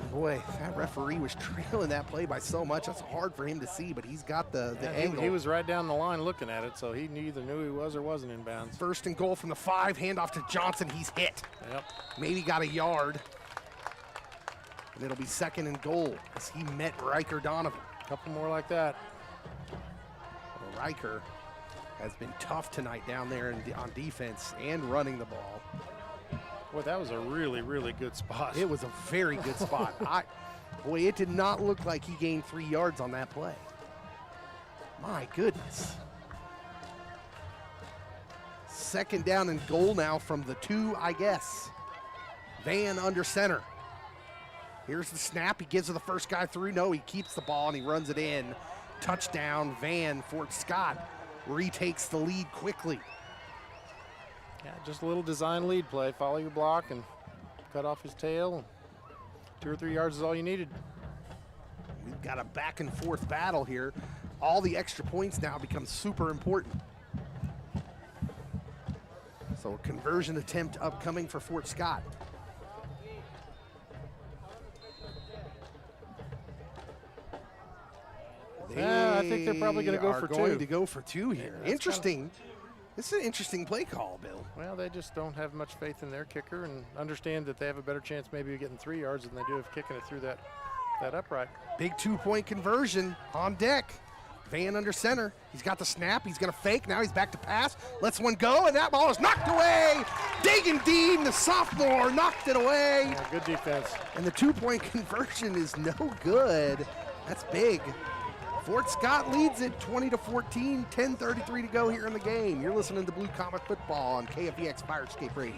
Boy, that referee was trailing that play by so much. That's hard for him to see, but he's got the angle.
He was right down the line looking at it, so he either knew he was or wasn't in bounds.
First and goal from the 5, handoff to Johnson. He's hit.
Yep.
Maybe got a yard. And it'll be second and goal as he met Riker Donovan.
A couple more like that.
Well, Riker has been tough tonight down there on defense and running the ball.
Boy, that was a really, really good spot.
It was a very good spot. Boy, it did not look like he gained 3 yards on that play. My goodness. Second down and goal now from the 2, I guess. Van under center. Here's the snap. He gives to the first guy through. No, he keeps the ball and he runs it in. Touchdown, Van. Fort Scott retakes the lead quickly.
Yeah, just a little design lead play. Follow your block and cut off his tail. 2 or 3 yards is all you needed.
We've got a back and forth battle here. All the extra points now become super important. So a conversion attempt upcoming for Fort Scott.
I think they're probably going to go for 2.
Going to go for 2 here.
Yeah,
Interesting. This is an interesting play call, Bill.
Well, they just don't have much faith in their kicker and understand that they have a better chance maybe of getting 3 yards than they do of kicking it through that upright.
Big 2-point conversion on deck. Van under center. He's got the snap. He's going to fake. Now he's back to pass. Lets one go, and that ball is knocked away. Dagan Dean, the sophomore, knocked it away.
Yeah, good defense.
And the 2-point conversion is no good. That's big. Fort Scott leads it 20-14, 10:33 to go here in the game. You're listening to Blue Comet Football on KFEX Firescape Radio.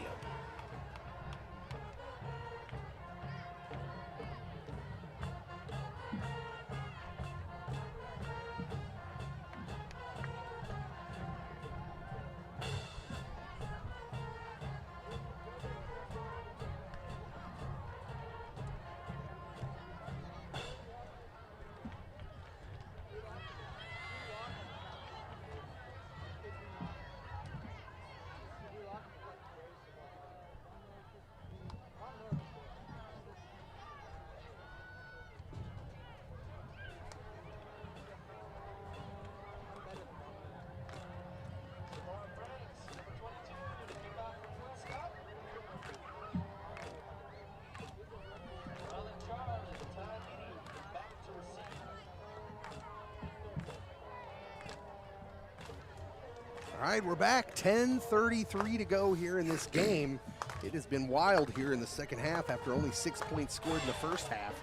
All right, we're back. 10:33 to go here in this game. It has been wild here in the second half after only 6 points scored in the first half.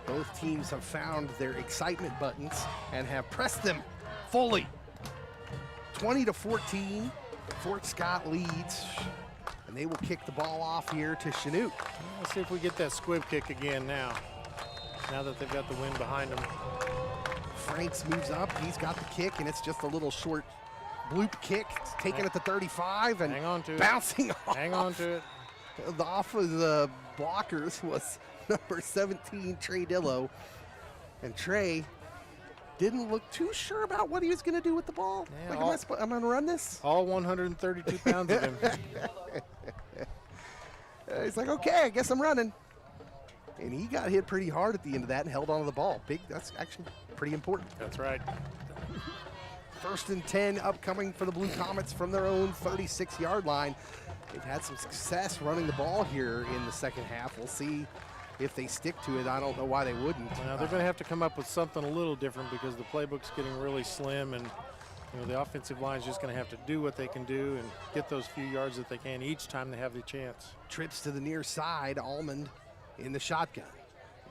Both teams have found their excitement buttons and have pressed them fully. 20-14, Fort Scott leads, and they will kick the ball off here to Chanute.
Let's see if we get that squib kick again now that they've got the wind behind them.
Franks moves up. He's got the kick, and it's just a little short bloop kick. It's taken at the 35 and
hang on to
bouncing
it.
off.
Hang on to it.
Off of the blockers was number 17, Trey Dillo. And Trey didn't look too sure about what he was going to do with the ball.
Yeah,
Like, I'm going to run this?
All 132 pounds of him.
He's like, okay, I guess I'm running. And he got hit pretty hard at the end of that and held onto the ball. That's actually pretty important.
That's right.
1st and 10 upcoming for the Blue Comets from their own 36-yard line. They've had some success running the ball here in the second half. We'll see if they stick to it. I don't know why they wouldn't.
Now they're going to have to come up with something a little different because the playbook's getting really slim, and the offensive line's just going to have to do what they can do and get those few yards that they can each time they have the chance.
Trips to the near side, Almond in the shotgun.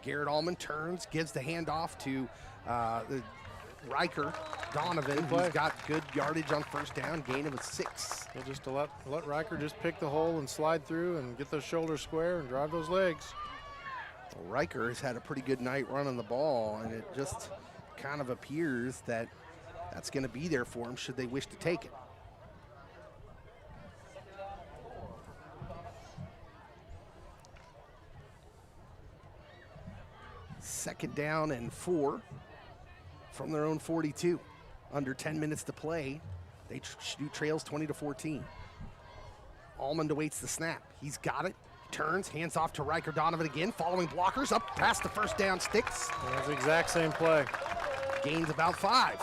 Garrett Almond turns, gives the handoff to the Riker Donovan, who's got good yardage on first down, gain of a 6.
Yeah, just to let Riker just pick the hole and slide through and get those shoulders square and drive those legs.
Well, Riker has had a pretty good night running the ball, and it just kind of appears that that's going to be there for him should they wish to take it. Second down and 4 from their own 42. Under 10 minutes to play. They trails 20-14. Almond awaits the snap. He's got it. Turns, hands off to Riker Donovan again. Following blockers up past the first down sticks.
That's the exact same play.
Gains about 5.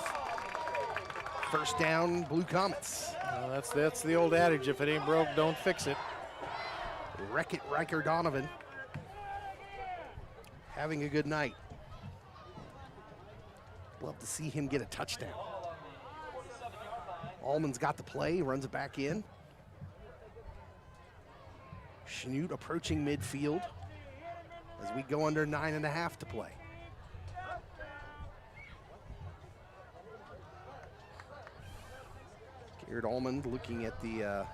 First down, Blue Comets.
Well, that's the old adage, if it ain't broke, don't fix it.
Wreck it, Riker Donovan. Having a good night. Love to see him get a touchdown. Almond's got the play, runs it back in. Chanute approaching midfield as we go under 9.5 to play. Garrett Almond looking at the,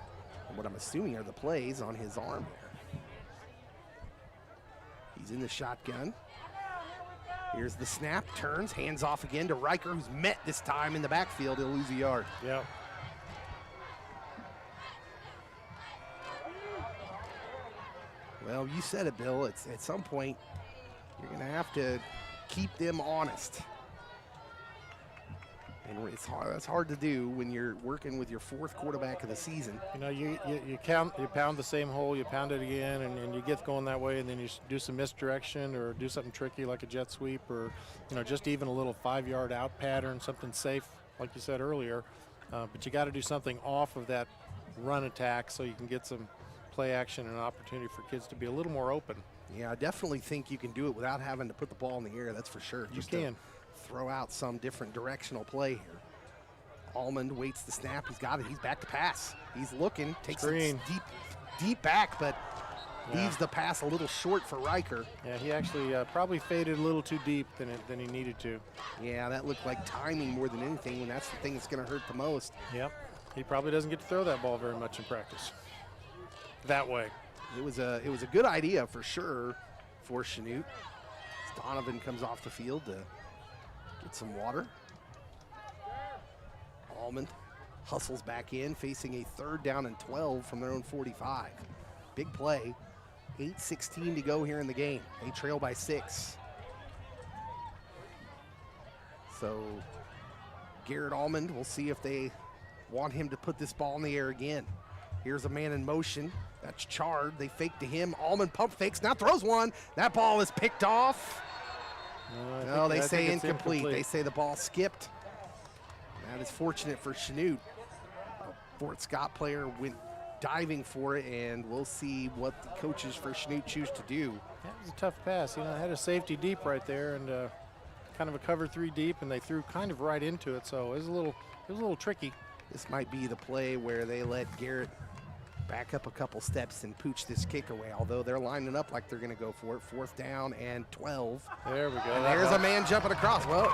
what I'm assuming are the plays on his arm there. He's in the shotgun. Here's the snap, turns, hands off again to Riker, who's met this time in the backfield. He'll lose a yard.
Yep.
Well, you said it, Bill. It's at some point, You're going to have to keep them honest. And it's hard, that's hard to do when you're working with your fourth quarterback of the season.
You know, you pound the same hole, you pound it again, and you get going that way, and then you do some misdirection or do something tricky like a jet sweep, or, you know, just even a little 5-yard out pattern, something safe, like you said earlier. But you got to do something off of that run attack so you can get some play action and opportunity for kids to be a little more open.
Yeah, I definitely think you can do it without having to put the ball in the air. That's for sure.
You can
throw out some different directional play here. Almond waits the snap. He's got it. He's back to pass. He's looking. Takes it deep back, but leaves the pass a little short for Riker.
Yeah, he actually probably faded a little too deep than he needed to.
Yeah, that looked like timing more than anything, and that's the thing that's going to hurt the most.
Yep. He probably doesn't get to throw that ball very much in practice. That way.
It was a good idea for sure for Chanute. Donovan comes off the field to get some water. Almond hustles back in, facing a 3rd down and 12 from their own 45. Big play. 8:16 to go here in the game. They trail by 6. So Garrett Almond, we'll see if they want him to put this ball in the air again. Here's a man in motion. That's Chard. They fake to him. Almond pump fakes, now throws one. That ball is picked off. No, they say incomplete. They say the ball skipped. That is fortunate for Chanute. A Fort Scott player went diving for it, and we'll see what the coaches for Chanute choose to do.
That was a tough pass. You know, it had a safety deep right there, and kind of a cover 3 deep, and they threw kind of right into it. So it was a little tricky.
This might be the play where they let Garrett back up a couple steps and pooch this kick away, although they're lining up like they're going to go for it. 4th down and 12.
There we go.
And there's a man jumping across. Well,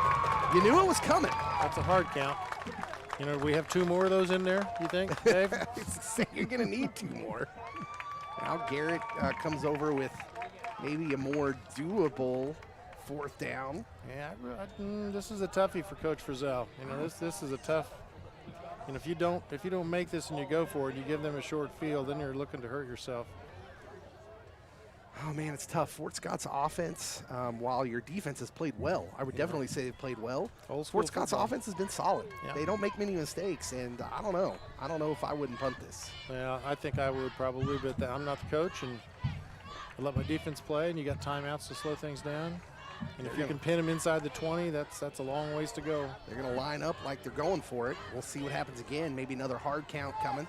you knew it was coming.
That's a hard count. You know, we have 2 more of those in there, you think, Dave?
You're going to need 2 more. Now Garrett comes over with maybe a more doable 4th down.
Yeah, this is a toughie for Coach Frizzell. You know, this is a tough. You know, if you don't make this and you go for it, you give them a short field, then you're looking to hurt yourself.
Oh man, it's tough. Fort Scott's offense, while your defense has played well, I would definitely say they've played well. Fort Scott's offense has been solid. Yeah. They don't make many mistakes, and I don't know. I don't know if I wouldn't punt this.
Yeah, I think I would probably, but I'm not the coach, and I let my defense play, and you got timeouts to slow things down. And if you can pin them inside the 20, that's a long ways to go.
They're going to line up like they're going for it. We'll see what happens again. Maybe another hard count coming.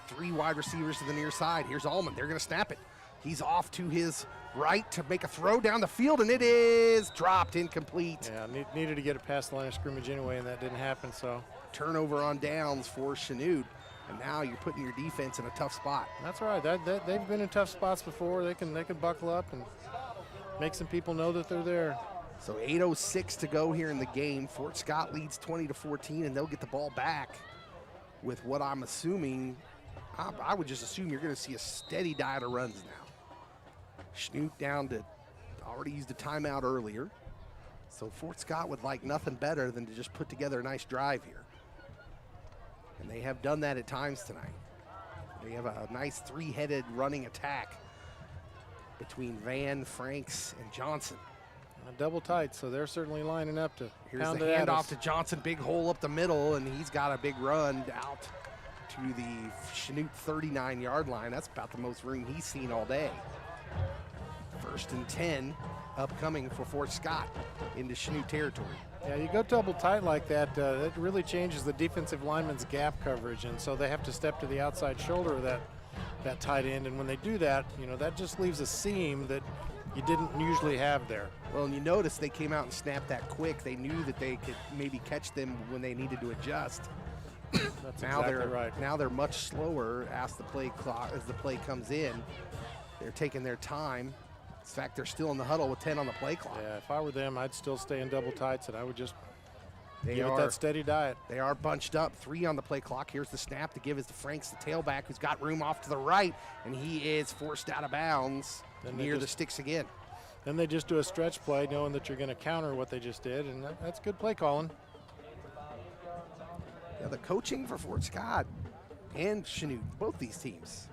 3 wide receivers to the near side. Here's Almond. They're going to snap it. He's off to his right to make a throw down the field, and it is dropped, incomplete.
Yeah, needed to get it past the line of scrimmage anyway, and that didn't happen. So
turnover on downs for Chanute, and now you're putting your defense in a tough spot.
That's right. They've been in tough spots before. They can buckle up and make some people know that they're there.
So 8:06 to go here in the game. Fort Scott leads 20-14, and they'll get the ball back with what I'm assuming. I would just assume you're going to see a steady diet of runs now. Chanute down to already used a timeout earlier. So Fort Scott would like nothing better than to just put together a nice drive here. And they have done that at times tonight. They have a nice 3-headed running attack between Van, Franks, and Johnson.
Double tight, so they're certainly lining up to
pound it. Here's the handoff to Johnson, big hole up the middle, and he's got a big run out to the Chanute 39-yard line. That's about the most room he's seen all day. 1st and 10 upcoming for Fort Scott into Chanute territory.
Yeah, you go double tight like that, it really changes the defensive lineman's gap coverage, and so they have to step to the outside shoulder of that tight end, and when they do that, you know, that just leaves a seam that you didn't usually have there.
Well, and you notice they came out and snapped that quick. They knew that they could maybe catch them when they needed to adjust.
That's exactly right.
Now they're much slower as the play comes in. They're taking their time. In fact, they're still in the huddle with 10 on the play clock.
Yeah, if I were them, I'd still stay in double tights, and I would just give it that steady diet.
They are bunched up. 3 on the play clock. Here's the snap to give is to Franks, the tailback, who's got room off to the right, and he is forced out of bounds near the sticks again.
Then they just do a stretch play, knowing that you're going to counter what they just did, and that's good play calling.
Yeah, the coaching for Fort Scott and Chanute, both these teams,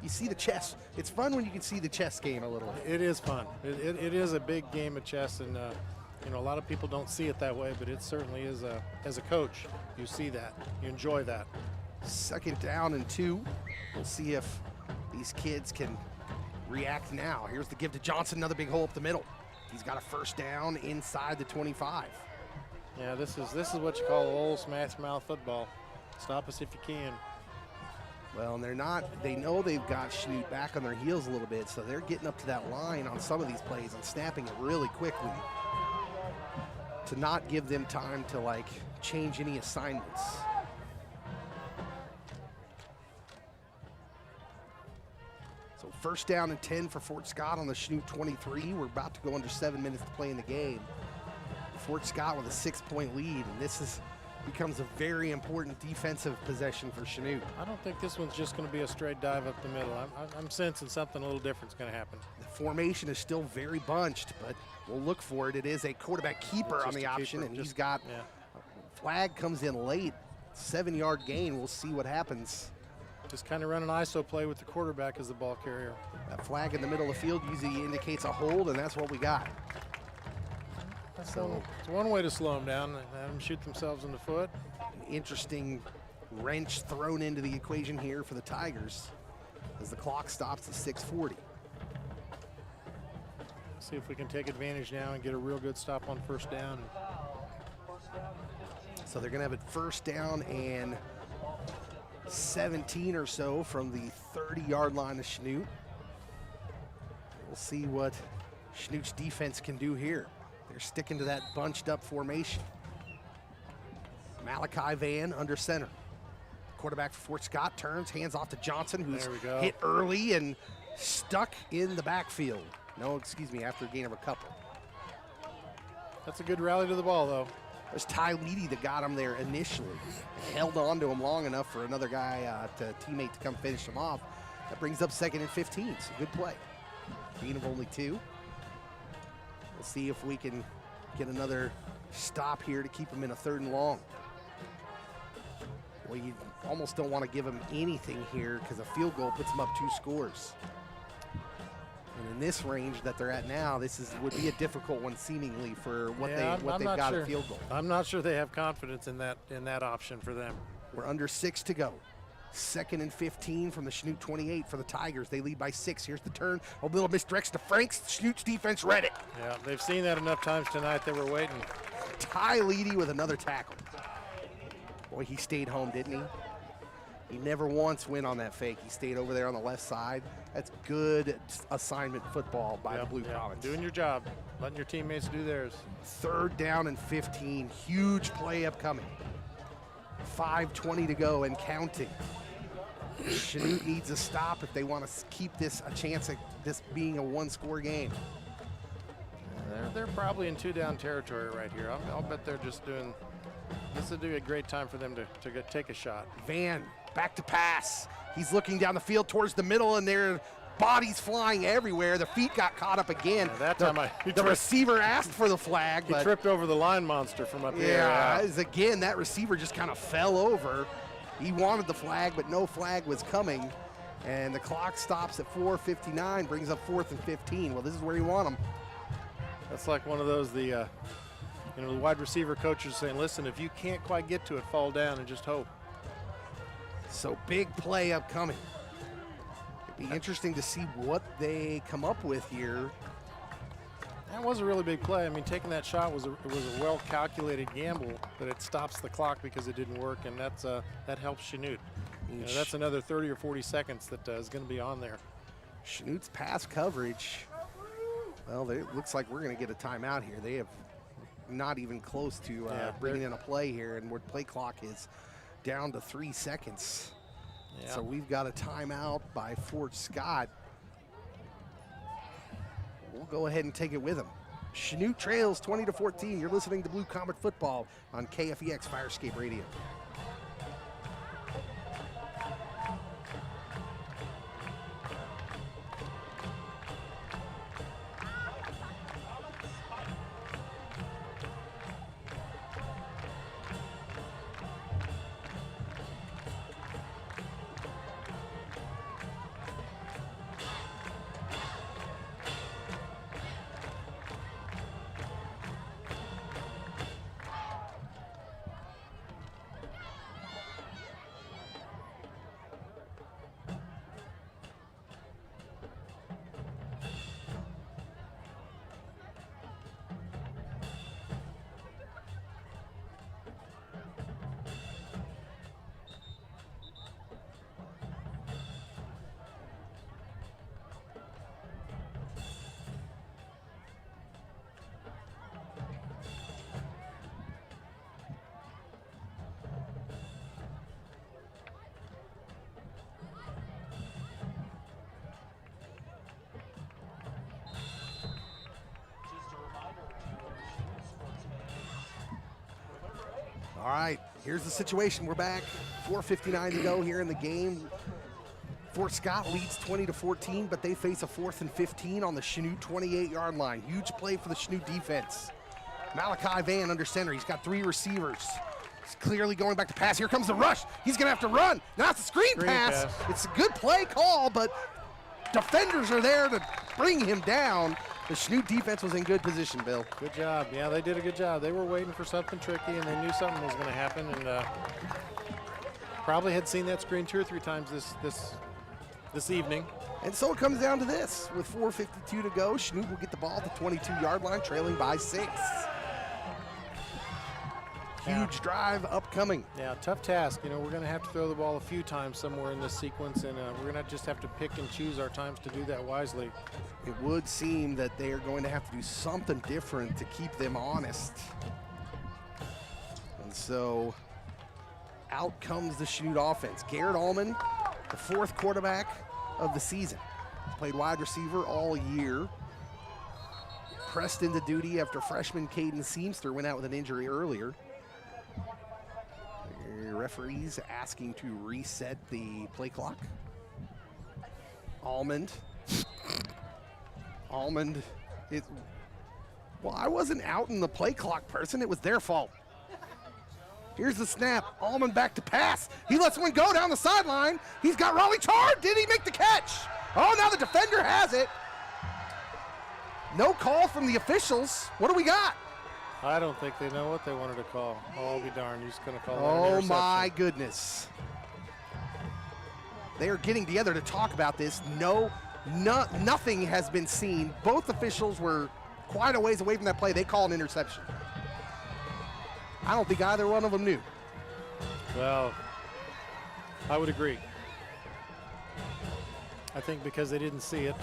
you see the chess. It's fun when you can see the chess game a little.
It is fun. It is a big game of chess, and you know, a lot of people don't see it that way, but it certainly is. As a coach, you see that, you enjoy that.
2nd down and 2. We'll see if these kids can react now. Here's the give to Johnson, another big hole up the middle. He's got a 1st down inside the 25.
Yeah, this is what you call old smash mouth football. Stop us if you can.
Well, and they're not, they know they've got Schnute back on their heels a little bit, so they're getting up to that line on some of these plays and snapping it really quickly to not give them time to like change any assignments. So 1st down and 10 for Fort Scott on the Schnute 23. We're about to go under 7 minutes to play in the game. Fort Scott with a 6-point lead, and this becomes a very important defensive possession for Schnute.
I don't think this one's just going to be a straight dive up the middle. I'm sensing something a little different is going to happen.
The formation is still very bunched, but we'll look for it. It is a quarterback keeper on the option, and he's got flag comes in late, 7-yard gain. We'll see what happens.
Just kind of run an ISO play with the quarterback as the ball carrier.
That flag in the middle of the field usually indicates a hold, and that's what we got. So
it's one way to slow them down and have them shoot themselves in the foot.
An interesting wrench thrown into the equation here for the Tigers as the clock stops at 6:40.
See if we can take advantage now and get a real good stop on 1st down.
So they're going to have it 1st down and 17 or so from the 30-yard line of Schnute. We'll see what Schnute's defense can do here. They're sticking to that bunched up formation. Malachi Van under center. Quarterback for Fort Scott turns, hands off to Johnson, who's hit early and stuck in the backfield. No, excuse me, after a gain of a couple.
That's a good rally to the ball, though.
There's Ty Leedy that got him there initially. Held on to him long enough for another guy, teammate to come finish him off. That brings up 2nd and 15. It's a good play. Gain of only 2. We'll see if we can get another stop here to keep him in a 3rd and long. Well, you almost don't want to give him anything here because a field goal puts him up 2 scores. And in this range that they're at now, would be a difficult one seemingly for what they've got at field goal.
I'm not sure they have confidence in that option for them.
We're under 6 to go. 2nd and 15 from the Schnute 28 for the Tigers. They lead by 6. Here's the turn. A little misdirection to Franks. Schnute's defense read it.
Yeah, they've seen that enough times tonight. They were waiting.
Ty Leedy with another tackle. Boy, he stayed home, didn't he? He never once went on that fake. He stayed over there on the left side. That's good assignment football by the Blue Comets.
Doing your job, letting your teammates do theirs.
3rd down and 15. Huge play upcoming. 5:20 to go and counting. Schnute needs a stop if they want to keep this a chance at this being a 1-score game.
They're probably in 2-down territory right here. I'll bet they're just doing. This would be a great time for them to take a shot.
Van back to pass. He's looking down the field towards the middle, and their bodies flying everywhere. The feet got caught up again.
Yeah, that time
the receiver asked for the flag.
He tripped over the line monster from up there.
Yeah, again, that receiver just kind of fell over. He wanted the flag, but no flag was coming. And the clock stops at 4:59, brings up 4th and 15. Well, this is where you want them.
That's like one of those, the wide receiver coaches saying, listen, if you can't quite get to it, fall down and just hope.
So big play upcoming. It'd be interesting to see what they come up with here.
That was a really big play. I mean, taking that shot was a well-calculated gamble, but it stops the clock because it didn't work, and that helps Schnute. That's another 30 or 40 seconds that is going to be on there.
Schnute's pass coverage. Well, it looks like we're going to get a timeout here. They have not even close to bringing in a play here, and where play clock is down to 3 seconds. Yeah. So we've got a timeout by Fort Scott. We'll go ahead and take it with them. Schnute trails 20-14. You're listening to Blue Comet Football on KFEX Firescape Radio. All right, here's the situation. We're back. 4:59 to go here in the game. Fort Scott leads 20-14, but they face a 4th and 15 on the Chanute 28-yard line. Huge play for the Chanute defense. Malachi Van under center. He's got 3 receivers. He's clearly going back to pass. Here comes the rush. He's going to have to run. Now it's a screen pass. It's a good play call, but defenders are there to bring him down. The Chanute defense was in good position, Bill.
Good job. Yeah, they did a good job. They were waiting for something tricky, and they knew something was going to happen, and probably had seen that screen 2 or 3 times this evening.
And so it comes down to this. With 4:52 to go, Chanute will get the ball at the 22-yard line, trailing by 6. Huge drive upcoming.
Yeah, tough task. You know, we're going to have to throw the ball a few times somewhere in this sequence, and we're going to just have to pick and choose our times to do that wisely.
It would seem that they are going to have to do something different to keep them honest. And so out comes the Chanute offense. Garrett Allman, the 4th quarterback of the season. He's played wide receiver all year. Pressed into duty after freshman Caden Seamster went out with an injury earlier. The referees asking to reset the play clock. Almond, well, I wasn't out in the play clock person. It was their fault. Here's the snap. Almond back to pass. He lets one go down the sideline. He's got Raleigh Chard. Did he make the catch? Oh, now the defender has it. No call from the officials. What do we got?
I don't think they know what they wanted to call. Oh, I'll be darned. He's going to call that an
Oh,
interception.
my goodness. They are getting together to talk about this. Nothing has been seen. Both officials were quite a ways away from that play. They call an interception. I don't think either one of them knew.
Well, I would agree. I think because they didn't see it.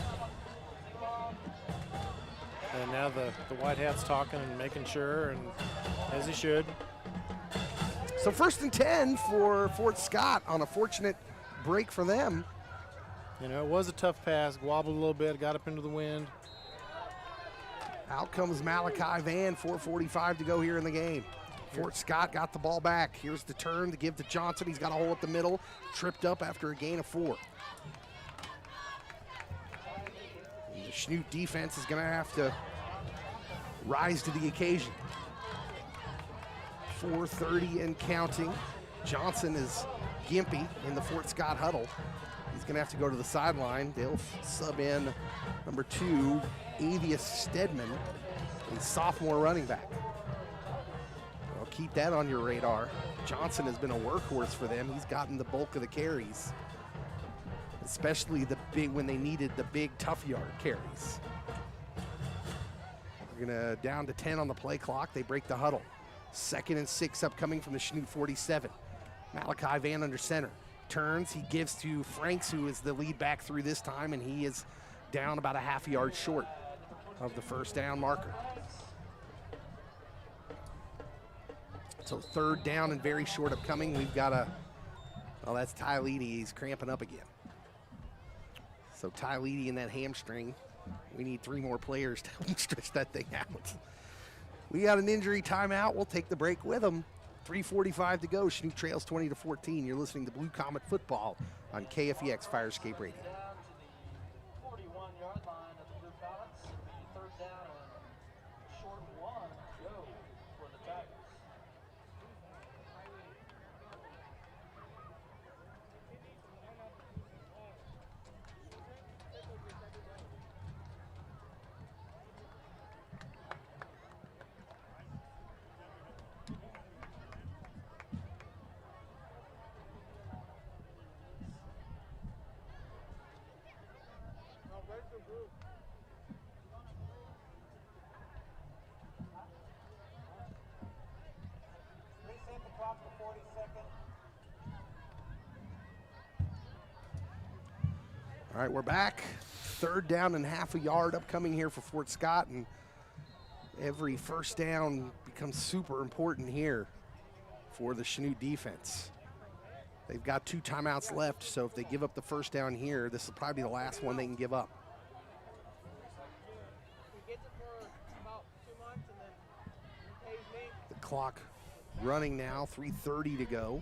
And now the White Hat's talking and making sure, and as he should.
So 1st and 10 for Fort Scott on a fortunate break for them.
You know, it was a tough pass, wobbled a little bit, got up into the wind.
Out comes Malachi Van, 4:45 to go here in the game. Fort Scott got the ball back. Here's the turn to give to Johnson. He's got a hole up the middle, tripped up after a gain of 4. And the Chanute defense is going to have to rise to the occasion. 4:30 and counting. Johnson is gimpy in the Fort Scott huddle. He's going to have to go to the sideline. They'll sub in number 2, Avius Stedman, a sophomore running back. Well, keep that on your radar. Johnson has been a workhorse for them. He's gotten the bulk of the carries, especially when they needed the big tough yard carries. We're gonna down to 10 on the play clock. They break the huddle. 2nd and 6 upcoming from the Chanute 47. Malachi Van under center. Turns, he gives to Franks, who is the lead back through this time, and he is down about a half yard short of the 1st down marker. So 3rd down and very short upcoming. We've got well, that's Ty Leedy. He's cramping up again. So Ty Leedy in that hamstring. We need 3 more players to help him stretch that thing out. We got an injury timeout. We'll take the break with them. 3:45 to go. Chanute trails 20-14. You're listening to Blue Comet Football on KFEX Firescape Radio.
Down to the 41-yard line of the Blue Comets. 3rd down and short 1 to go for the Tigers.
All right, we're back. 3rd down and half a yard upcoming here for Fort Scott, and every 1st down becomes super important here for the Chanute defense. They've got 2 timeouts left, so if they give up the 1st down here, this will probably be the last one they can give up. The clock running now, 3:30 to go.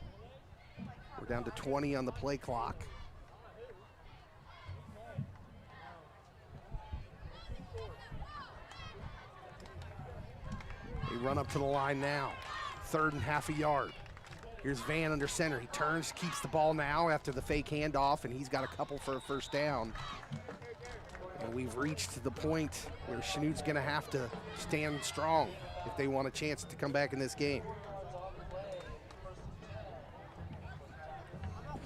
We're down to 20 on the play clock. They run up to the line now. 3rd and half a yard. Here's Van under center. He turns, keeps the ball now after the fake handoff, and he's got a couple for a first down. And we've reached the point where Chanute's going to have to stand strong if they want a chance to come back in this game. So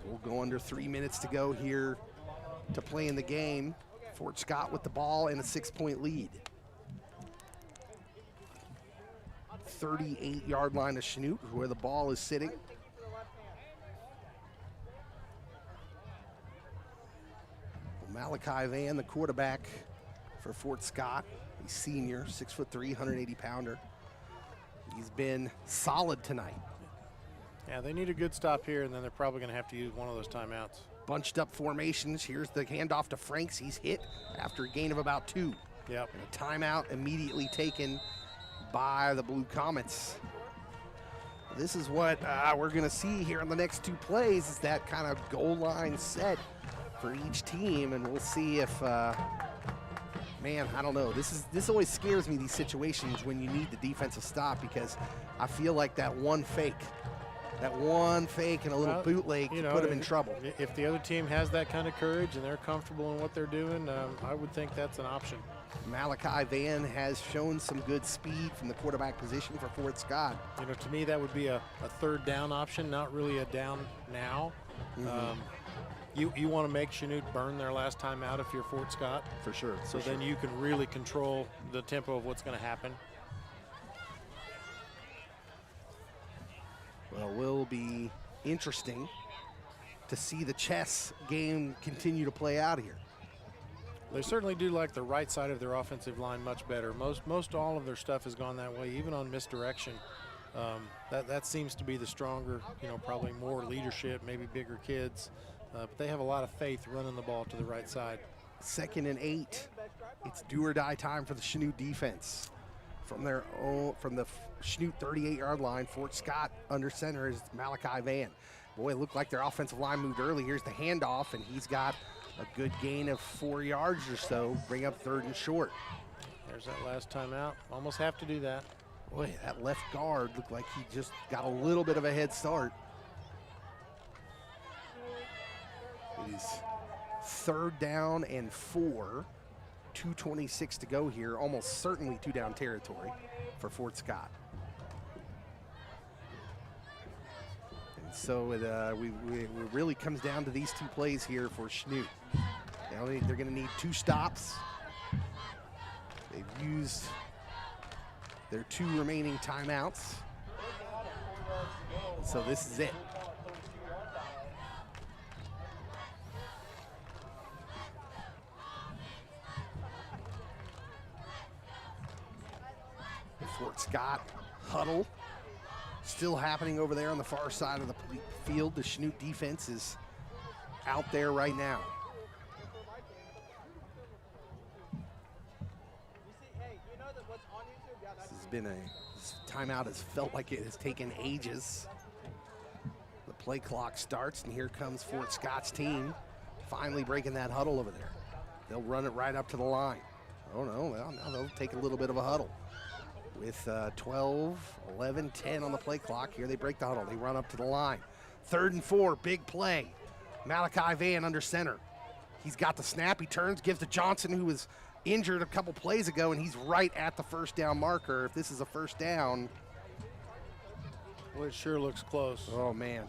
we'll go under 3 minutes to go here to play in the game. Fort Scott with the ball and a 6-point lead. 38-yard line of Chanute, where the ball is sitting. Malachi Van, the quarterback for Fort Scott. He's senior, 6'3", 180-pounder. He's been solid tonight.
Yeah, they need a good stop here, and then they're probably going to have to use one of those timeouts.
Bunched up formations. Here's the handoff to Franks. He's hit after a gain of about 2.
Yep.
And a timeout immediately taken by the Blue Comets. This is what we're going to see here in the next 2 plays, is that kind of goal line set for each team, and we'll see if, man, I don't know. This always scares me, these situations when you need the defensive stop, because I feel like that one fake and a little bootleg can put them in trouble.
If the other team has that kind of courage and they're comfortable in what they're doing, I would think that's an option.
Malachi Van has shown some good speed from the quarterback position for Fort Scott.
You know, to me, that would be a 3rd down option, not really a down now. You want to make Chanute burn their last time out if you're Fort Scott.
For sure.
So then you can really control the tempo of what's going to happen.
Well, it will be interesting to see the chess game continue to play out here.
They certainly do like the right side of their offensive line much better. Most all of their stuff has gone that way, even on misdirection. That seems to be the stronger, probably more leadership, maybe bigger kids. But they have a lot of faith running the ball to the right side. 2nd and 8. It's do or die time for the Chanute defense. From the Chanute 38-yard line, Fort Scott under center is Malachi Van. Boy, it looked like their offensive line moved early. Here's the handoff, and he's got a good gain of 4 yards or so, bring up 3rd and short. There's that last timeout. Almost have to do that. Boy, that left guard looked like he just got a little bit of a head start. It is 3rd down and 4. 2:26 to go here. Almost certainly 2-down territory for Fort Scott. And so it really comes down to these 2 plays here for Chanute. They're going to need 2 stops. They've used their 2 remaining timeouts. So this is it. Fort Scott huddle still happening over there on the far side of the field. The Chanute defense is out there right now. This timeout has felt like it has taken ages. The play clock starts, and here comes Fort Scott's team, finally breaking that huddle over there. They'll run it right up to the line. Oh no, well, now they'll take a little bit of a huddle. With 12, 11, 10 on the play clock. Here they break the huddle. They run up to the line. 3rd and 4, big play. Malachi Van under center. He's got the snap. He turns, gives to Johnson, who was injured a couple plays ago, and he's right at the 1st down marker. If this is a 1st down. Well, it sure looks close.
Oh, man.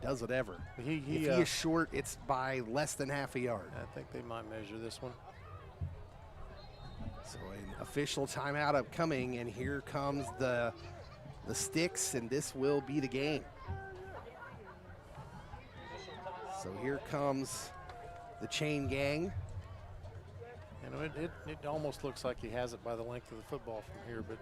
Does it ever. If he is short, it's by less than half a yard.
I think they might measure this one.
So an official timeout upcoming, and here comes the sticks, and this will be the game. So here comes the chain gang.
It almost looks like he has it by the length of the football from here, but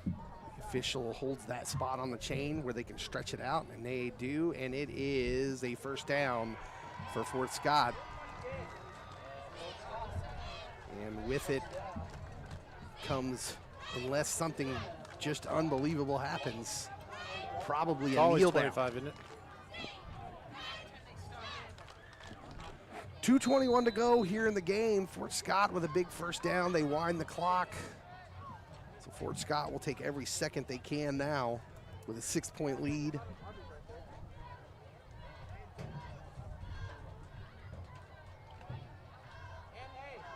the official holds that spot on the chain where they can stretch it out, and they do, and it is a 1st down for Fort Scott. And with it comes, unless something just unbelievable happens. Probably
It's
a
always
kneel down.
25, isn't it?
2:21 to go here in the game. Fort Scott with a big first down. They wind the clock. So Fort Scott will take every second they can now with a 6-point lead.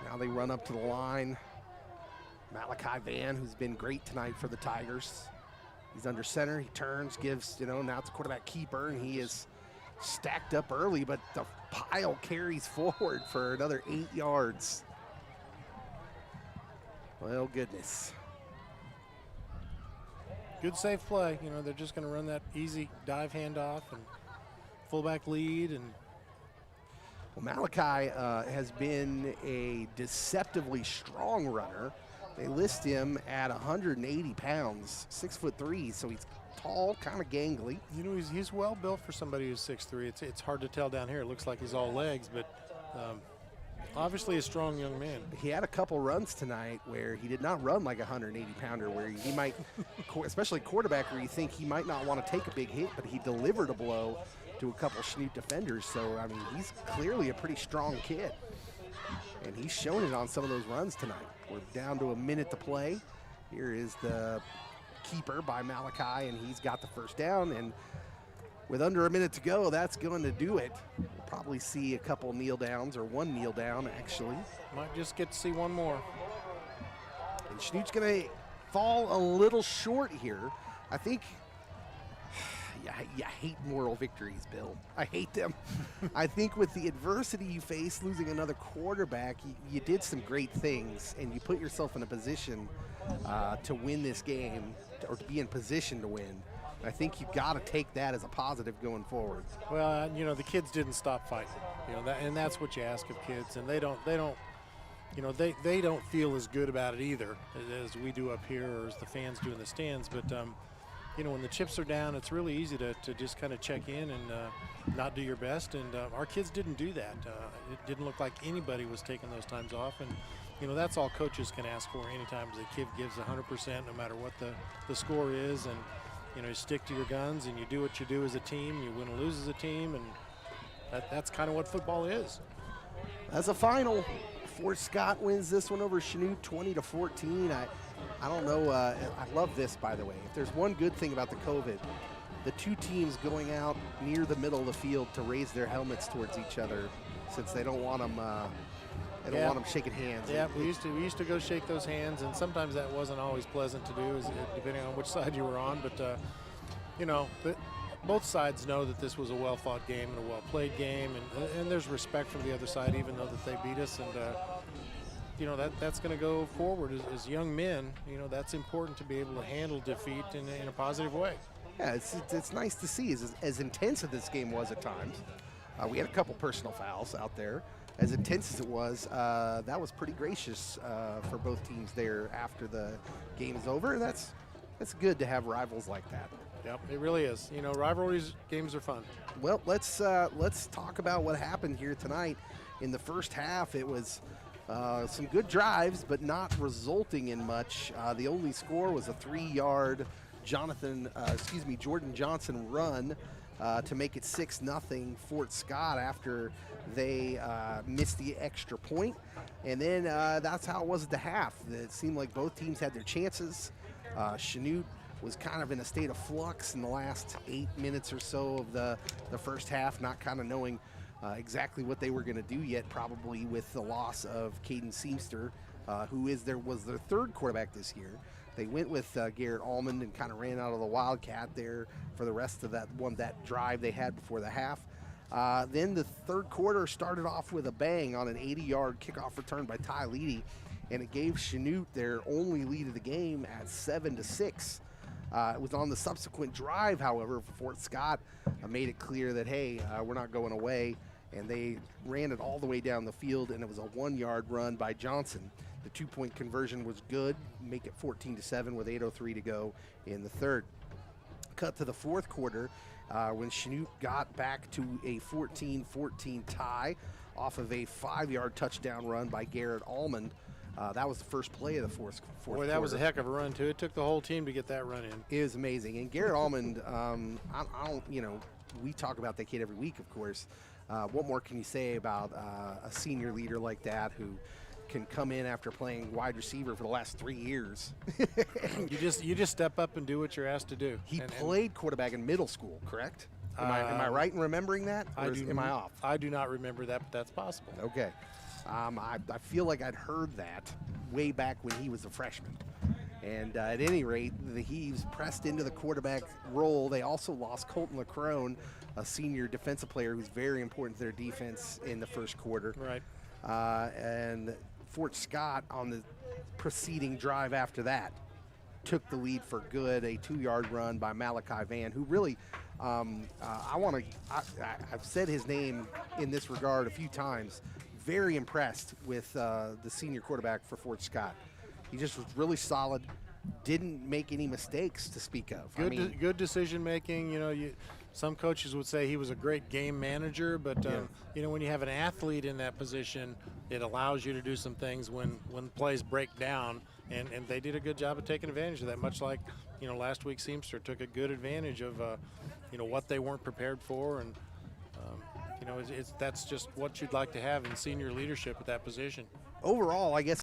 Now they run up to the line. Malachi Van, who's been great tonight for the Tigers. He's under center. He turns, gives, now it's quarterback keeper, and he is stacked up early, but the pile carries forward for another 8 yards. Well, goodness.
Good safe play. They're just going to run that easy dive handoff and fullback lead. And
well, Malachi has been a deceptively strong runner. They list him at 180 pounds, 6'3", so he's tall, kind of gangly.
he's well built for somebody who's 6'3". It's hard to tell down here. It looks like he's all legs, but obviously a strong young man.
He had a couple runs tonight where he did not run like a 180-pounder, where he might, especially quarterback, where you think he might not want to take a big hit, but he delivered a blow to a couple Chanute defenders. So, I mean, he's clearly a pretty strong kid. And he's shown it on some of those runs tonight. We're down to a minute to play. Here is the keeper by Malachi, and he's got the first down. And with under a minute to go, that's going to do it. We'll probably see a couple kneel downs, or one kneel down, actually.
Might just get to see one more.
And Chanute's going to fall a little short here. I think, you hate moral victories, Bill. I hate them. I think with the adversity you face, losing another quarterback, you did some great things, and you put yourself in a position to win this game, or to be in position to win. I think you've got to take that as a positive going forward.
Well, the kids didn't stop fighting. And that's what you ask of kids, and they don't feel as good about it either as we do up here, or as the fans do in the stands. But when the chips are down, it's really easy to just kind of check in and not do your best. And our kids didn't do that. It didn't look like anybody was taking those times off. And that's all coaches can ask for anytime the kid gives 100%, no matter what the score is. And you stick to your guns, and you do what you do as a team. You win or lose as a team, and that's kind of what football is.
As a final, Fort Scott wins this one over Chanute 20-14. I don't know. I love this, by the way. If there's one good thing about the COVID, the two teams going out near the middle of the field to raise their helmets towards each other, since they don't want them. They don't want them shaking hands.
Yeah, we used to go shake those hands, and sometimes that wasn't always pleasant to do, depending on which side you were on. But both sides know that this was a well-fought game and a well-played game, and there's respect from the other side, even though that they beat us. And that's going to go forward as young men. That's important to be able to handle defeat in a positive way.
Yeah, it's nice to see. As intense as this game was at times, we had a couple personal fouls out there. As intense as it was, that was pretty gracious for both teams there after the game is over. That's good to have rivals like that.
Yep, it really is. Rivalries games are fun.
Well, let's talk about what happened here tonight. In the first half, it was some good drives, but not resulting in much. The only score was a 3-yard Jordan Johnson run to make it 6-0 Fort Scott after they missed the extra point. And then that's how it was at the half. It seemed like both teams had their chances. Chanute was kind of in a state of flux in the last 8 minutes or so of the first half, not kind of knowing exactly what they were going to do yet, probably with the loss of Caden Seamster, who was their third quarterback this year. They went with Garrett Almond and kind of ran out of the Wildcat there for the rest of that drive they had before the half. Then the third quarter started off with a bang on an 80-yard kickoff return by Ty Leedy, and it gave Chanute their only lead of the game at 7-6. It was on the subsequent drive, however, for Fort Scott made it clear that, hey, we're not going away, and they ran it all the way down the field, and it was a 1-yard run by Johnson. The 2-point conversion was good, make it 14-7 with 8:03 to go in the third. Cut to the fourth quarter when Chanute got back to a 14-14 tie off of a 5-yard touchdown run by Garrett Almond. That was the first play of the fourth
Boy, that was a
quarter.
heck of a run too. It took the whole team to get that run in.
It was amazing. And Garrett Almond, I don't, we talk about that kid every week, of course. What more can you say about a senior leader like that who can come in after playing wide receiver for the last 3 years?
You just step up and do what you're asked to do.
He
And
played quarterback in middle school, correct? Am I right in remembering that? Or am I off?
I do not remember that, but that's possible.
Okay. I feel like I'd heard that way back when he was a freshman. And at any rate, the Heaves pressed into the quarterback role. They also lost Colton LaCrone, a senior defensive player who's very important to their defense in the first quarter.
Right.
And Fort Scott on the preceding drive after that took the lead for good, a 2-yard run by Malachi Van, who really, I've said his name in this regard a few times, very impressed with the senior quarterback for Fort Scott. He just was really solid, didn't make any mistakes to speak of.
Good decision making. Some coaches would say he was a great game manager, but when you have an athlete in that position, it allows you to do some things when plays break down, and they did a good job of taking advantage of that. Much like last week, Seamster took a good advantage of what they weren't prepared for, and that's just what you'd like to have in senior leadership at that position.
Overall, I guess